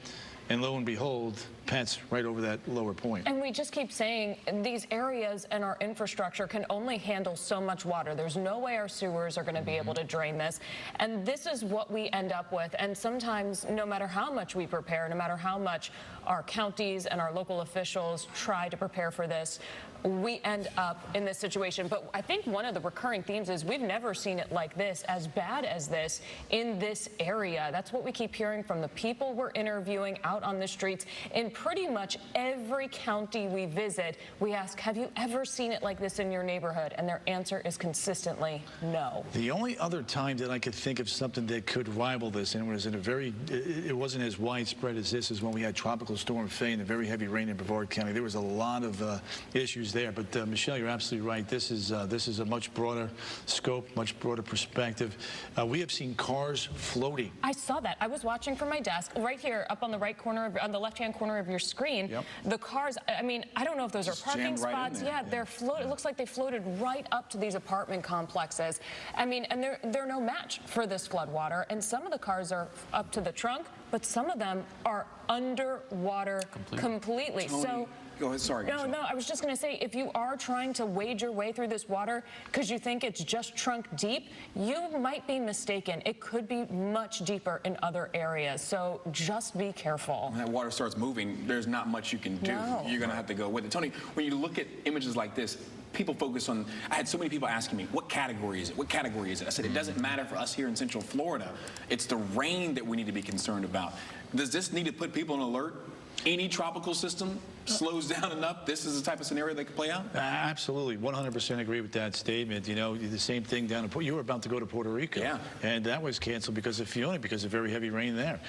And lo and behold, Pat's right over that lower point. And we just keep saying these areas and our infrastructure can only handle so much water. There's no way our sewers are going to be able to drain this. And this is what we end up with. And sometimes, no matter how much we prepare, no matter how much our counties and our local officials try to prepare for this, we end up in this situation. But I think one of the recurring themes is we've never seen it like this, as bad as this, in this area. That's what we keep hearing from the people we're interviewing out on the streets. In pretty much every county we visit, we ask, have you ever seen it like this in your neighborhood? And their answer is consistently no. The only other time that I could think of something that could rival this, and it wasn't as widespread as this, is when we had Tropical Storm Faye and the very heavy rain in Brevard County. There was a lot of issues there. But Michelle, you're absolutely right. This is a much broader scope, much broader perspective. We have seen cars floating. I saw that. I was watching from my desk right here, up on the right corner, on the left-hand corner of your screen. Yep. The cars. I mean, I don't know if those are parking spots. Right they're floated. It looks like they floated right up to these apartment complexes. I mean, and they're no match for this flood water. And some of the cars are up to the trunk, but some of them are underwater completely. Tony, so. Go ahead, sorry. No, I was just going to say, if you are trying to wade your way through this water because you think it's just trunk deep, you might be mistaken. It could be much deeper in other areas, so just be careful. When that water starts moving, there's not much you can do. No. You're going to have to go with it. Tony, when you look at images like this, people focus on, I had so many people asking me, what category is it? What category is it? I said, it doesn't matter for us here in Central Florida. It's the rain that we need to be concerned about. Does this need to put people on alert? Any tropical system slows down enough, this is the type of scenario that could play out? Absolutely, 100% agree with that statement. You know, the same thing down in, you were about to go to Puerto Rico, and that was canceled because of very heavy rain there.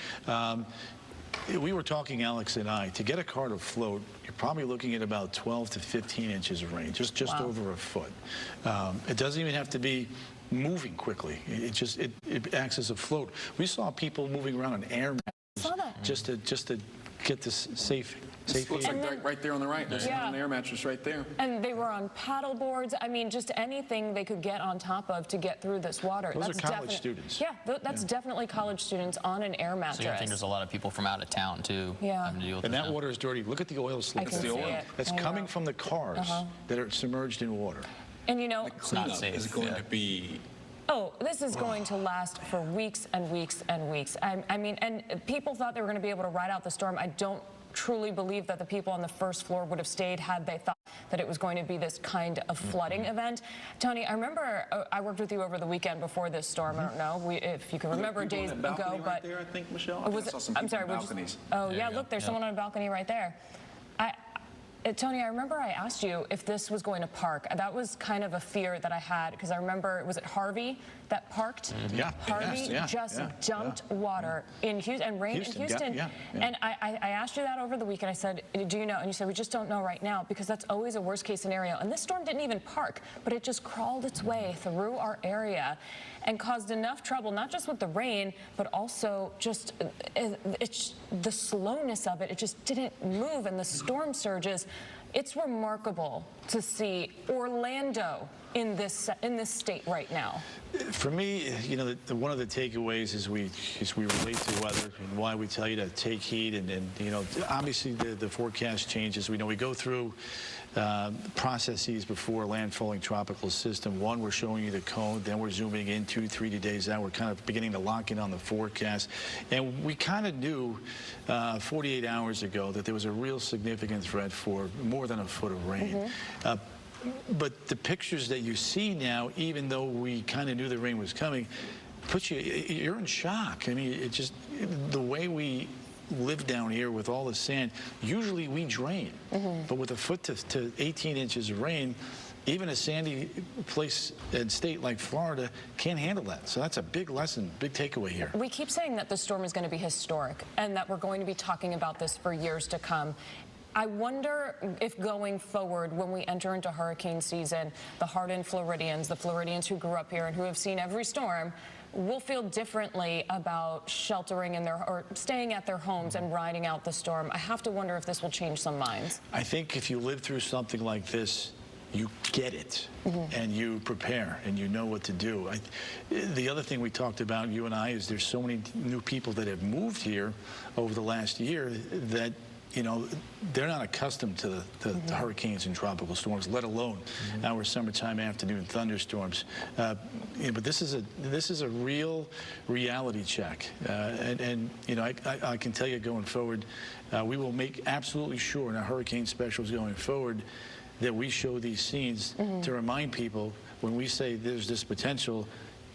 We were talking, Alex and I, to get a car to float, you're probably looking at about 12 to 15 inches of rain, just over a foot. It doesn't even have to be moving quickly. It acts as a float. We saw people moving around on air mats just to get this safe It looks like right there on the right. There's an air mattress right there. And they were on paddle boards. I mean, just anything they could get on top of to get through this water. Those are college students. Yeah, that's definitely college students on an air mattress. So I think there's a lot of people from out of town, too, Yeah. having to deal with And this that now. water is dirty. Look at the oil slick. I can see it. That's I coming know. from the cars that are submerged in water. And you know, It's not safe. Is going to be... oh, this is going to last for weeks and weeks and weeks. I mean, and people thought they were going to be able to ride out the storm. I don't truly believe that the people on the first floor would have stayed had they thought that it was going to be this kind of flooding event. Tony, I remember I worked with you over the weekend before this storm. I don't know if you can remember days ago, right but there, I think, Michelle. was it, I'm sorry. Balconies. Oh yeah, look, there's someone on a balcony right there. Tony, I remember I asked you if this was going to park. That was kind of a fear that I had because I remember, was it Harvey that parked? Yeah. Harvey just dumped water in Houston and rain in Houston. And I asked you that over the weekend. I said, do you know? And you said, we just don't know right now because that's always a worst case scenario. And this storm didn't even park, but it just crawled its way through our area and caused enough trouble, not just with the rain, but also just it's the slowness of it. It just didn't move, and the storm surges. It's remarkable to see Orlando in this state right now. For me, you know, one of the takeaways is we relate to weather and why we tell you to take heed, and you know, obviously the forecast changes. We know we go through processes before landfalling tropical system. One, we're showing you the cone, then we're zooming in 2-3 days out. We're kind of beginning to lock in on the forecast, and we kind of knew 48 hours ago that there was a real significant threat for more than a foot of rain. But the pictures that you see now, even though we kind of knew the rain was coming, you're in shock. I mean, it just, the way we live down here with all the sand, usually we drain. But with a foot to 18 inches of rain, even a sandy place and state like Florida can't handle that. So that's a big lesson, big takeaway here. We keep saying that the storm is going to be historic and that we're going to be talking about this for years to come. I wonder if going forward, when we enter into hurricane season, the hardened Floridians, the Floridians who grew up here and who have seen every storm, will feel differently about sheltering in or staying at their homes and riding out the storm. I have to wonder if this will change some minds. I think if you live through something like this, you get it, and you prepare, and you know what to do. The other thing we talked about, you and I, is there's so many new people that have moved here over the last year that, you know, they're not accustomed to the hurricanes and tropical storms, let alone our summertime afternoon thunderstorms. But this is a real reality check, and you know, I can tell you going forward, we will make absolutely sure in our hurricane specials going forward that we show these scenes to remind people when we say there's this potential,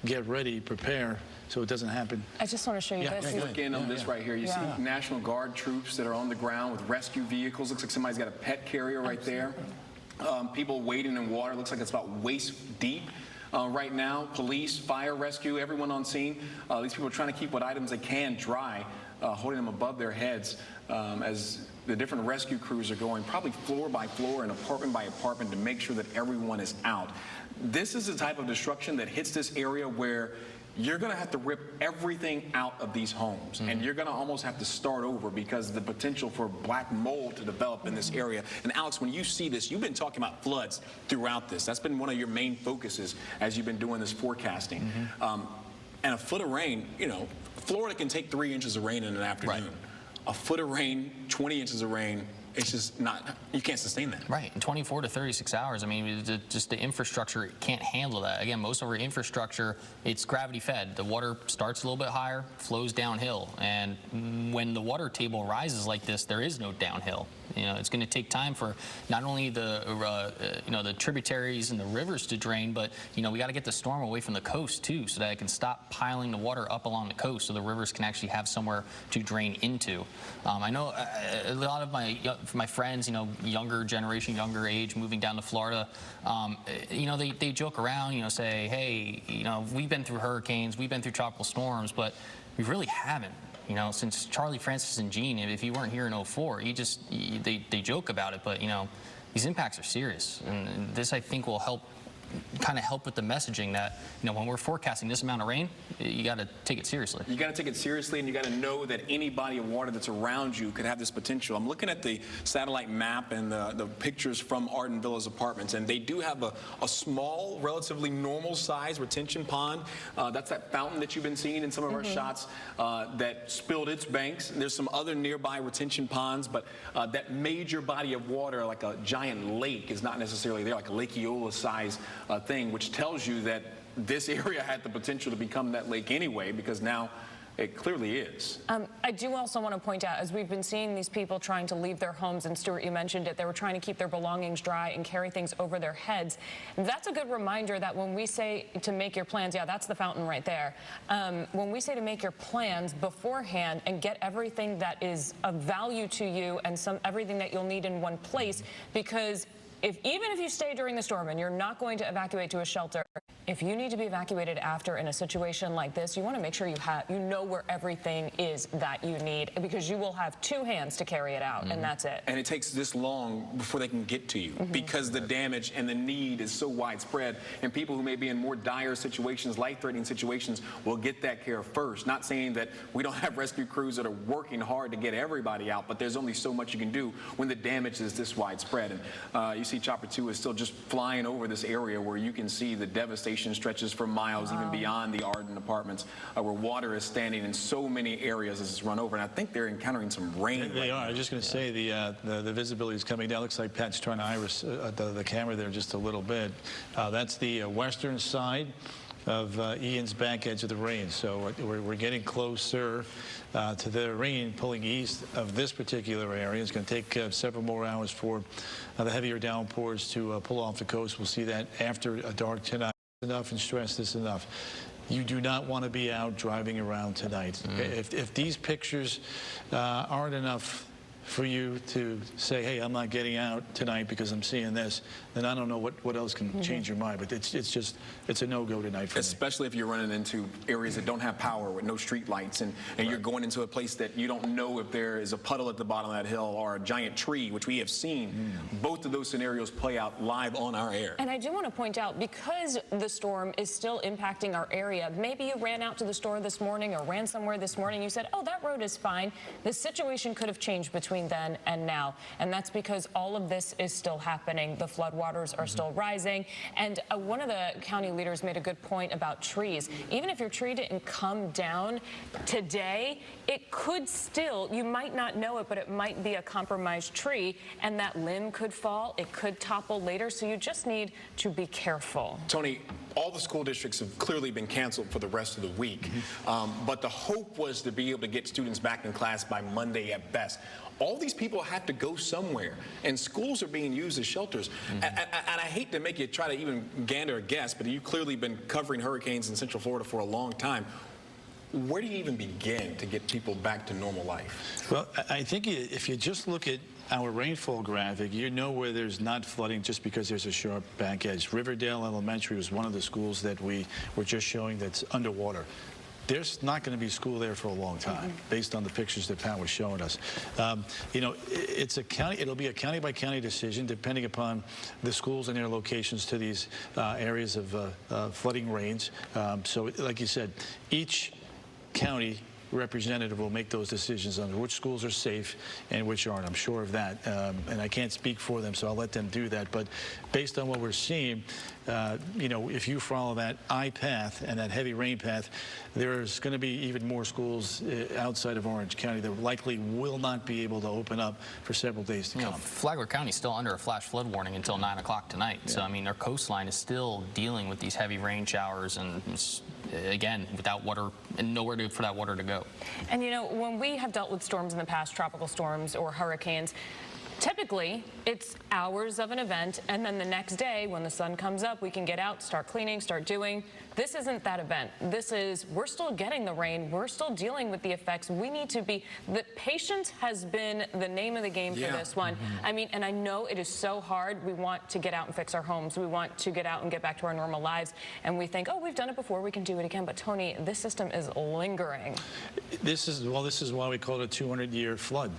get ready, prepare, so it doesn't happen. I just want to show you this. Look in on this right here. You see National Guard troops that are on the ground with rescue vehicles. Looks like somebody's got a pet carrier right there. People wading in water. Looks like it's about waist deep. Right now, police, fire, rescue, everyone on scene. These people are trying to keep what items they can dry, holding them above their heads as the different rescue crews are going probably floor by floor and apartment by apartment to make sure that everyone is out. This is the type of destruction that hits this area where you're going to have to rip everything out of these homes, and you're going to almost have to start over because of the potential for black mold to develop in this area. And Alex, when you see this, you've been talking about floods throughout this. That's been one of your main focuses as you've been doing this forecasting. And a foot of rain, you know, Florida can take 3 inches of rain in an afternoon. A foot of rain, 20 inches of rain, it's just not, you can't sustain that. Right, in 24 to 36 hours, I mean, just the infrastructure can't handle that. Again, most of our infrastructure, it's gravity fed. The water starts a little bit higher, flows downhill, and when the water table rises like this, there is no downhill. You know, it's going to take time for not only the you know, the tributaries and the rivers to drain, but you know, we got to get the storm away from the coast too, so that it can stop piling the water up along the coast, so the rivers can actually have somewhere to drain into. I know a lot of my friends, you know, younger generation, younger age, moving down to Florida, you know, they joke around, you know, say, hey, you know, we've been through hurricanes, we've been through tropical storms, but we really haven't. You know, since Charlie, Francis, and Gene, if you weren't here in 04, they joke about it, but, you know, these impacts are serious. And this, I think, will help kind of help with the messaging that, when we're forecasting this amount of rain, you got to take it seriously. You got to take it seriously, and you got to know that any body of water that's around you could have this potential. I'm looking at the satellite map and the pictures from Arden Villas Apartments, and they do have a small, relatively normal size retention pond. That's that fountain that you've been seeing in some of our shots that spilled its banks. There's some other nearby retention ponds, but that major body of water, like a giant lake, is not necessarily there, like a Lake Eola size thing, which tells you that this area had the potential to become that lake anyway, because now it clearly is. I do also want to point out, as we've been seeing these people trying to leave their homes, and Stuart, you mentioned it, they were trying to keep their belongings dry and carry things over their heads. That's a good reminder that when we say to make your plans, yeah, that's the fountain right there. When we say to make your plans beforehand and get everything that is of value to you and everything that you'll need in one place, because even if you stay during the storm and you're not going to evacuate to a shelter, if you need to be evacuated after in a situation like this, you want to make sure you know where everything is that you need, because you will have two hands to carry it out, and that's it. And it takes this long before they can get to you, because the damage and the need is so widespread, and people who may be in more dire situations, life-threatening situations, will get that care first. Not saying that we don't have rescue crews that are working hard to get everybody out, but there's only so much you can do when the damage is this widespread. And you see Chopper 2 is still just flying over this area where you can see the devastation stretches for miles, even beyond the Arden Apartments, where water is standing in so many areas as it's run over. And I think they're encountering some rain. They are. I was just going to say the visibility is coming down. Looks like Pat's trying to iris the camera there just a little bit. That's the western side of Ian's back edge of the rain. So we're getting closer to the rain pulling east of this particular area. It's going to take several more hours for the heavier downpours to pull off the coast. We'll see that after dark tonight. Enough and stress this enough. You do not want to be out driving around tonight. If these pictures aren't enough for you to say, hey, I'm not getting out tonight because I'm seeing this, then I don't know what else can change your mind. But it's a no-go tonight for me. Especially if you're running into areas that don't have power with no street lights, and you're going into a place that you don't know if there is a puddle at the bottom of that hill or a giant tree, which we have seen. Both of those scenarios play out live on our air. And I do want to point out, because the storm is still impacting our area, maybe you ran out to the store this morning or ran somewhere this morning, you said, oh, that road is fine. The situation could have changed between then and now, and that's because all of this is still happening. The floodwaters are still rising, and one of the county leaders made a good point about trees. Even if your tree didn't come down today, it could still, you might not know it, but it might be a compromised tree, and that limb could fall, it could topple later, so you just need to be careful. Tony, all the school districts have clearly been canceled for the rest of the week, but the hope was to be able to get students back in class by Monday at best. All these people have to go somewhere, and schools are being used as shelters. And I hate to make you try to even gander a guess, but you've clearly been covering hurricanes in Central Florida for a long time. Where do you even begin to get people back to normal life? Well, I think if you just look at our rainfall graphic, you know where there's not flooding just because there's a sharp back edge. Riverdale Elementary was one of the schools that we were just showing that's underwater. There's not going to be school there for a long time, based on the pictures that Pat was showing us. You know, it's a county. It'll be a county by county decision, depending upon the schools and their locations to these areas of flooding rains. So, like you said, each county representative will make those decisions on which schools are safe and which aren't. I'm sure of that, and I can't speak for them, so I'll let them do that. But based on what we're seeing, you know, if you follow that I path and that heavy rain path, there's going to be even more schools outside of Orange County that likely will not be able to open up for several days to come. Flagler County is still under a flash flood warning until 9 o'clock tonight. Yeah. So, I mean, our coastline is still dealing with these heavy rain showers and, again, without water and nowhere for that water to go. And, you know, when we have dealt with storms in the past, tropical storms or hurricanes, typically, it's hours of an event, and then the next day, when the sun comes up, we can get out, start cleaning, start doing. This isn't that event. This is, we're still getting the rain. We're still dealing with the effects. We need to be, the patience has been the name of the game for this one. I mean, and I know it is so hard. We want to get out and fix our homes. We want to get out and get back to our normal lives. And we think, oh, we've done it before. We can do it again. But Tony, this system is lingering. This is why we call it a 200-year flood.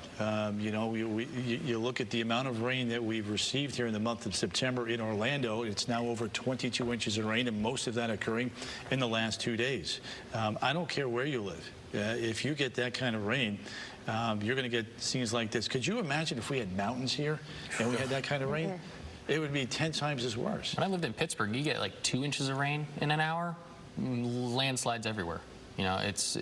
You know, you look at the amount of rain that we've received here in the month of September in Orlando. It's now over 22 inches of rain, and most of that occurring in the last 2 days. I don't care where you live. If you get that kind of rain, you're going to get scenes like this. Could you imagine if we had mountains here and we had that kind of rain? It would be 10 times as worse. When I lived in Pittsburgh, you get like 2 inches of rain in an hour, landslides everywhere. You know, it's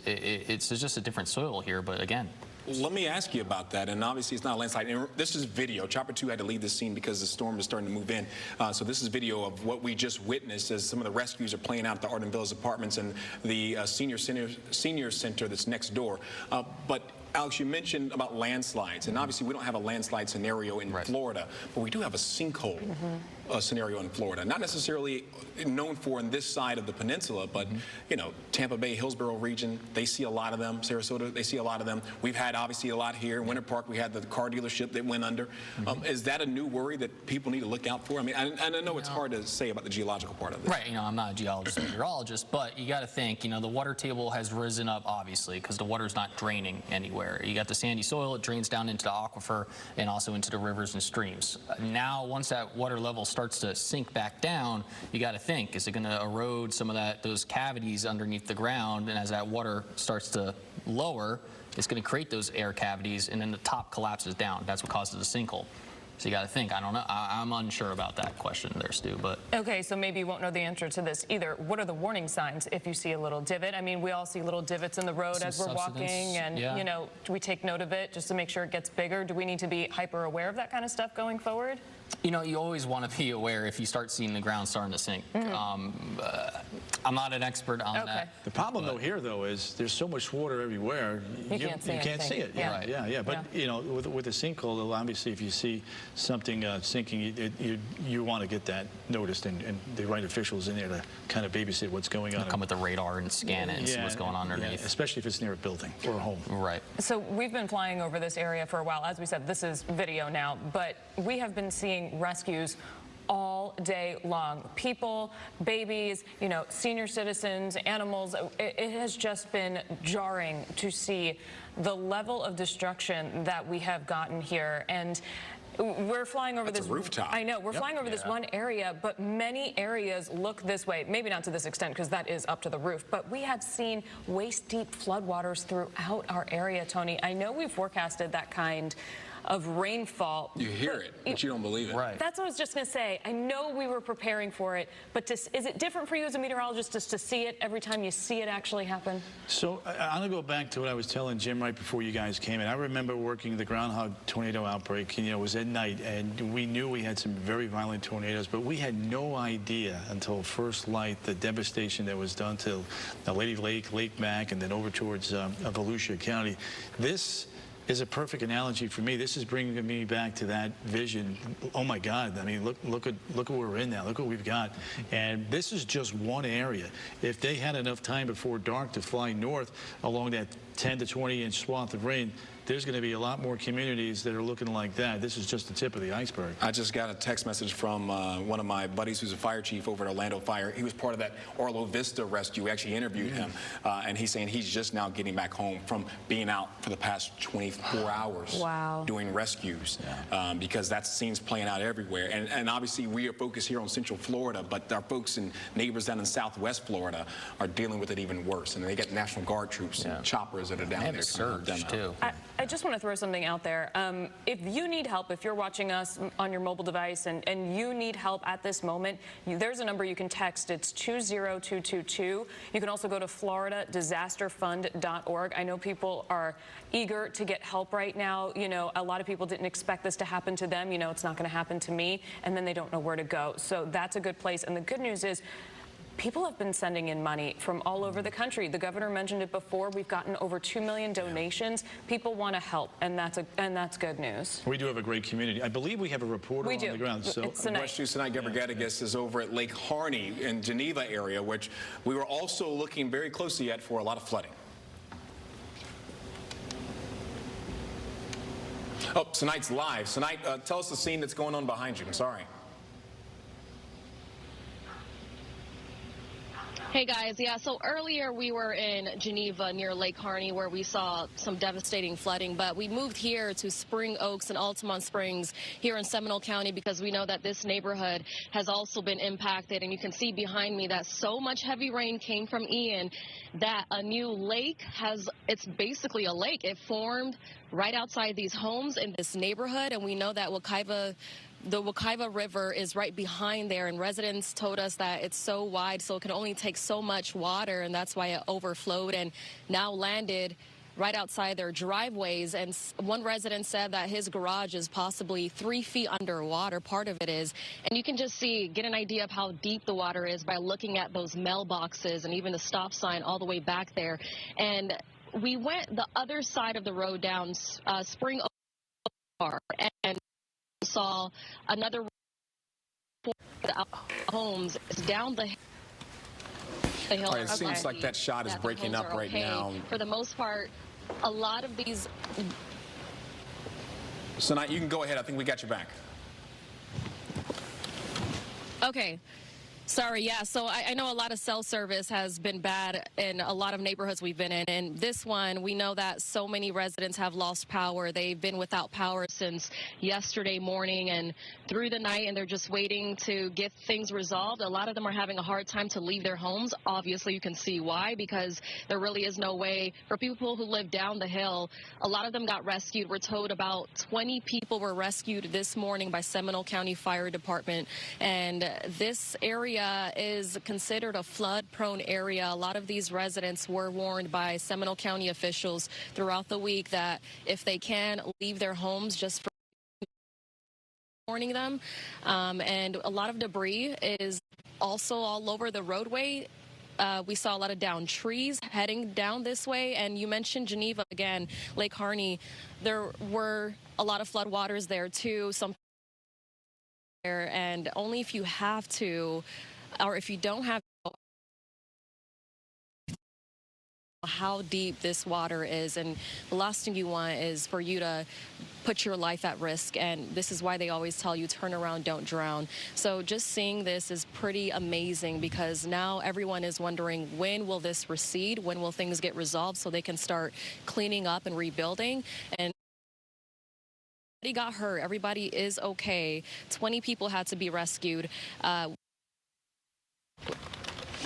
just a different soil here, but again. Let me ask you about that, and obviously it's not a landslide. And this is video. Chopper 2 had to leave the scene because the storm is starting to move in. So this is video of what we just witnessed as some of the rescues are playing out at the Arden Villas Apartments and the senior center that's next door. But Alex, you mentioned about landslides, and obviously we don't have a landslide scenario in Florida, but we do have a sinkhole scenario in Florida. Not necessarily known for in this side of the peninsula, but you know, Tampa Bay, Hillsborough region, they see a lot of them. Sarasota, they see a lot of them. We've had obviously a lot here. In Winter Park, we had the car dealership that went under. Is that a new worry that people need to look out for? I mean, I know it's hard to say about the geological part of this. Right, you know, I'm not a geologist or meteorologist, but you got to think, you know, the water table has risen up, obviously, because the water's not draining anywhere. You got the sandy soil, it drains down into the aquifer and also into the rivers and streams. Now, once that water level starts to sink back down, you got to think, is it going to erode some of those cavities underneath the ground? And as that water starts to lower, it's going to create those air cavities, and then the top collapses down. That's what causes the sinkhole. So you got to think. I don't know. I'm unsure about that question there, Stu. But okay, so maybe you won't know the answer to this either. What are the warning signs if you see a little divot? I mean, we all see little divots in the road as we're walking, and you know, do we take note of it just to make sure it gets bigger? Do we need to be hyper aware of that kind of stuff going forward? You know, you always want to be aware if you start seeing the ground starting to sink. I'm not an expert on that. The problem though here though is there's so much water everywhere you can't see it. Yeah. But you know, with a sinkhole, obviously if you see something sinking, you want to get that noticed, and the right officials in there to kind of babysit what's going on. They'll come with the radar and scan it and see what's going on underneath. Especially if it's near a building or a home. Right. So we've been flying over this area for a while. As we said, this is video now, but we have been seeing rescues all day long. People, babies, you know, senior citizens, animals. It has just been jarring to see the level of destruction that we have gotten here. And we're flying over this rooftop. I know. We're flying over this one area, but many areas look this way. Maybe not to this extent because that is up to the roof, but we have seen waist-deep floodwaters throughout our area, Tony. I know we've forecasted that kind of rainfall. You hear it, but you don't believe it. Right. That's what I was just going to say. I know we were preparing for it, but is it different for you as a meteorologist just to see it every time you see it actually happen? So I'm going to go back to what I was telling Jim right before you guys came in. I remember working the groundhog tornado outbreak, and, you know, it was at night, and we knew we had some very violent tornadoes, but we had no idea until first light the devastation that was done to Lady Lake, Lake Mac, and then over towards Volusia County. This is a perfect analogy for me. This is bringing me back to that vision. Oh my God! I mean, look what we're in now. Look what we've got, and this is just one area. If they had enough time before dark to fly north along that 10 to 20 inch swath of rain, there's going to be a lot more communities that are looking like that. This is just the tip of the iceberg. I just got a text message from one of my buddies who's a fire chief over at Orlando Fire. He was part of that Orlo Vista rescue. We actually interviewed him, and he's saying he's just now getting back home from being out for the past 24 hours doing rescues, because that scene's playing out everywhere. And obviously we are focused here on Central Florida, but our folks and neighbors down in Southwest Florida are dealing with it even worse. And they got National Guard troops and choppers that are down there. And a surge too. I just want to throw something out there. If you need help, if you're watching us on your mobile device and you need help at this moment, there's a number you can text. It's 20222. You can also go to floridadisasterfund.org. I know people are eager to get help right now. You know, a lot of people didn't expect this to happen to them. You know, it's not going to happen to me, and then they don't know where to go. So that's a good place. And the good news is, people have been sending in money from all over the country. The governor mentioned it before. We've gotten over 2 million donations. People want to help, and that's good news. We do have a great community. I believe we have a reporter on the ground. So WESH News tonight, Gabrigaticus is over at Lake Harney in Geneva area, which we were also looking very closely at for a lot of flooding. Oh, tonight's live. Tonight, tell us the scene that's going on behind you. I'm sorry. Hey guys, yeah, so earlier we were in Geneva near Lake Harney where we saw some devastating flooding, but we moved here to Spring Oaks and Altamont Springs here in Seminole County because we know that this neighborhood has also been impacted, and you can see behind me that so much heavy rain came from Ian that a new lake it's basically a lake. It formed right outside these homes in this neighborhood, and we know that the Wekiva River is right behind there, and residents told us that it's so wide, so it can only take so much water, and that's why it overflowed and now landed right outside their driveways. And one resident said that his garage is possibly 3 feet underwater, part of it is. And you can just get an idea of how deep the water is by looking at those mailboxes and even the stop sign all the way back there. And we went the other side of the road down Spring Oaks and saw another homes down the hill. It seems like that shot is breaking up right now. For the most part, a lot of these. So now you can go ahead. I think we got your back. Okay. Sorry, yeah, so I know a lot of cell service has been bad in a lot of neighborhoods we've been in, and this one, we know that so many residents have lost power. They've been without power since yesterday morning and through the night, and they're just waiting to get things resolved. A lot of them are having a hard time to leave their homes. Obviously, you can see why, because there really is no way for people who live down the hill. A lot of them got rescued. We're told about 20 people were rescued this morning by Seminole County Fire Department, and this area is considered a flood-prone area. A lot of these residents were warned by Seminole County officials throughout the week that if they can leave their homes, just for warning them. And a lot of debris is also all over the roadway. We saw a lot of downed trees heading down this way. And you mentioned Geneva again, Lake Harney. There were a lot of floodwaters there too. And only if you have to, or if you don't have how deep this water is, and the last thing you want is for you to put your life at risk, and this is why they always tell you turn around, don't drown. So just seeing this is pretty amazing, because now everyone is wondering, when will this recede, when will things get resolved so they can start cleaning up and rebuilding. And got hurt. Everybody is okay. 20 people had to be rescued.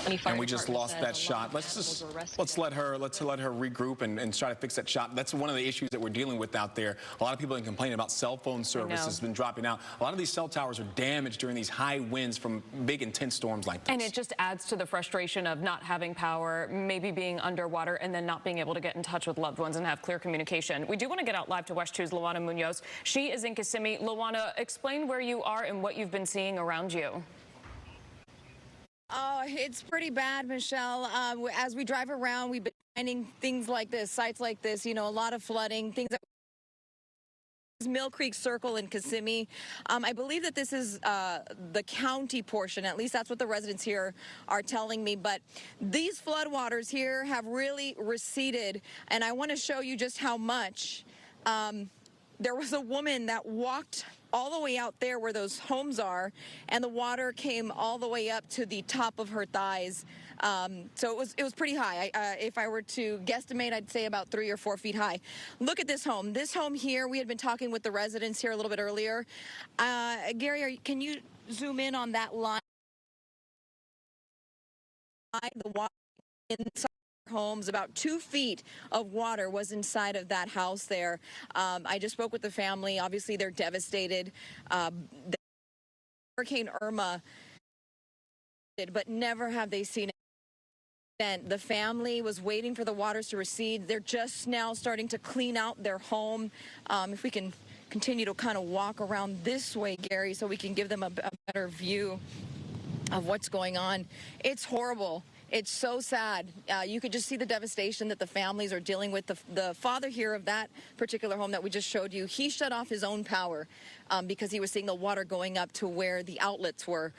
And we just lost that shot. Let's let her regroup and try to fix that shot. That's one of the issues that we're dealing with out there. A lot of people have been complaining about cell phone service has been dropping out. A lot of these cell towers are damaged during these high winds from big intense storms like this. And it just adds to the frustration of not having power, maybe being underwater, and then not being able to get in touch with loved ones and have clear communication. We do want to get out live to WESH 2's Luana Munoz. She is in Kissimmee. Luana, explain where you are and what you've been seeing around you. Oh, it's pretty bad, Michelle. As we drive around, we've been finding things like this, sites like this, you know, a lot of flooding, things that Mill Creek Circle in Kissimmee. I believe that this is the county portion, at least that's what the residents here are telling me, but these floodwaters here have really receded, and I want to show you just how much. There was a woman that walked all the way out there where those homes are, and the water came all the way up to the top of her thighs. So it was pretty high. If I were to guesstimate, I'd say about 3 or 4 feet high. Look at this home. This home here, we had been talking with the residents here a little bit earlier. Gary, can you zoom in on that line? The water inside homes, about 2 feet of water was inside of that house there. I just spoke with the family. Obviously, they're devastated. Hurricane Irma, but never have they seen it. The family was waiting for the waters to recede. They're just now starting to clean out their home. If we can continue to kind of walk around this way, Gary, so we can give them a better view. of what's going on. It's horrible. It's so sad. You could just see the devastation that the families are dealing with. The father here of that particular home that we just showed you, he shut off his own power because he was seeing the water going up to where the outlets were.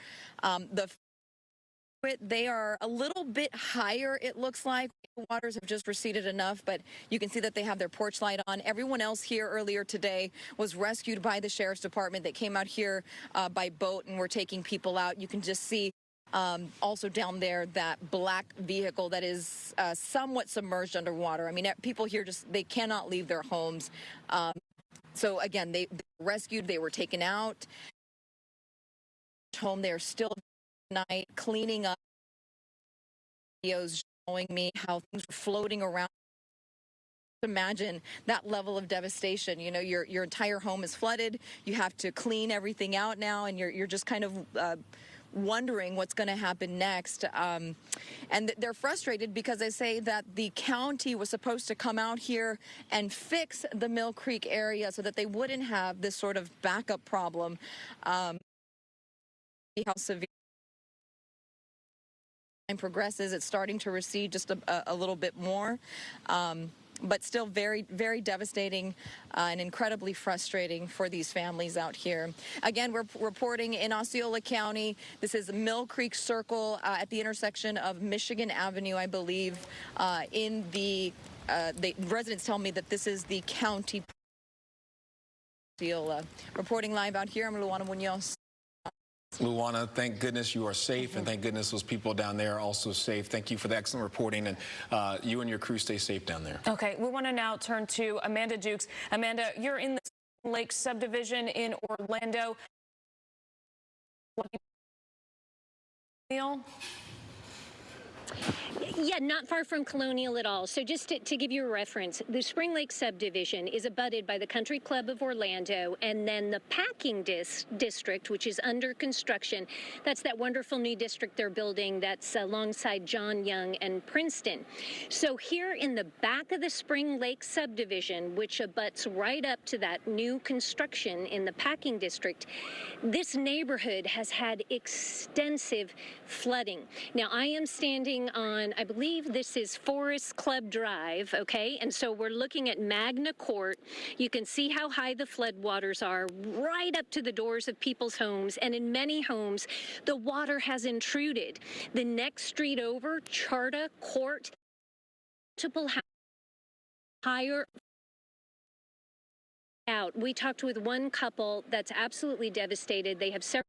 They are a little bit higher, it looks like. The waters have just receded enough, but you can see that they have their porch light on. Everyone else here earlier today was rescued by the Sheriff's Department. They came out here by boat and were taking people out. You can just see also down there that black vehicle that is somewhat submerged underwater. I mean, people here they cannot leave their homes. So again, they were rescued, they were taken out. Home, they're still tonight cleaning up. Videos showing me how things were floating around. Imagine that level of devastation. You know, your entire home is flooded. You have to clean everything out now, and you're just kind of wondering what's going to happen next. And they're frustrated because they say that the county was supposed to come out here and fix the Mill Creek area so that they wouldn't have this sort of backup problem. How severe progresses, it's starting to recede just a little bit more. But still very, very devastating and incredibly frustrating for these families out here. Again, we're reporting in Osceola County. This is Mill Creek Circle at the intersection of Michigan Avenue, I believe. The residents tell me that this is the county. Osceola. Reporting live out here, I'm Luana Munoz. Luana, thank goodness you are safe, and thank goodness those people down there are also safe. Thank you for the excellent reporting, and you and your crew stay safe down there. Okay, we want to now turn to Amanda Dukes. Amanda, you're in the Lake subdivision in Orlando. Yeah, not far from Colonial at all. So just to give you a reference, the Spring Lake subdivision is abutted by the Country Club of Orlando, and then the Packing District, which is under construction. That's that wonderful new district they're building that's alongside John Young and Princeton. So here in the back of the Spring Lake subdivision, which abuts right up to that new construction in the Packing District, this neighborhood has had extensive flooding. Now, I am standing on, I believe this is Forest Club Drive, okay? And so we're looking at Magna Court. You can see how high the floodwaters are right up to the doors of people's homes. And in many homes, the water has intruded. The next street over, Charta Court, multiple higher out. We talked with one couple that's absolutely devastated. They have several.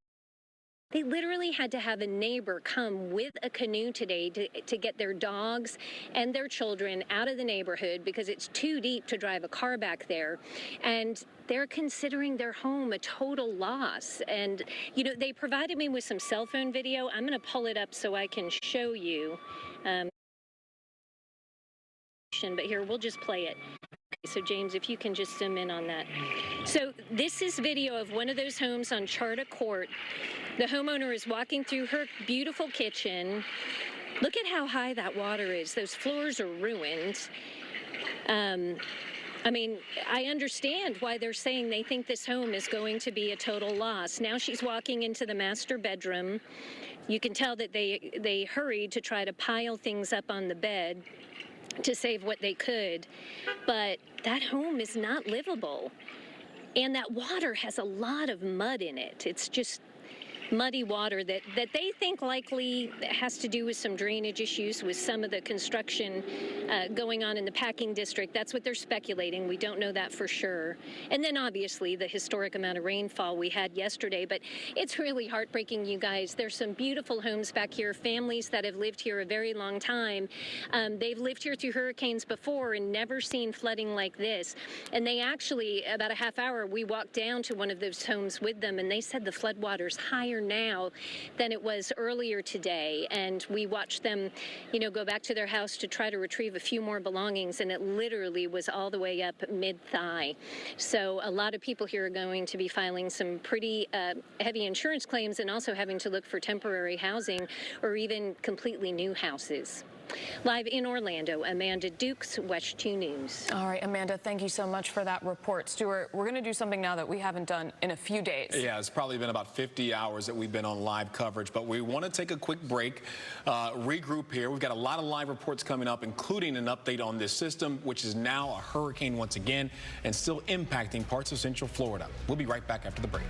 They literally had to have a neighbor come with a canoe today to get their dogs and their children out of the neighborhood because it's too deep to drive a car back there. And they're considering their home a total loss. And, you know, they provided me with some cell phone video. I'm going to pull it up so I can show you. But here, we'll just play it. So, James, if you can just zoom in on that. So this is video of one of those homes on Charta Court. The homeowner is walking through her beautiful kitchen. Look at how high that water is. Those floors are ruined. I mean, I understand why they're saying they think this home is going to be a total loss. Now she's walking into the master bedroom. You can tell that they hurried to try to pile things up on the bed to save what they could, but that home is not livable. And that water has a lot of mud in it. It's just muddy water that they think likely has to do with some drainage issues with some of the construction going on in the Packing District. That's what they're speculating. We don't know that for sure. And then obviously the historic amount of rainfall we had yesterday. But it's really heartbreaking, you guys. There's some beautiful homes back here, families that have lived here a very long time. They've lived here through hurricanes before and never seen flooding like this. And they actually, about a half hour, we walked down to one of those homes with them, and they said the floodwater's higher now than it was earlier today. And we watched them, you know, go back to their house to try to retrieve a few more belongings, and it literally was all the way up mid-thigh. So a lot of people here are going to be filing some pretty heavy insurance claims and also having to look for temporary housing or even completely new houses. Live in Orlando, Amanda Dukes, WESH 2 News. All right, Amanda, thank you so much for that report. Stuart, we're going to do something now that we haven't done in a few days. Yeah, it's probably been about 50 hours that we've been on live coverage, but we want to take a quick break, regroup here. We've got a lot of live reports coming up, including an update on this system, which is now a hurricane once again and still impacting parts of Central Florida. We'll be right back after the break.